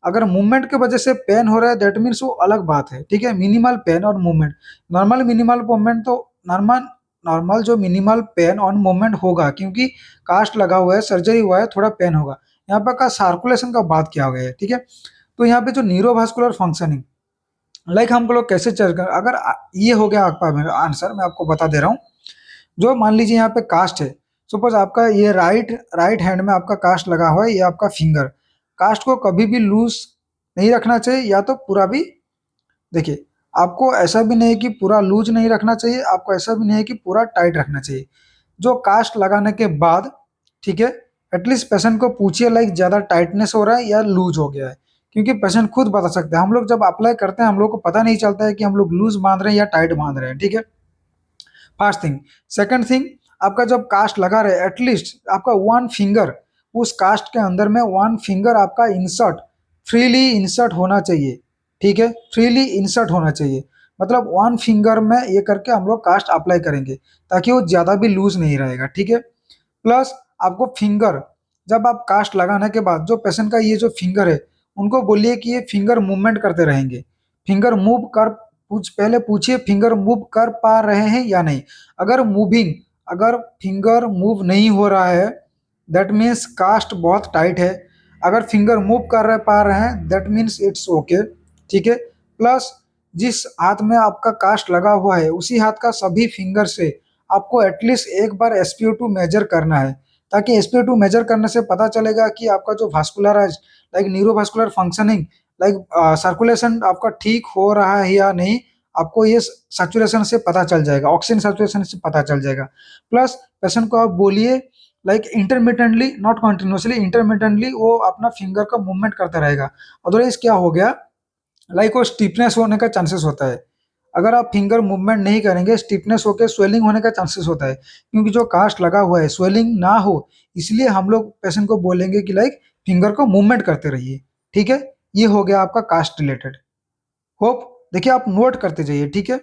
अगर मूवमेंट की वजह से पेन हो रहा है दैट मीन्स वो अलग बात है, ठीक है। मिनिमल पेन और मूवमेंट, नॉर्मल मिनिमल मूवमेंट तो नॉर्मल नॉर्मल जो मिनिमल पेन ऑन मोमेंट होगा, क्योंकि कास्ट लगा हुआ है, सर्जरी हुआ है, थोड़ा पेन होगा। यहाँ पर का सर्कुलेशन का बात किया गया है, ठीक है। तो यहाँ पे जो न्यूरोवास्कुलर फंक्शनिंग, लाइक हम लोग कैसे चेक कर, अगर ये हो गया आपका मेरा आंसर, मैं आपको बता दे रहा हूँ। जो मान लीजिए यहाँ पे कास्ट है, सपोज आपका ये राइट राइट हैंड में आपका कास्ट लगा हुआ है, ये आपका फिंगर, कास्ट को कभी भी लूज नहीं रखना चाहिए, या तो पूरा भी, देखिए आपको ऐसा भी नहीं है कि पूरा लूज नहीं रखना चाहिए, आपको ऐसा भी नहीं है कि पूरा टाइट रखना चाहिए। जो कास्ट लगाने के बाद, ठीक है, एटलीस्ट पेशेंट को पूछिए लाइक ज़्यादा टाइटनेस हो रहा है या लूज हो गया है, क्योंकि पेशेंट खुद बता सकते हैं। हम लोग जब अप्लाई करते हैं हम लोग को पता नहीं चलता है कि हम लोग लूज बांध रहे हैं या टाइट बांध रहे हैं, ठीक है। First thing. सेकंड थिंग, आपका जब कास्ट लगा रहे एटलीस्ट आपका वन फिंगर उस कास्ट के अंदर में, वन फिंगर आपका इंसर्ट, फ्रीली इंसर्ट होना चाहिए, ठीक है, फ्रीली इंसर्ट होना चाहिए। मतलब वन फिंगर में ये करके हम लोग कास्ट अप्लाई करेंगे, ताकि वो ज़्यादा भी लूज नहीं रहेगा, ठीक है। प्लस आपको फिंगर, जब आप कास्ट लगाने के बाद जो पेशेंट का ये जो फिंगर है, उनको बोलिए कि ये फिंगर मूवमेंट करते रहेंगे। फिंगर मूव कर, पहले पूछिए फिंगर मूव कर पा रहे हैं या नहीं। अगर मूविंग, अगर फिंगर मूव नहीं हो रहा है, दैट मीन्स कास्ट बहुत टाइट है। अगर फिंगर मूव कर रहे पा रहे हैं, दैट मीन्स इट्स ओके, ठीक है। प्लस जिस हाथ में आपका कास्ट लगा हुआ है, उसी हाथ का सभी फिंगर से आपको एटलीस्ट एक बार SpO2 मेजर करना है, ताकि SpO2 मेजर करने से पता चलेगा कि आपका जो vascular, like neurovascular functioning, like circulation आपका ठीक हो रहा है या नहीं। आपको ये सैचुरेशन से पता चल जाएगा, ऑक्सीजन सैचुरेशन से पता चल जाएगा। प्लस पेशेंट को आप बोलिए like intermittently, not continuously, intermittently वो अपना फिंगर का मूवमेंट करता रहेगा। अदरवाइज क्या हो गया, लाइक वो स्टिफनेस होने का चांसेस होता है। अगर आप फिंगर मूवमेंट नहीं करेंगे, स्टिफनेस होकर स्वेलिंग होने का चांसेस होता है, क्योंकि जो कास्ट लगा हुआ है स्वेलिंग ना हो, इसलिए हम लोग पेशेंट को बोलेंगे कि लाइक फिंगर को मूवमेंट करते रहिए, ठीक है। ये हो गया आपका कास्ट रिलेटेड। होप, देखिए आप नोट करते जाइए, ठीक है,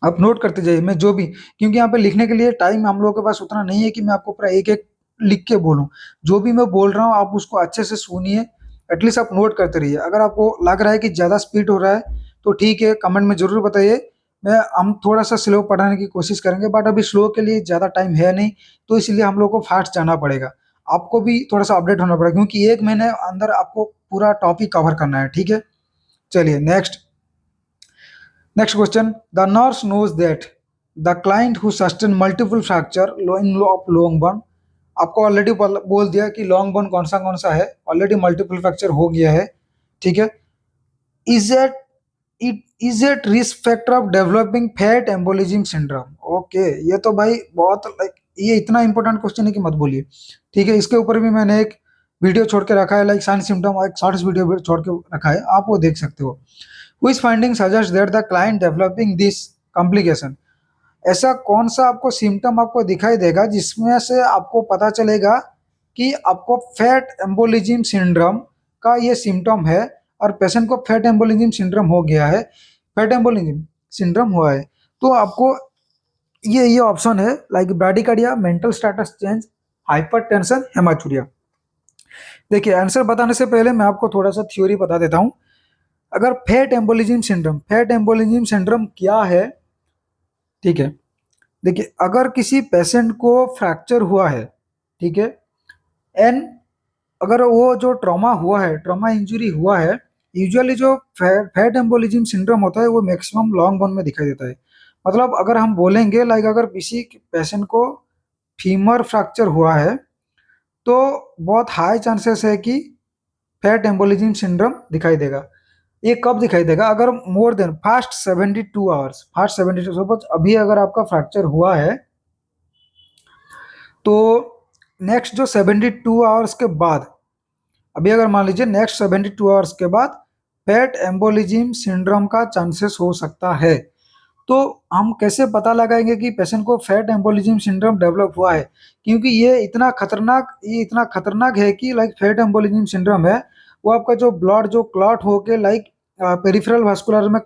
आप नोट करते जाइए। मैं जो भी, क्योंकि यहाँ पे लिखने के लिए टाइम हम लोगों के पास उतना नहीं है कि मैं आपको पूरा एक एक लिख के बोलूँ। जो भी मैं बोल रहा हूँ आप उसको अच्छे से सुनिए, एटलीस्ट आप नोट करते रहिए। अगर आपको लग रहा है कि ज़्यादा स्पीड हो रहा है तो ठीक है, कमेंट में ज़रूर बताइए। मैं हम थोड़ा सा स्लो पढ़ाने की कोशिश करेंगे, बट अभी स्लो के लिए ज़्यादा टाइम है नहीं, तो इसलिए हम लोग को फास्ट जाना पड़ेगा। आपको भी थोड़ा सा अपडेट होना पड़ेगा, क्योंकि एक महीने अंदर आपको पूरा टॉपिक कवर करना है, ठीक है। चलिए next. Next question. The nurse knows that the client who sustained multiple fracture in of long bone, आपको ऑलरेडी बोल दिया कि लॉन्ग बोन कौन सा है, ऑलरेडी मल्टीपल फ्रैक्चर हो गया है, ठीक है। Is at it is at risk factor of developing fat embolism syndrome. Okay, ये तो भाई बहुत लाइक, ये इतना इंपॉर्टेंट क्वेश्चन है कि मत बोलिए, ठीक है। इसके ऊपर भी मैंने एक वीडियो छोड़ के रखा है, लाइक साइन सिम्टम, एक शॉर्ट्स वीडियो छोड़ के रखा है, आप वो देख सकते हो। Which finding suggests that the client developing this complication, ऐसा कौन सा आपको सिम्टम आपको दिखाई देगा जिसमें से आपको पता चलेगा कि आपको फैट एम्बोलिज्म सिंड्रोम का ये सिम्टम है, और पेशेंट को फैट एम्बोलिज्म सिंड्रोम हो गया है, फैट एम्बोलिज्म सिंड्रोम हुआ है। तो आपको ये ऑप्शन है, like bradycardia, mental status change, hypertension, hematuria. देखिए आंसर बताने से पहले मैं आपको थोड़ा सा थ्योरी बता देता हूँ। अगर fat embolism syndrome, fat embolism syndrome क्या है, ठीक है। देखिए अगर किसी पेशेंट को फ्रैक्चर हुआ है, ठीक है, एंड अगर वो जो ट्रॉमा हुआ है, ट्रॉमा इंजरी हुआ है, यूजुअली जो फैट एम्बोलिज्म सिंड्रोम होता है वो मैक्सिमम लॉन्ग बोन में दिखाई देता है। मतलब अगर हम बोलेंगे लाइक अगर किसी पेशेंट को फीमर फ्रैक्चर हुआ है, तो बहुत हाई चांसेस है कि फैट एम्बोलिज्म सिंड्रोम दिखाई देगा। ये कब दिखाई देगा, अगर more than fast 72 hours, fast 72, suppose अभी अगर आपका फ्रैक्चर हुआ है, तो नेक्स्ट जो 72 आवर्स के बाद, अभी अगर मान लीजिए नेक्स्ट 72 आवर्स के बाद फैट एम्बोलिज्म सिंड्रोम का चांसेस हो सकता है। तो हम कैसे पता लगाएंगे कि पेशेंट को फैट एम्बोलिज्म सिंड्रोम डेवलप हुआ है, क्योंकि ये इतना खतरनाक है कि लाइक फैट एम्बोलिज्म सिंड्रोम है, वो आपका जो ब्लड जो क्लॉट होके लाइक पेरिफेरल वास्कुलर में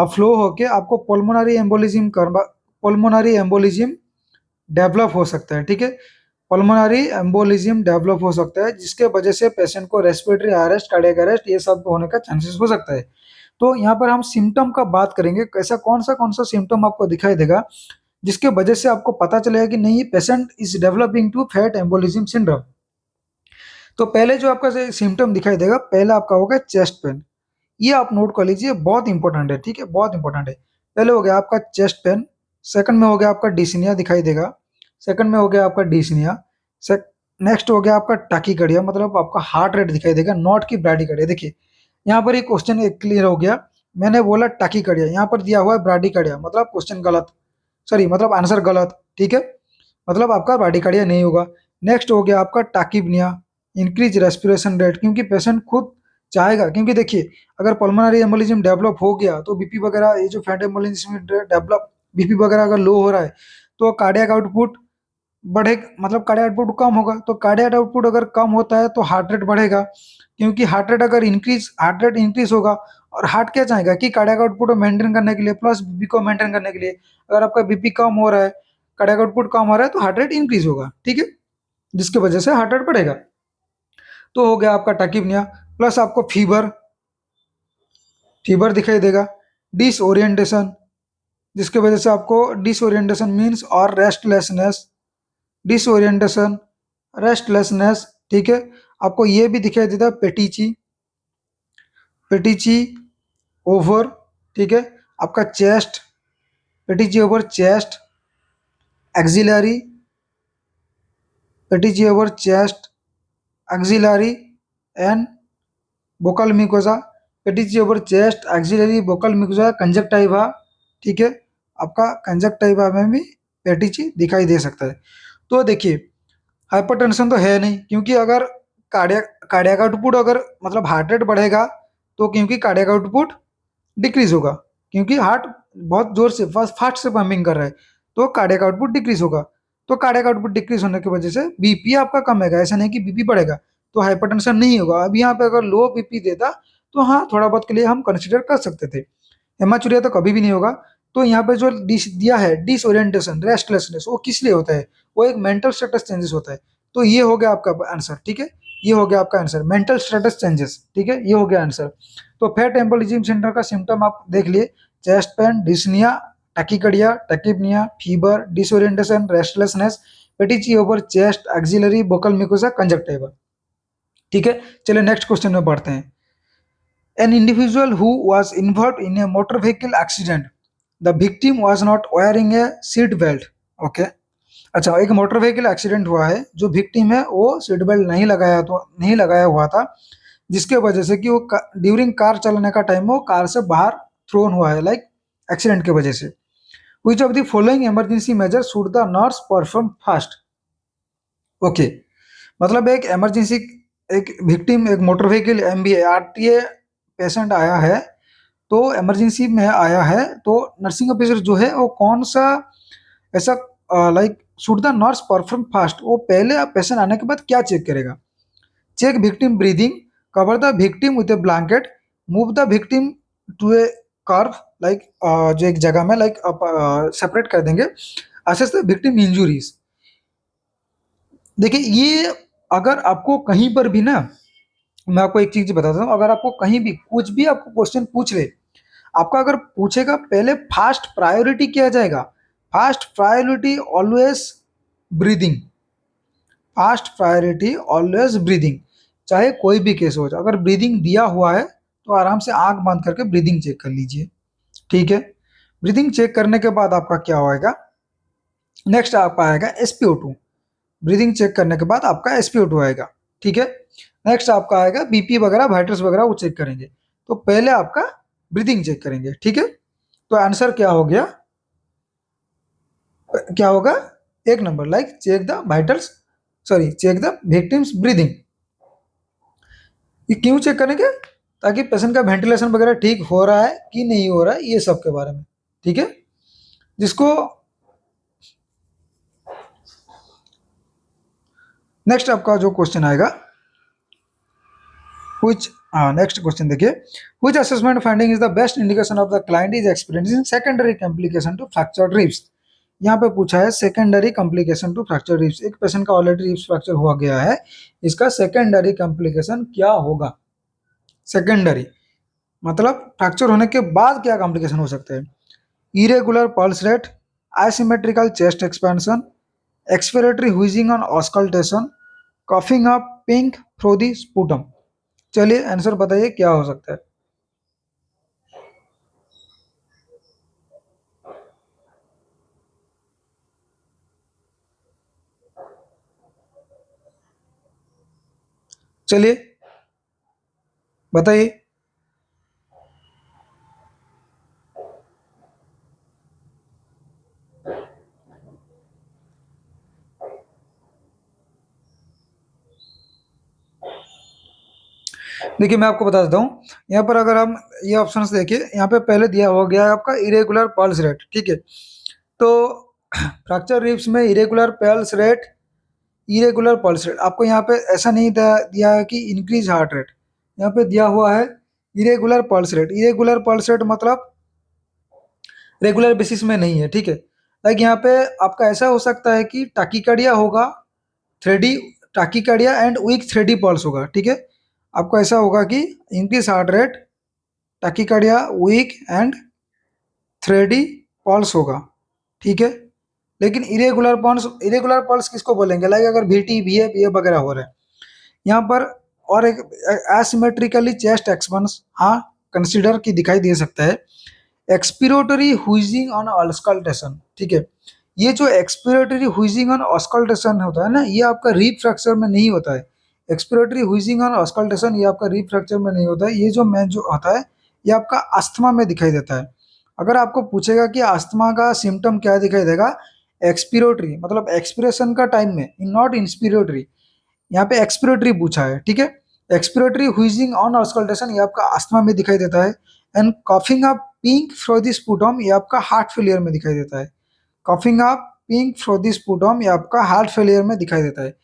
फ्लो होके आपको पल्मोनरी एम्बोलिज्म डेवलप हो सकता है, ठीक है। पल्मोनरी एम्बोलिज्म डेवलप हो सकता है, जिसके वजह से पेशेंट को रेस्पिरेटरी अरेस्ट, कार्डियक अरेस्ट, ये सब होने का चांसेस हो सकता है। तो यहाँ पर हम सिम्टम का बात करेंगे, कैसा कौन सा सिम्टम आपको दिखाई देगा जिसके वजह से आपको पता चलेगा कि नहीं patient is developing to fat embolism syndrome. तो पहले जो आपका सिम्टम दिखाई देगा, पहला आपका होगा चेस्ट पेन। ये आप नोट कर लीजिए, बहुत इंपॉर्टेंट है, ठीक है, बहुत इंपॉर्टेंट है। पहले हो गया आपका चेस्ट पेन, सेकंड में हो गया आपका डिस्निया दिखाई देगा, सेकंड में हो गया आपका डिस्निया, नेक्स्ट हो गया आपका टाकीकार्डिया, मतलब आपका हार्ट रेट दिखाई देगा, नॉट की ब्राडीकार्डिया। देखिए यहाँ पर ये क्वेश्चन एक क्लियर हो गया, मैंने बोला टाकीकार्डिया, यहाँ पर दिया हुआ है ब्राडीकार्डिया, मतलब क्वेश्चन गलत, सॉरी मतलब आंसर गलत, ठीक है, मतलब आपका ब्राडीकार्डिया नहीं होगा। नेक्स्ट हो गया आपका टाकीपनिया, इंक्रीज रेस्पिरेशन रेट, क्योंकि पेशेंट खुद चाहेगा, क्योंकि देखिए अगर पल्मोनरी एम्बोलिज्म डेवलप हो गया तो बीपी वगैरह, ये जो फैट एम्बोलिज्म डेवलप बीपी वगैरह अगर लो हो रहा है तो कार्डियक आउटपुट बढ़े, मतलब कार्डियक आउटपुट कम होगा, तो कार्डियक आउटपुट अगर कम होता है तो हार्ट रेट बढ़ेगा, क्योंकि हार्ट रेट इंक्रीज होगा, और हार्ट क्या चाहेगा कि कार्डियक आउटपुट को मेंटेन करने के लिए प्लस बीपी को मेंटेन करने के लिए, अगर आपका बीपी कम हो रहा है, कार्डियक आउटपुट कम हो रहा है तो हार्ट रेट इंक्रीज होगा, ठीक है, जिसकी वजह से हार्ट रेट बढ़ेगा। तो हो गया आपका टाकिपनिया, प्लस आपको फीवर, फीवर दिखाई देगा, डिसओरिएंटेशन, जिसकी वजह से आपको डिसओरिएंटेशन मीन्स और रेस्टलेसनेस, डिसओरिएंटेशन, रेस्टलेसनेस, ठीक है। आपको ये भी दिखाई देता है पेटीची, पेटीची ओवर, ठीक है, आपका chest, petechiae over chest, axillary, petechiae over chest, axillary and buccal mucosa, petechiae over chest, axillary, buccal mucosa, conjunctiva, ठीक है, आपका कंजक्टाइवा में भी पेटीची दिखाई दे सकता है। तो देखिए हाइपरटेंशन तो है नहीं, क्योंकि अगर कार्डियक आउटपुट अगर मतलब हार्ट रेट बढ़ेगा तो क्योंकि कार्डियक आउटपुट डिक्रीज होगा, क्योंकि हार्ट बहुत जोर से फास्ट से पंपिंग कर रहा है, तो कार्डियक आउटपुट डिक्रीज होगा, तो कार्डियक आउटपुट डिक्रीज होने की वजह से बीपी आपका कम होगा, ऐसा नहीं कि बीपी बढ़ेगा, तो हाइपरटेंशन नहीं होगा। अब यहाँ पे अगर लो बीपी देता तो हाँ थोड़ा बहुत के लिए हम कंसिडर कर सकते थे, हेमाचूरिया तो कभी भी नहीं होगा। तो यहाँ पे जो डिस दिया है डिसओरिएंटेशन रेस्टलेसनेस, वो किस लिए होता है, वो एक मेंटल स्टेटस चेंजेस होता है। तो ये हो गया आपका आंसर, ठीक है, ये हो गया आपका आंसर मेंटल स्टेटस चेंजेस, ठीक है, ये हो गया आंसर। तो फैट एम्बोलिज्म सेंटर का सिम्टम आप देख लिए, chest pain, dyspnoea, tachycardia, tachypnoea, fever, disorientation, restlessness, petechiae over chest, axillary, buccal mucosa, conjunctiva, ठीक है। चलिए नेक्स्ट क्वेश्चन में बढ़ते हैं। An individual who was involved in a motor vehicle accident. The victim was not wearing a seat belt. Okay. अच्छा, एक मोटर व्हीकल एक्सीडेंट हुआ है, जो विक्टिम है वो सीट बेल्ट नहीं लगाया हुआ था, जिसके वजह से कि वो ड्यूरिंग कार चलाने का टाइम वो कार से बाहर थ्रोन हुआ है, लाइक एक्सीडेंट की वजह से। Which of the following emergency measure should the nurse perform fast. Okay, मतलब एक इमरजेंसी, एक विक्टिम, एक motor vehicle MVA RTA patient आया है, तो इमरजेंसी में आया है, तो नर्सिंग ऑफिसर जो है वो कौन सा ऐसा like should the nurse perform fast, वो पहले पेशेंट आने के बाद क्या चेक करेगा। Check victim breathing, cover the victim with a blanket, move the victim to a curve, like जो एक जगह में लाइक सेपरेट कर देंगे, असेस द विक्टिम इंजुरीज। देखिए ये अगर आपको कहीं पर भी ना, मैं आपको एक चीज बताता हूँ, अगर आपको कहीं भी कुछ भी आपको क्वेश्चन पूछ ले, आपका अगर पूछेगा पहले फास्ट प्रायोरिटी किया जाएगा, fast priority always breathing, fast priority always breathing, चाहे कोई भी केस हो जाए, अगर ब्रीदिंग दिया हुआ है तो आराम से आंख बंद करके ब्रीदिंग चेक कर लीजिए, ठीक है। ब्रीदिंग चेक करने के बाद आपका क्या होएगा, नेक्स्ट आपका आएगा एसपीओ2, ब्रीदिंग चेक करने के बाद आपका एसपीओ2 आएगा, ठीक है। नेक्स्ट आपका आएगा बीपी वगैरह वाइटल्स वगैरह वो चेक करेंगे, तो पहले आपका ब्रीदिंग चेक करेंगे, ठीक है। तो आंसर क्या हो गया, क्या होगा, एक number, like check the vitals, sorry check the victims breathing. ये क्यों चेक करेंगे, ताकि पेशेंट का वेंटिलेशन वगैरह ठीक हो रहा है कि नहीं हो रहा है, ये सब के बारे में, ठीक है। जिसको नेक्स्ट आपका जो क्वेश्चन आएगा, which नेक्स्ट क्वेश्चन देखिए, which assessment finding is the best indication of the client is experiencing secondary complication to fractured ribs। यहाँ पे पूछा है secondary complication to fracture ribs, एक पेशेंट का ऑलरेडी रिब्स फ्रैक्चर हुआ गया है, इसका सेकेंडरी कॉम्प्लिकेशन क्या होगा। सेकेंडरी मतलब फ्रैक्चर होने के बाद क्या कॉम्प्लिकेशन हो सकते हैं, irregular pulse rate, asymmetrical chest expansion, expiratory wheezing on auscultation, coughing up pink through the sputum। चलिए आंसर बताइए क्या हो सकता है। चलिए बताइए। देखिए मैं आपको बता देता हूँ, यहाँ पर अगर हम ये ऑप्शंस देखिए, यहाँ पे पहले दिया हो गया है आपका इरेगुलर पल्स रेट, ठीक है। तो फ्रैक्चर रिब्स में इरेगुलर पल्स रेट आपको यहाँ पे ऐसा नहीं दिया है कि इंक्रीज हार्ट रेट, यहाँ पे दिया हुआ है irregular pulse rate. Irregular pulse rate मतलब रेगुलर बेसिस में नहीं है, ठीक है। लाइक यहाँ पे आपका ऐसा हो सकता है कि टाकीकार्डिया होगा, thready tachycardia and weak thready pulse होगा, ठीक है। आपको ऐसा होगा कि increase heart rate, tachycardia weak and thready pulse होगा, ठीक है। लेकिन इरेगुलर पल्स किसको बोलेंगे, लाइक अगर VT VA BA वगैरह हो रहे हैं यहाँ पर। और एक एसिमेट्रिकली चेस्ट एक्सपेंस हाँ कंसिडर की दिखाई दे सकता है। एक्सपिरेटरी हुइजिंग ऑन ऑस्कल्टेशन, ठीक है। ये जो एक्सपिरेटरी हुइजिंग ऑन ऑस्कल्टेशन होता है ना, ये आपका रीप फ्रैक्चर में नहीं होता है। एक्सपिरेटरी हुइजिंग ऑन ऑस्कल्टेशन ये आपका रीप फ्रैक्चर में नहीं होता है। ये जो मेन जो होता है ये आपका अस्थमा में दिखाई देता है। अगर आपको पूछेगा कि अस्थमा का सिम्टम क्या दिखाई देगा, एक्सपिरेटरी मतलब एक्सपिरेशन का टाइम में, नॉट इंस्पिरेटरी, यहाँ पे एक्सपिरेटरी पूछा है, ठीक है। एक्सपिरेटरी हुइजिंग ऑन ऑस्कल्टेशन ये आपका अस्थमा में दिखाई देता है। And coughing up pink fro the sputum ये आपका हार्ट फेलियर में दिखाई देता है। Coughing up pink fro the sputum ये आपका हार्ट फेलियर में दिखाई देता है।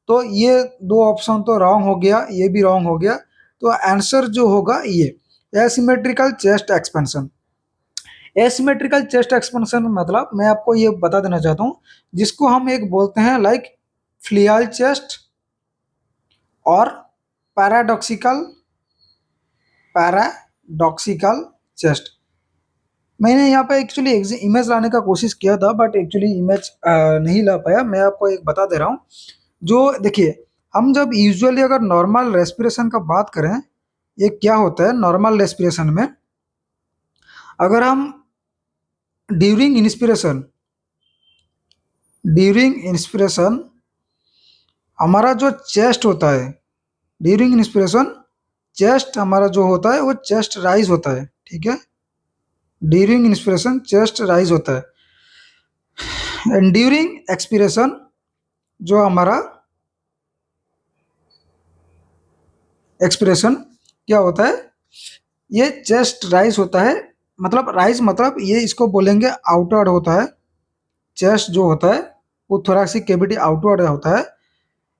तो ये दो ऑप्शन तो रॉन्ग हो गया, ये भी रॉन्ग हो गया। तो आंसर जो होगा ये asymmetrical chest expansion. Asymmetrical chest expansion मतलब मैं आपको ये बता देना चाहता हूँ, जिसको हम एक बोलते हैं लाइक फ्लियल चेस्ट और पैराडॉक्सिकल पैराडॉक्सिकल चेस्ट। मैंने यहाँ पे एक्चुअली इमेज लाने का कोशिश किया था, बट एक्चुअली इमेज नहीं ला पाया। मैं आपको एक बता दे रहा हूँ। जो देखिए, हम जब यूजुअली अगर नॉर्मल रेस्पिरेशन का बात करें, ये क्या होता है नॉर्मल रेस्पिरेशन में, अगर हम ड्यूरिंग इंस्पिरेशन हमारा जो चेस्ट होता है, ड्यूरिंग इंस्पिरेशन चेस्ट हमारा जो होता है वो चेस्ट राइज होता है, ठीक है। ड्यूरिंग इंस्पिरेशन चेस्ट राइज होता है। एंड ड्यूरिंग एक्सपिरेशन जो हमारा एक्सपिरेशन क्या होता है, ये चेस्ट राइज होता है। मतलब राइज मतलब ये इसको बोलेंगे आउटवर्ड होता है। चेस्ट जो होता है वो थोरैसिक कैविटी आउटवर्ड होता है,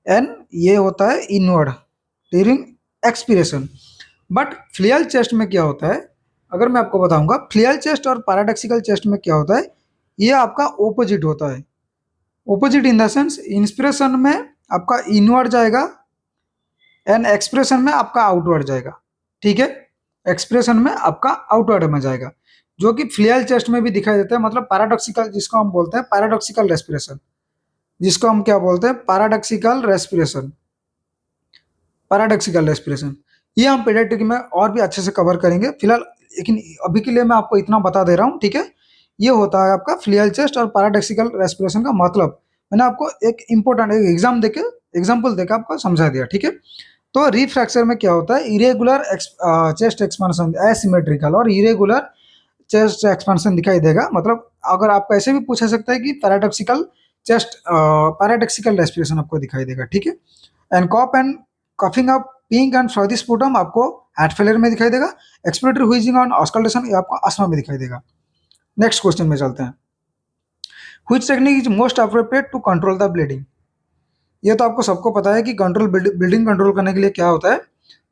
एंड ये होता है inward during expiration. But flail chest में क्या होता है, अगर मैं आपको बताऊंगा फ्लियल चेस्ट और पैराडॉक्सिकल चेस्ट में क्या होता है, ये आपका ओपोजिट होता है। Opposite in the sense inspiration में आपका इनवर्ड जाएगा एंड एक्सप्रेशन में आपका आउटवर्ड जाएगा, ठीक है। एक्सप्रेशन में आपका आउटवर्ड में जाएगा, जो कि फ्लियल चेस्ट में भी दिखाई देता है। मतलब पैराडॉक्सिकल, जिसको हम बोलते हैं पैराडॉक्सिकल रेस्पिरेशन, जिसको हम क्या बोलते हैं पैराडॉक्सिकल रेस्पिरेशन। पैराडॉक्सिकल रेस्पिरेशन ये हम पीडियाट्रिक में और भी अच्छे से कवर करेंगे फिलहाल, लेकिन अभी के लिए मैं आपको इतना बता दे रहा हूँ, ठीक है। ये होता है आपका फ्लियल चेस्ट और पैराडॉक्सिकल रेस्पिरेशन का मतलब। मैंने आपको एक इंपॉर्टेंट एक एग्जाम्पल देकर आपको समझा दिया, ठीक है। तो रिफ्रैक्चर में क्या होता है, इरेगुलर चेस्ट एक्सपांसन एसिमेट्रिकल और इरेगुलर चेस्ट एक्सपांसन दिखाई देगा। मतलब अगर आपको ऐसे भी पूछा सकता है कि पैराडॉक्सिकल रेस्पिरेशन आपको दिखाई देगा, ठीक है। And cough and coughing up pink and frothy sputum आपको हार्ट फेलियर में दिखाई देगा। एक्सपिरेटरी व्हीजिंग ऑन ऑस्कल्टेशन ये आपको अस्थमा में दिखाई देगा। नेक्स्ट क्वेश्चन में चलते हैं। Which technique is most appropriate to control the bleeding. ये तो आपको सबको पता है कि ब्लीडिंग कंट्रोल करने के लिए क्या होता है,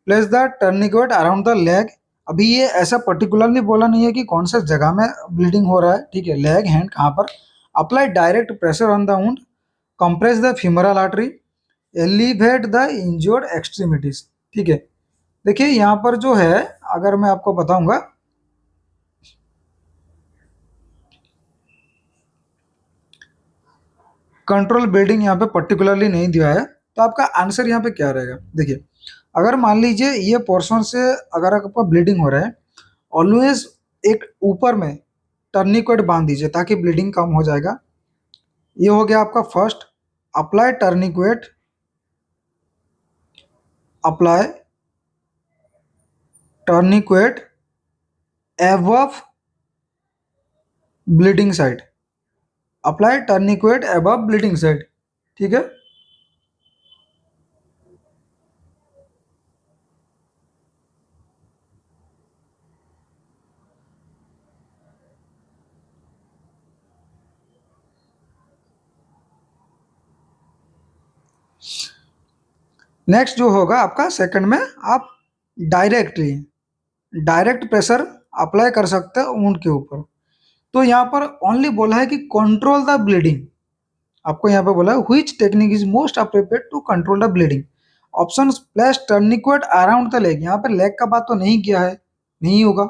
place the tourniquet around the leg. अभी ये ऐसा पर्टिकुलरली बोला नहीं है कि कौन सा जगह में ब्लीडिंग हो रहा है, ठीक है। लेग हैंड कहाँ पर, apply direct pressure on the wound, compress the femoral artery, elevate the injured extremities, ठीक है। देखिए यहाँ पर जो है, अगर मैं आपको बताऊंगा, कंट्रोल ब्लीडिंग यहाँ पे पर्टिकुलरली नहीं दिया है, तो आपका आंसर यहाँ पे क्या रहेगा? देखिए, अगर मान लीजिए ये पोर्शन से अगर आपका ब्लीडिंग हो रहा है, ऑलवेज एक ऊपर में टर्निक्वेट बांध दीजिए ताकि ब्लीडिंग कम हो जाएगा। ये हो गया आपका first. Apply tourniquet, apply tourniquet above bleeding side, apply tourniquet above bleeding side, ठीक है। नेक्स्ट जो होगा आपका सेकंड में, आप डायरेक्टली डायरेक्ट प्रेशर अप्लाई कर सकते हैं ऊंट के ऊपर। तो यहाँ पर ओनली बोला है कि कंट्रोल द ब्लीडिंग। आपको यहाँ पे बोला है which technique is most appropriate to control the bleeding. Option place tourniquet around the leg, यहाँ पे लेग का बात तो नहीं किया है, नहीं होगा।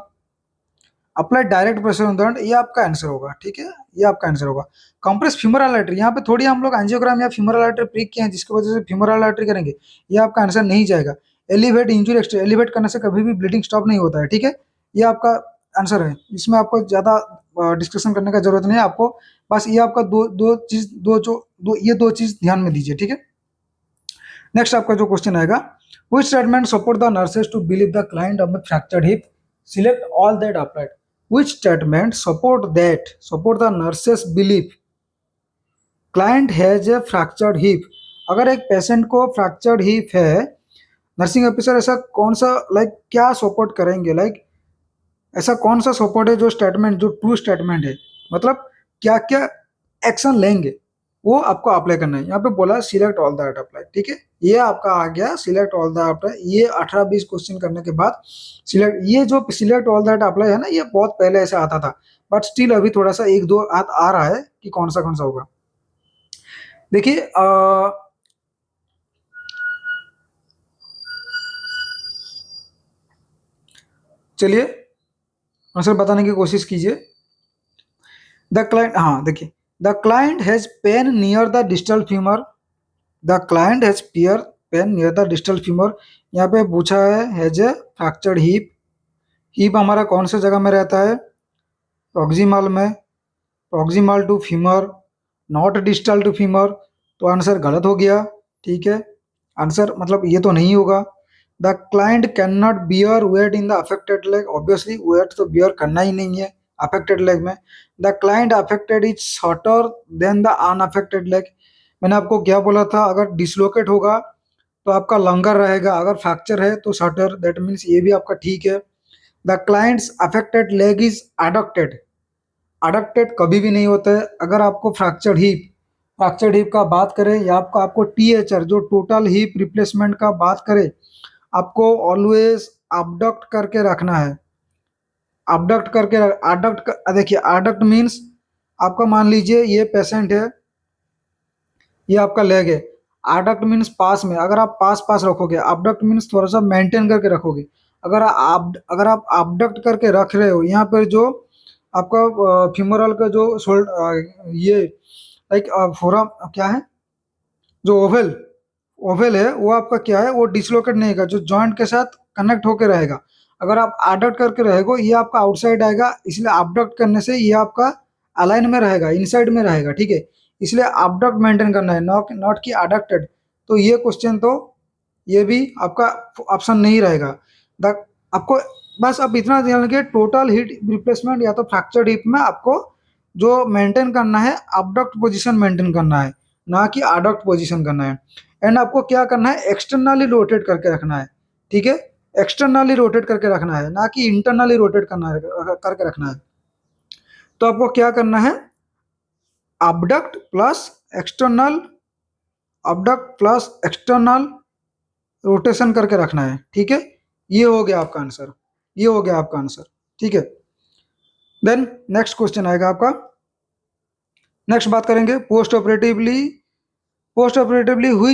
Apply direct pressure on the hand, ये आपका आंसर होगा, ठीक है, ये आपका आंसर होगा। कंप्रेस फीमरल आर्टरी, यहाँ पे थोड़ी हम लोग एंजियोग्राम या फीमरल आर्टरी प्रिक किए हैं जिसकी वजह से फीमरल आर्टरी करेंगे, ये आपका आंसर नहीं जाएगा। एलिवेट इंजुरी एक्सट्रा, एलिवेट करने से कभी भी ब्लीडिंग स्टॉप नहीं होता है, ठीक है, ये आपका आंसर है। इसमें आपको ज़्यादा डिस्कशन करने का जरूरत नहीं है, आपको बस ये आपका दो चीज़ ध्यान में दीजिए, ठीक है। नेक्स्ट आपका जो क्वेश्चन आएगा, which statement support the nurses to believe the client of fractured hip, select all that applied. Which statement support the nurses belief client has a fractured hip? अगर एक पेशेंट को फ्रैक्चर्ड हिप है, नर्सिंग ऑफिसर ऐसा कौन सा क्या सपोर्ट करेंगे, ऐसा कौन सा सपोर्ट है जो स्टेटमेंट, जो ट्रू स्टेटमेंट है, मतलब क्या क्या एक्शन लेंगे वो आपको अप्लाई करना है। यहाँ पे बोला सिलेक्ट ऑल दैट अप्लाई, ठीक है, ये आपका आ गया सिलेक्ट ऑल दैट अप्लाई। ये 18-20 क्वेश्चन करने के बाद सिलेक्ट, ये जो सिलेक्ट ऑल दैट अप्लाई है ना, ये बहुत पहले ऐसे आता था, बट स्टिल अभी थोड़ा सा एक दो आ रहा है कि कौन सा होगा। देखिए चलिए आंसर बताने की कोशिश कीजिए। द क्लाइंट, हाँ देखिए, the client has pain near the distal femur, the client has pain near the distal femur. यहाँ पे पूछा है has a fractured hip, hip हमारा कौन से जगह में रहता है, प्रॉक्सिमल में, proximal to femur, not distal to femur, तो आंसर गलत हो गया, ठीक है, आंसर मतलब ये तो नहीं होगा। The client can not bear weight in the affected leg, obviously weight तो बियर करना ही नहीं है अफेक्टेड लेग में। The client affected is shorter than the unaffected leg, मैंने आपको क्या बोला था, अगर डिसलोकेट होगा तो आपका लॉन्गर रहेगा, अगर फ्रैक्चर है तो शॉर्टर, दैट मीन्स ये भी आपका ठीक है। The client's affected leg is adducted, adducted कभी भी नहीं होता है। अगर आपको फ्रैक्चर्ड हिप का बात करें या आपको टीएचआर जो टोटल हिप रिप्लेसमेंट का बात करें, आपको ऑलवेज abduct करके रखना है, abduct करके देखिए abduct मीन्स आपका मान लीजिए ये पेशेंट है, ये आपका लेग है, abduct मीन्स पास में, अगर आप पास पास रखोगे, abduct मीन्स थोड़ा सा मेंटेन करके रखोगे। अगर आप abduct करके रख रहे हो, यहाँ पर जो आपका फ्यूमरल का जो ये फोरम क्या है, जो ओवल ओवल है वो आपका क्या है, वो डिसलोकेट नहीं होगा, जो जॉइंट के साथ कनेक्ट होकर रहेगा। अगर आप अडक्ट करके रहेगा, ये आपका आउटसाइड आएगा, इसलिए अबडक्ट करने से ये आपका अलाइन में रहेगा, इनसाइड में रहेगा, ठीक है, इसलिए अबडक्ट मेंटेन करना है, नॉट कि अडक्टेड। तो ये क्वेश्चन तो ये भी आपका ऑप्शन नहीं रहेगा। द आपको बस अब इतना ध्यान रखिए, टोटल हिप रिप्लेसमेंट या तो फ्रैक्चर्ड हिप में आपको जो मेंटेन करना है, अबडक्ट पोजीशन मेंटेन करना है, ना कि अडक्ट पोजीशन करना है। एंड आपको क्या करना है, एक्सटर्नली रोटेट करके रखना है, ठीक है, एक्सटर्नली रोटेट करके रखना है, ना कि इंटरनली रोटेट करके रखना है। तो आपको क्या करना है, abduct plus external, abduct plus external rotation करके रखना है, ठीक है, ये हो गया आपका आंसर, ये हो गया आपका आंसर, ठीक है। देन नेक्स्ट क्वेश्चन आएगा आपका, नेक्स्ट बात करेंगे post operatively which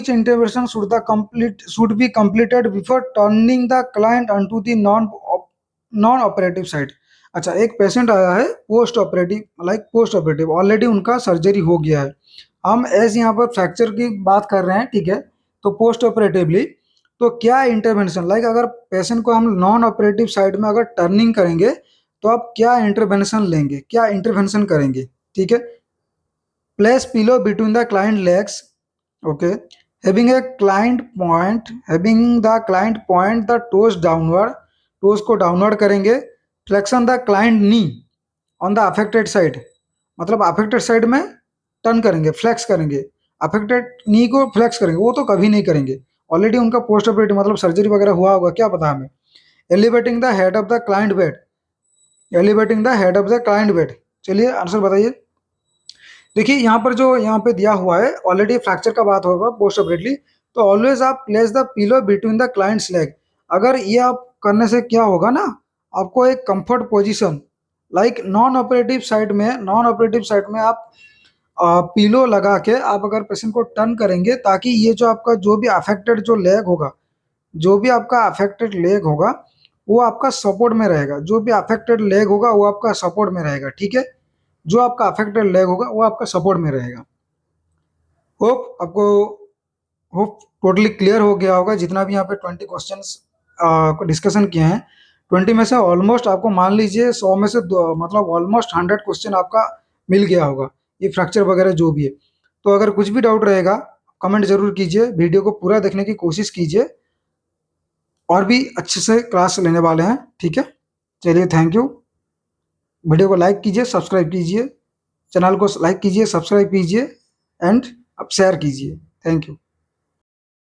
intervention should be completed before turning the client onto the non operative side. अच्छा, एक पेशेंट आया है पोस्ट ऑपरेटिव, ऑलरेडी उनका सर्जरी हो गया है, हम एज यहाँ पर फ्रैक्चर की बात कर रहे हैं, ठीक है, तो पोस्ट ऑपरेटिवली तो क्या इंटरवेंशन, लाइक अगर पेशेंट को हम नॉन ऑपरेटिव साइड में अगर टर्निंग करेंगे तो आप क्या इंटरवेंशन लेंगे, क्या इंटरवेंशन करेंगे, ठीक है। Place pillow between the client legs, okay, having the client point the toes downward, toes को डाउनवर्ड करेंगे। Flexion the client knee on the affected side, मतलब अफेक्टेड साइड में टर्न करेंगे, फ्लेक्स करेंगे, अफेक्टेड नी को फ्लेक्स करेंगे, वो तो कभी नहीं करेंगे, ऑलरेडी उनका पोस्ट ऑपरेटिव मतलब सर्जरी वगैरह हुआ होगा, क्या पता हमें। Elevating the head of the client bed, elevating the head of the client bed, चलिए आंसर बताइए। देखिए यहाँ पर जो यहाँ पे दिया हुआ है, ऑलरेडी फ्रैक्चर का बात होगा पोस्ट ऑपरेटली, तो ऑलवेज आप place the pillow between the clients leg, अगर ये आप करने से क्या होगा ना, आपको एक comfort position, like non operative side में आप पिलो लगा के आप अगर पेशेंट को टर्न करेंगे, ताकि ये जो आपका जो भी अफेक्टेड जो लेग होगा, जो भी आपका अफेक्टेड लेग होगा वो आपका सपोर्ट में रहेगा, जो भी अफेक्टेड लेग होगा वो आपका सपोर्ट में रहेगा, ठीक है, जो आपका अफेक्टेड लेग होगा वो आपका सपोर्ट में रहेगा। होप आपको, होप टोटली क्लियर हो गया होगा, जितना भी यहाँ पे 20 क्वेश्चंस को डिस्कशन किए हैं, 20 में से ऑलमोस्ट आपको मान लीजिए 100 में से मतलब ऑलमोस्ट 100 क्वेश्चन आपका मिल गया होगा, ये फ्रैक्चर वगैरह जो भी है। तो अगर कुछ भी डाउट रहेगा कमेंट जरूर कीजिए, वीडियो को पूरा देखने की कोशिश कीजिए, और भी अच्छे से क्लास लेने वाले हैं, ठीक है। चलिए थैंक यू, वीडियो को लाइक कीजिए, सब्सक्राइब कीजिए, चैनल को लाइक कीजिए, सब्सक्राइब कीजिए एंड अब शेयर कीजिए। Thank you.